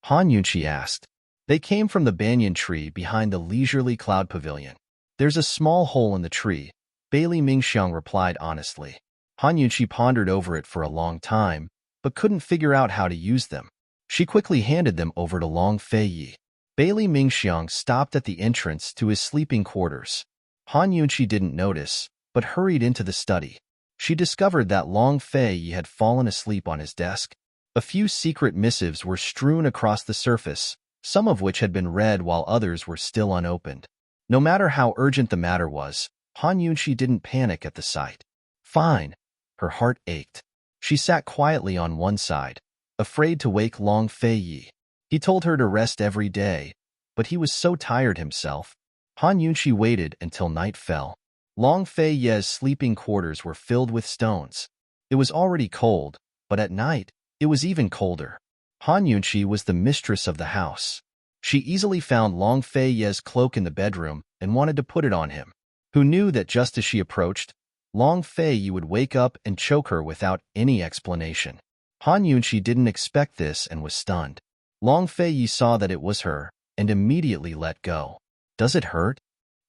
Han Yunqi asked. They came from the banyan tree behind the leisurely cloud pavilion. There's a small hole in the tree, Bailey Mingxiang replied honestly. Han Yunqi pondered over it for a long time, but couldn't figure out how to use them. She quickly handed them over to Long Fei Yi. Bailey Mingxiang stopped at the entrance to his sleeping quarters. Han Yunqi didn't notice, but hurried into the study. She discovered that Long Fei Yi had fallen asleep on his desk. A few secret missives were strewn across the surface, some of which had been read while others were still unopened. No matter how urgent the matter was, Han Yunqi didn't panic at the sight. Fine. Her heart ached. She sat quietly on one side, afraid to wake Long Fei Yi. He told her to rest every day, but he was so tired himself. Han Yunqi waited until night fell. Long Fei Yi's sleeping quarters were filled with stones. It was already cold, but at night, it was even colder. Han Yunqi was the mistress of the house. She easily found Long Fei Yi's cloak in the bedroom and wanted to put it on him. Who knew that just as she approached, Long Fei Yi would wake up and choke her without any explanation. Han Yunqi didn't expect this and was stunned. Long Fei Yi saw that it was her and immediately let go. Does it hurt?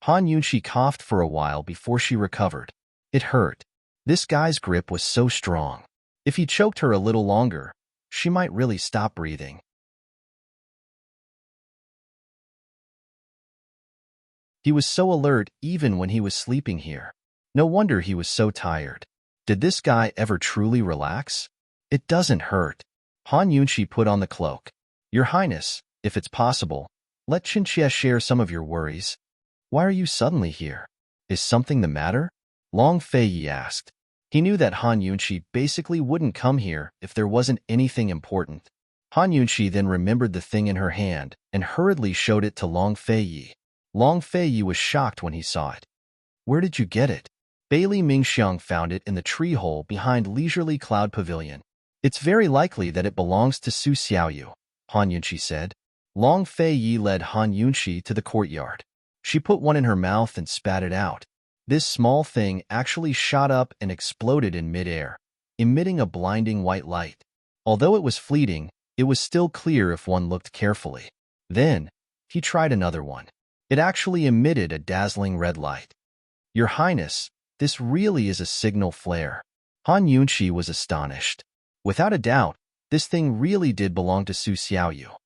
Han Yunqi coughed for a while before she recovered. It hurt. This guy's grip was so strong. If he choked her a little longer, she might really stop breathing. He was so alert even when he was sleeping here. No wonder he was so tired. Did this guy ever truly relax? It doesn't hurt. Han Yunqi put on the cloak. Your Highness, if it's possible, let Qinxie share some of your worries. Why are you suddenly here? Is something the matter? Long Fei Yi asked. He knew that Han Yunqi basically wouldn't come here if there wasn't anything important. Han Yunqi then remembered the thing in her hand and hurriedly showed it to Long Fei Yi. Long Fei Yi was shocked when he saw it. Where did you get it? Bailey Mingxiang found it in the tree hole behind Leisurely Cloud Pavilion. It's very likely that it belongs to Su Xiaoyu, Han Yunqi said. Long Fei Yi led Han Yunqi to the courtyard. She put one in her mouth and spat it out. This small thing actually shot up and exploded in midair, emitting a blinding white light. Although it was fleeting, it was still clear if one looked carefully. Then, he tried another one. It actually emitted a dazzling red light. Your Highness, this really is a signal flare. Han Yunqi was astonished. Without a doubt, this thing really did belong to Su Xiaoyu.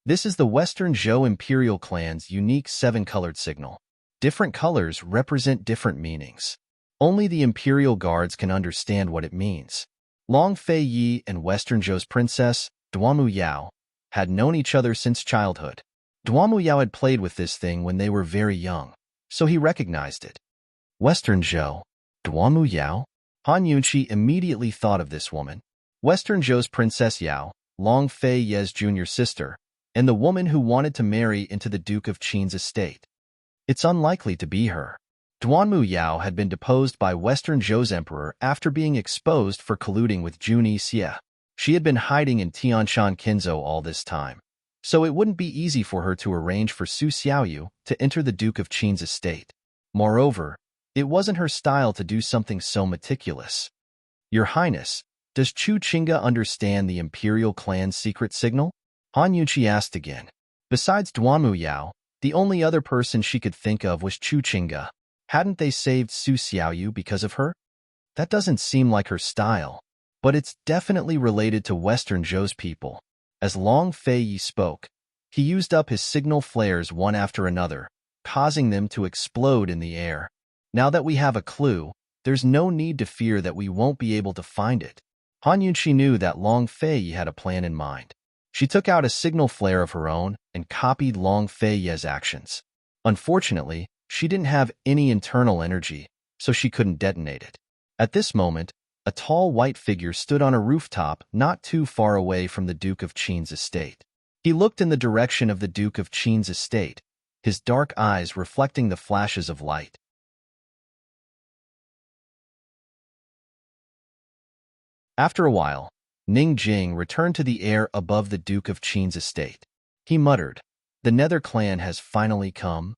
This is the Western Zhou Imperial Clan's unique 7-colored signal. Different colors represent different meanings. Only the Imperial Guards can understand what it means. Long Fei Yi and Western Zhou's princess, Duamu Yao, had known each other since childhood. Duamu Yao had played with this thing when they were very young, so he recognized it. Western Zhou, Duamu Yao? Han Yunqi immediately thought of this woman. Western Zhou's Princess Yao, Long Fei Yi's junior sister, and the woman who wanted to marry into the Duke of Qin's estate. It's unlikely to be her. Duanmu Yao had been deposed by Western Zhou's emperor after being exposed for colluding with Juni Xie. She had been hiding in Tianshan Kinzhou all this time, so it wouldn't be easy for her to arrange for Su Xiaoyu to enter the Duke of Qin's estate. Moreover, it wasn't her style to do something so meticulous. Your Highness, does Chu Qingge understand the Imperial Clan's secret signal? Han Yunqi asked again. Besides Duanmu Yao, the only other person she could think of was Chu Qingge. Hadn't they saved Su Xiaoyu because of her? That doesn't seem like her style, but it's definitely related to Western Zhou's people. As Long Fei Yi spoke, he used up his signal flares one after another, causing them to explode in the air. Now that we have a clue, there's no need to fear that we won't be able to find it. Han Yunqi knew that Long Fei Yi had a plan in mind. She took out a signal flare of her own and copied Long Fei Yi's actions. Unfortunately, she didn't have any internal energy, so she couldn't detonate it. At this moment, A tall white figure stood on a rooftop not too far away from the Duke of Qin's estate. He looked in the direction of the Duke of Qin's estate, his dark eyes reflecting the flashes of light. After a while, Ning Jing returned to the air above the Duke of Qin's estate. He muttered, "The Nether clan has finally come."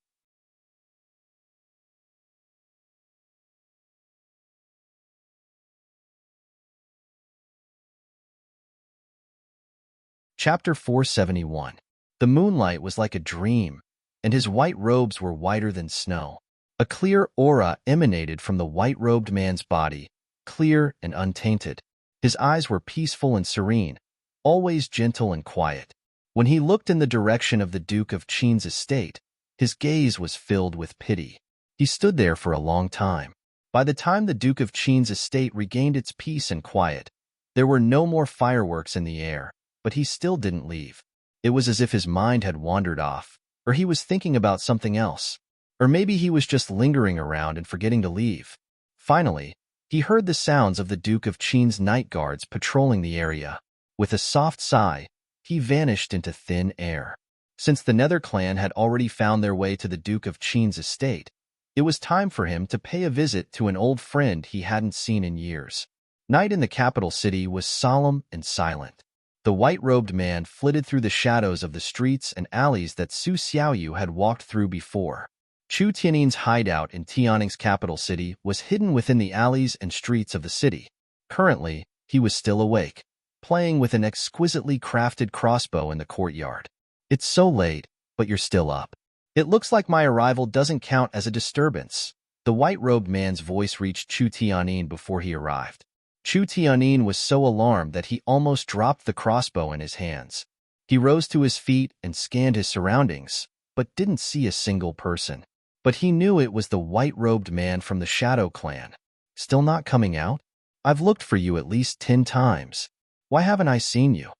Chapter 471. The moonlight was like a dream, and his white robes were whiter than snow. A clear aura emanated from the white-robed man's body, clear and untainted. His eyes were peaceful and serene, always gentle and quiet. When he looked in the direction of the Duke of Qin's estate, his gaze was filled with pity. He stood there for a long time. By the time the Duke of Qin's estate regained its peace and quiet, there were no more fireworks in the air, but he still didn't leave. It was as if his mind had wandered off, or he was thinking about something else, or maybe he was just lingering around and forgetting to leave. Finally, he heard the sounds of the Duke of Qin's night guards patrolling the area. With a soft sigh, he vanished into thin air. Since the Nether clan had already found their way to the Duke of Qin's estate, it was time for him to pay a visit to an old friend he hadn't seen in years. Night in the capital city was solemn and silent. The white-robed man flitted through the shadows of the streets and alleys that Su Xiaoyu had walked through before. Chu Tiannin's hideout in Tianning's capital city was hidden within the alleys and streets of the city. Currently, he was still awake, playing with an exquisitely crafted crossbow in the courtyard. "It's so late, but you're still up. It looks like my arrival doesn't count as a disturbance." The white-robed man's voice reached Chu Tiannin before he arrived. Chu Tiannin was so alarmed that he almost dropped the crossbow in his hands. He rose to his feet and scanned his surroundings, but didn't see a single person. But he knew it was the white-robed man from the Shadow Clan. "Still not coming out? I've looked for you at least 10 times. Why haven't I seen you?"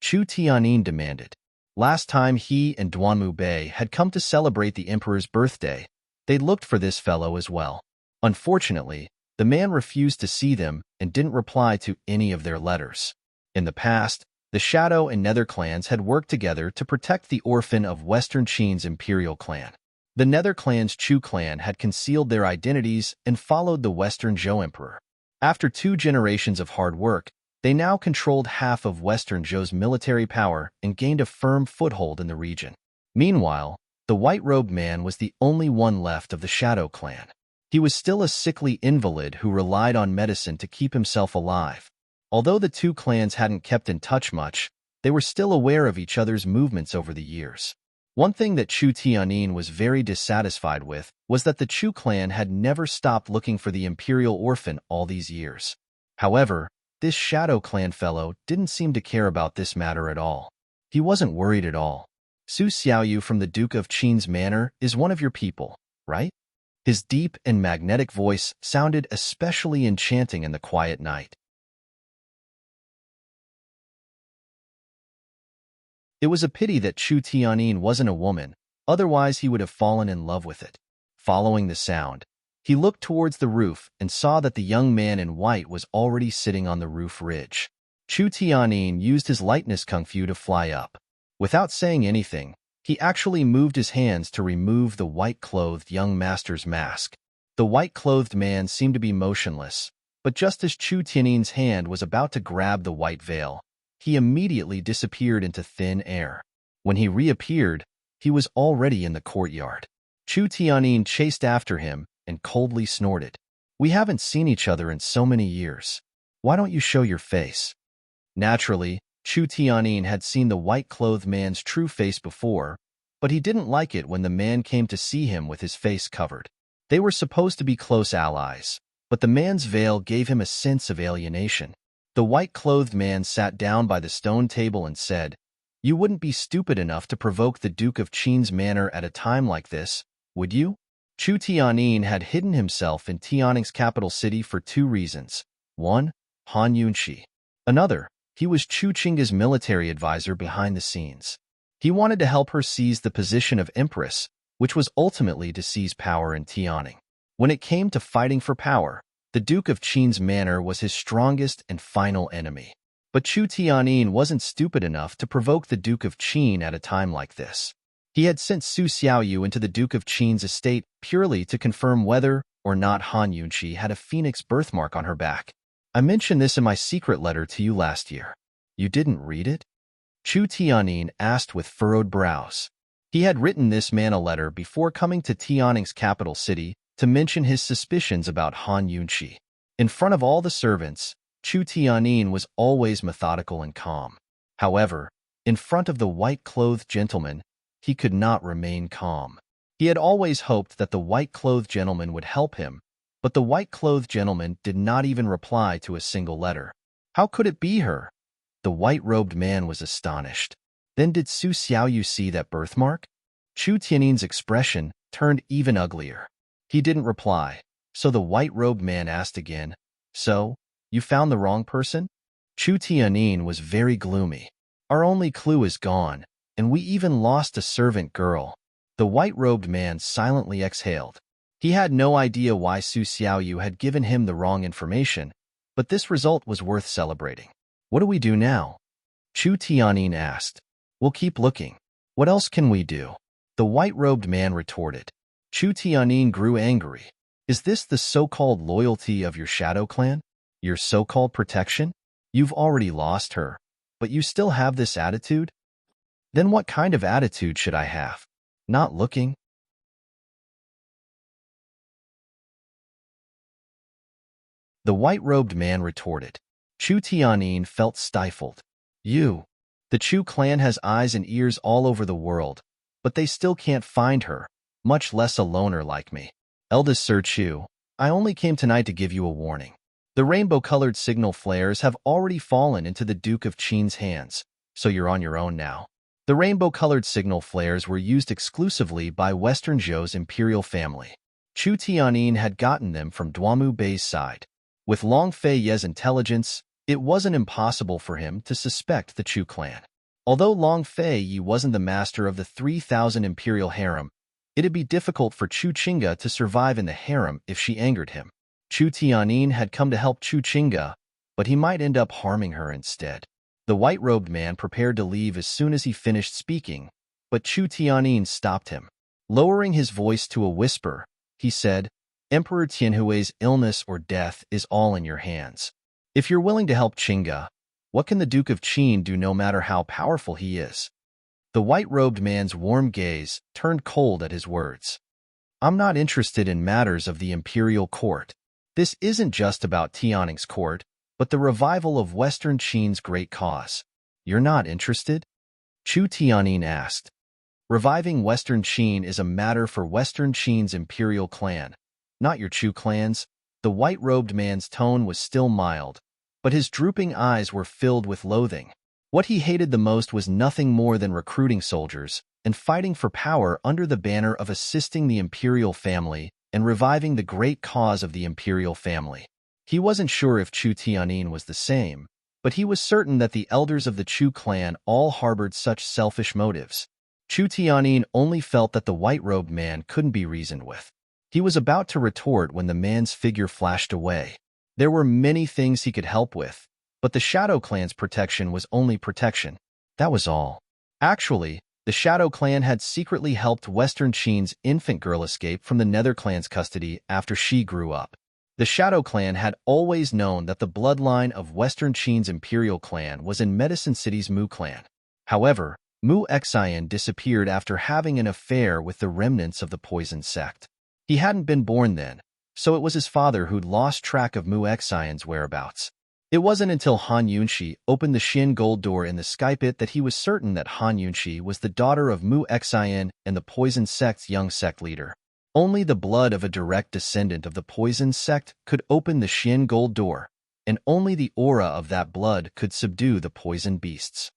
Chu Tiannin demanded. Last time he and Duanmu Bei had come to celebrate the emperor's birthday, they'd looked for this fellow as well. Unfortunately, the man refused to see them and didn't reply to any of their letters. In the past, the Shadow and Nether clans had worked together to protect the orphan of Western Qin's imperial clan. The Nether clan's Chu clan had concealed their identities and followed the Western Zhou emperor. After 2 generations of hard work, they now controlled half of Western Zhou's military power and gained a firm foothold in the region. Meanwhile, the white-robed man was the only one left of the Shadow clan. He was still a sickly invalid who relied on medicine to keep himself alive. Although the 2 clans hadn't kept in touch much, they were still aware of each other's movements over the years. One thing that Chu Tiannin was very dissatisfied with was that the Chu clan had never stopped looking for the imperial orphan all these years. However, this Shadow clan fellow didn't seem to care about this matter at all. He wasn't worried at all. "Su Xiaoyu from the Duke of Qin's manor is one of your people, right?" His deep and magnetic voice sounded especially enchanting in the quiet night. It was a pity that Chu Tiannin wasn't a woman, otherwise he would have fallen in love with it. Following the sound, he looked towards the roof and saw that the young man in white was already sitting on the roof ridge. Chu Tiannin used his lightness kung fu to fly up. Without saying anything, he actually moved his hands to remove the white-clothed young master's mask. The white-clothed man seemed to be motionless, but just as Chu Tiannin's hand was about to grab the white veil, he immediately disappeared into thin air. When he reappeared, he was already in the courtyard. Chu Tiannin chased after him and coldly snorted. "We haven't seen each other in so many years. Why don't you show your face?" Naturally, Chu Tiannin had seen the white-clothed man's true face before, but he didn't like it when the man came to see him with his face covered. They were supposed to be close allies, but the man's veil gave him a sense of alienation. The white-clothed man sat down by the stone table and said, "You wouldn't be stupid enough to provoke the Duke of Qin's manor at a time like this, would you?" Chu Tiannin had hidden himself in Tianning's capital city for 2 reasons. 1. Han Yunxi. Another, he was Chu Qing's military advisor behind the scenes. He wanted to help her seize the position of empress, which was ultimately to seize power in Tianning. When it came to fighting for power, The Duke of Qin's manner was his strongest and final enemy. But Chu Tianyin wasn't stupid enough to provoke the Duke of Qin at a time like this. He had sent Su Xiaoyu into the Duke of Qin's estate purely to confirm whether or not Han Yunqi had a phoenix birthmark on her back. I mentioned this in my secret letter to you last year. You didn't read it? Chu Tianyin asked with furrowed brows. He had written this man a letter before coming to Tianning's capital city to mention his suspicions about Han Yunqi. In front of all the servants, Chu Tianyin was always methodical and calm. However, in front of the white-clothed gentleman, he could not remain calm. He had always hoped that the white-clothed gentleman would help him, but the white-clothed gentleman did not even reply to a single letter. How could it be her? The white-robed man was astonished. Then did Su Xiaoyu see that birthmark? Chu Tianyin's expression turned even uglier. He didn't reply, so the white-robed man asked again, "So, you found the wrong person?" Chu Tianyin was very gloomy. "Our only clue is gone, and we even lost a servant girl." The white-robed man silently exhaled. He had no idea why Su Xiaoyu had given him the wrong information, but this result was worth celebrating. "What do we do now?" Chu Tianyin asked. "We'll keep looking. What else can we do?" The white-robed man retorted. Chu Tianyin grew angry. "Is this the so-called loyalty of your shadow clan? Your so-called protection? You've already lost her, but you still have this attitude? Then what kind of attitude should I have? Not looking?" The white-robed man retorted. Chu Tianyin felt stifled. The Chu clan has eyes and ears all over the world, but they still can't find her, much less a loner like me. Eldest Sir Chu, I only came tonight to give you a warning. The rainbow-colored signal flares have already fallen into the Duke of Qin's hands, so you're on your own now. The rainbow-colored signal flares were used exclusively by Western Zhou's imperial family. Chu Tianyin had gotten them from Duamu Bei's side. With Long Fei Ye's intelligence, it wasn't impossible for him to suspect the Chu clan. Although Long Fei Ye wasn't the master of the 3,000 imperial harem, it'd be difficult for Chu Qingge to survive in the harem if she angered him. Chu Tianyin had come to help Chu Qingge, but he might end up harming her instead. The white-robed man prepared to leave as soon as he finished speaking, but Chu Tianyin stopped him. Lowering his voice to a whisper, he said, "Emperor Tianhui's illness or death is all in your hands. If you're willing to help Qingge, what can the Duke of Qin do no matter how powerful he is?" The white-robed man's warm gaze turned cold at his words. "I'm not interested in matters of the imperial court. This isn't just about Tianning's court, but the revival of Western Qin's great cause. You're not interested?" Chu Tianyin asked. "Reviving Western Qin is a matter for Western Qin's imperial clan, not your Chu clans." The white-robed man's tone was still mild, but his drooping eyes were filled with loathing. What he hated the most was nothing more than recruiting soldiers and fighting for power under the banner of assisting the imperial family and reviving the great cause of the imperial family. He wasn't sure if Chu Tianyin was the same, but he was certain that the elders of the Chu clan all harbored such selfish motives. Chu Tianyin only felt that the white-robed man couldn't be reasoned with. He was about to retort when the man's figure flashed away. There were many things he could help with, but the Shadow Clan's protection was only protection. That was all. Actually, the Shadow Clan had secretly helped Western Qin's infant girl escape from the Nether Clan's custody after she grew up. The Shadow Clan had always known that the bloodline of Western Qin's imperial clan was in Medicine City's Mu clan. However, Mu Xian disappeared after having an affair with the remnants of the poison sect. He hadn't been born then, so it was his father who'd lost track of Mu Xian's whereabouts. It wasn't until Han Yunqi opened the Xin gold door in the sky pit that he was certain that Han Yunqi was the daughter of Mu Xian and the poison sect's young sect leader. Only the blood of a direct descendant of the poison sect could open the Xin gold door, and only the aura of that blood could subdue the poison beasts.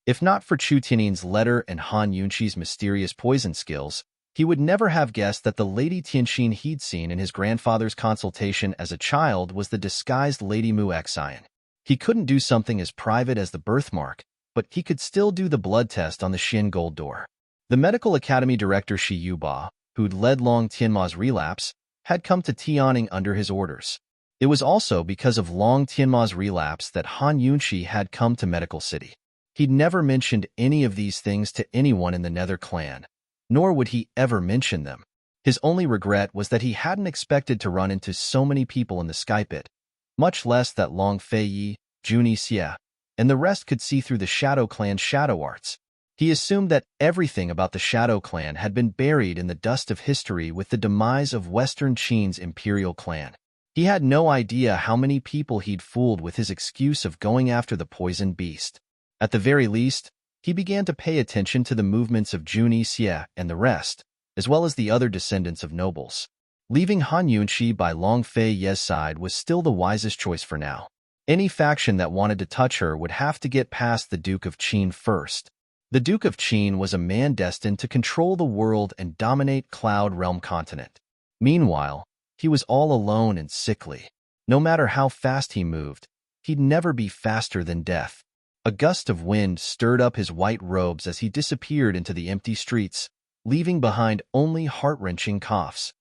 If not for Chu Tianyin's letter and Han Yunqi's mysterious poison skills, he would never have guessed that the Lady Tianxin he'd seen in his grandfather's consultation as a child was the disguised Lady Mu Xian. He couldn't do something as private as the birthmark, but he could still do the blood test on the Xin gold door. The Medical Academy director Shi Yuba who'd led Long Tianma's relapse, had come to Tianning under his orders. It was also because of Long Tianma's relapse that Han Yunxi had come to Medical City. He'd never mentioned any of these things to anyone in the Nether clan, nor would he ever mention them. His only regret was that he hadn't expected to run into so many people in the sky pit, much less that Long Feiyi, Juni Xie, and the rest could see through the Shadow Clan's shadow arts. He assumed that everything about the Shadow Clan had been buried in the dust of history with the demise of Western Qin's imperial clan. He had no idea how many people he'd fooled with his excuse of going after the poison beast. At the very least, he began to pay attention to the movements of Juni Xie and the rest, as well as the other descendants of nobles. Leaving Han Yunxi by Long Feiyi's side was still the wisest choice for now. Any faction that wanted to touch her would have to get past the Duke of Qin first. The Duke of Qin was a man destined to control the world and dominate Cloud Realm continent. Meanwhile, he was all alone and sickly. No matter how fast he moved, he'd never be faster than death. A gust of wind stirred up his white robes as he disappeared into the empty streets, leaving behind only heart-wrenching coughs.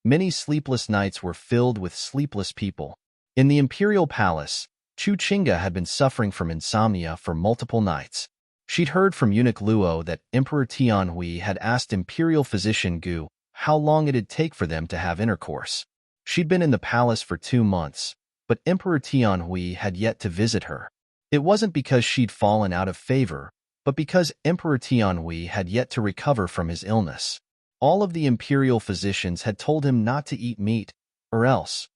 Many sleepless nights were filled with sleepless people. In the imperial palace, Chu Qingge had been suffering from insomnia for multiple nights. She'd heard from eunuch Luo that Emperor Tianhui had asked imperial physician Gu how long it'd take for them to have intercourse. She'd been in the palace for 2 months, but Emperor Tianhui had yet to visit her. It wasn't because she'd fallen out of favor, but because Emperor Tianhui had yet to recover from his illness. All of the imperial physicians had told him not to eat meat, or else.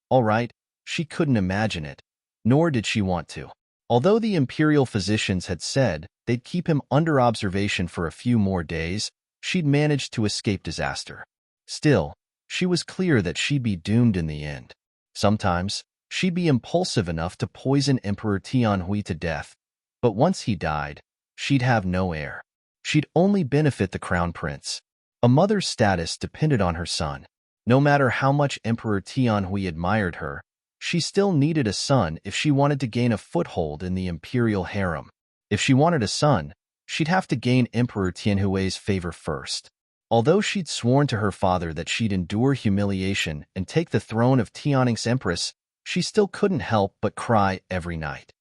All right, she couldn't imagine it, nor did she want to. Although the imperial physicians had said they'd keep him under observation for a few more days, she'd managed to escape disaster. Still, she was clear that she'd be doomed in the end. Sometimes, she'd be impulsive enough to poison Emperor Tianhui to death, but once he died, she'd have no heir. She'd only benefit the crown prince. A mother's status depended on her son. No matter how much Emperor Tianhui admired her, she still needed a son if she wanted to gain a foothold in the imperial harem. If she wanted a son, she'd have to gain Emperor Tianhui's favor first. Although she'd sworn to her father that she'd endure humiliation and take the throne of Tianning's empress, she still couldn't help but cry every night.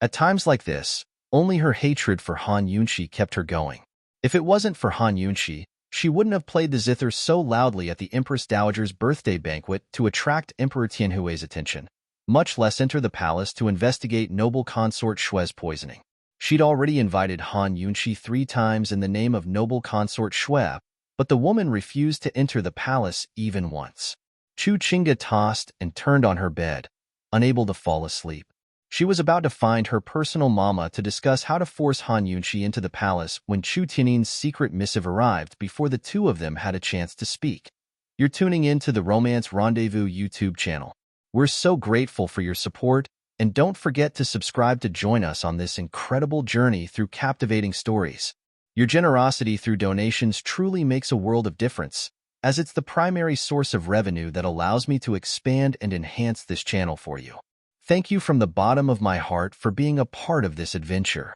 At times like this, only her hatred for Han Yunxi kept her going. If it wasn't for Han Yunxi, she wouldn't have played the zither so loudly at the Empress Dowager's birthday banquet to attract Emperor Tianhui's attention, much less enter the palace to investigate noble consort Shui's poisoning. She'd already invited Han Yunxi 3 times in the name of noble consort Shui, but the woman refused to enter the palace even once. Chu Qingge tossed and turned on her bed, unable to fall asleep. She was about to find her personal mama to discuss how to force Han Yunxi into the palace when Chu Tianing's secret missive arrived before the two of them had a chance to speak. You're tuning in to the Romance Rendezvous YouTube channel. We're so grateful for your support, and don't forget to subscribe to join us on this incredible journey through captivating stories. Your generosity through donations truly makes a world of difference, as it's the primary source of revenue that allows me to expand and enhance this channel for you. Thank you from the bottom of my heart for being a part of this adventure.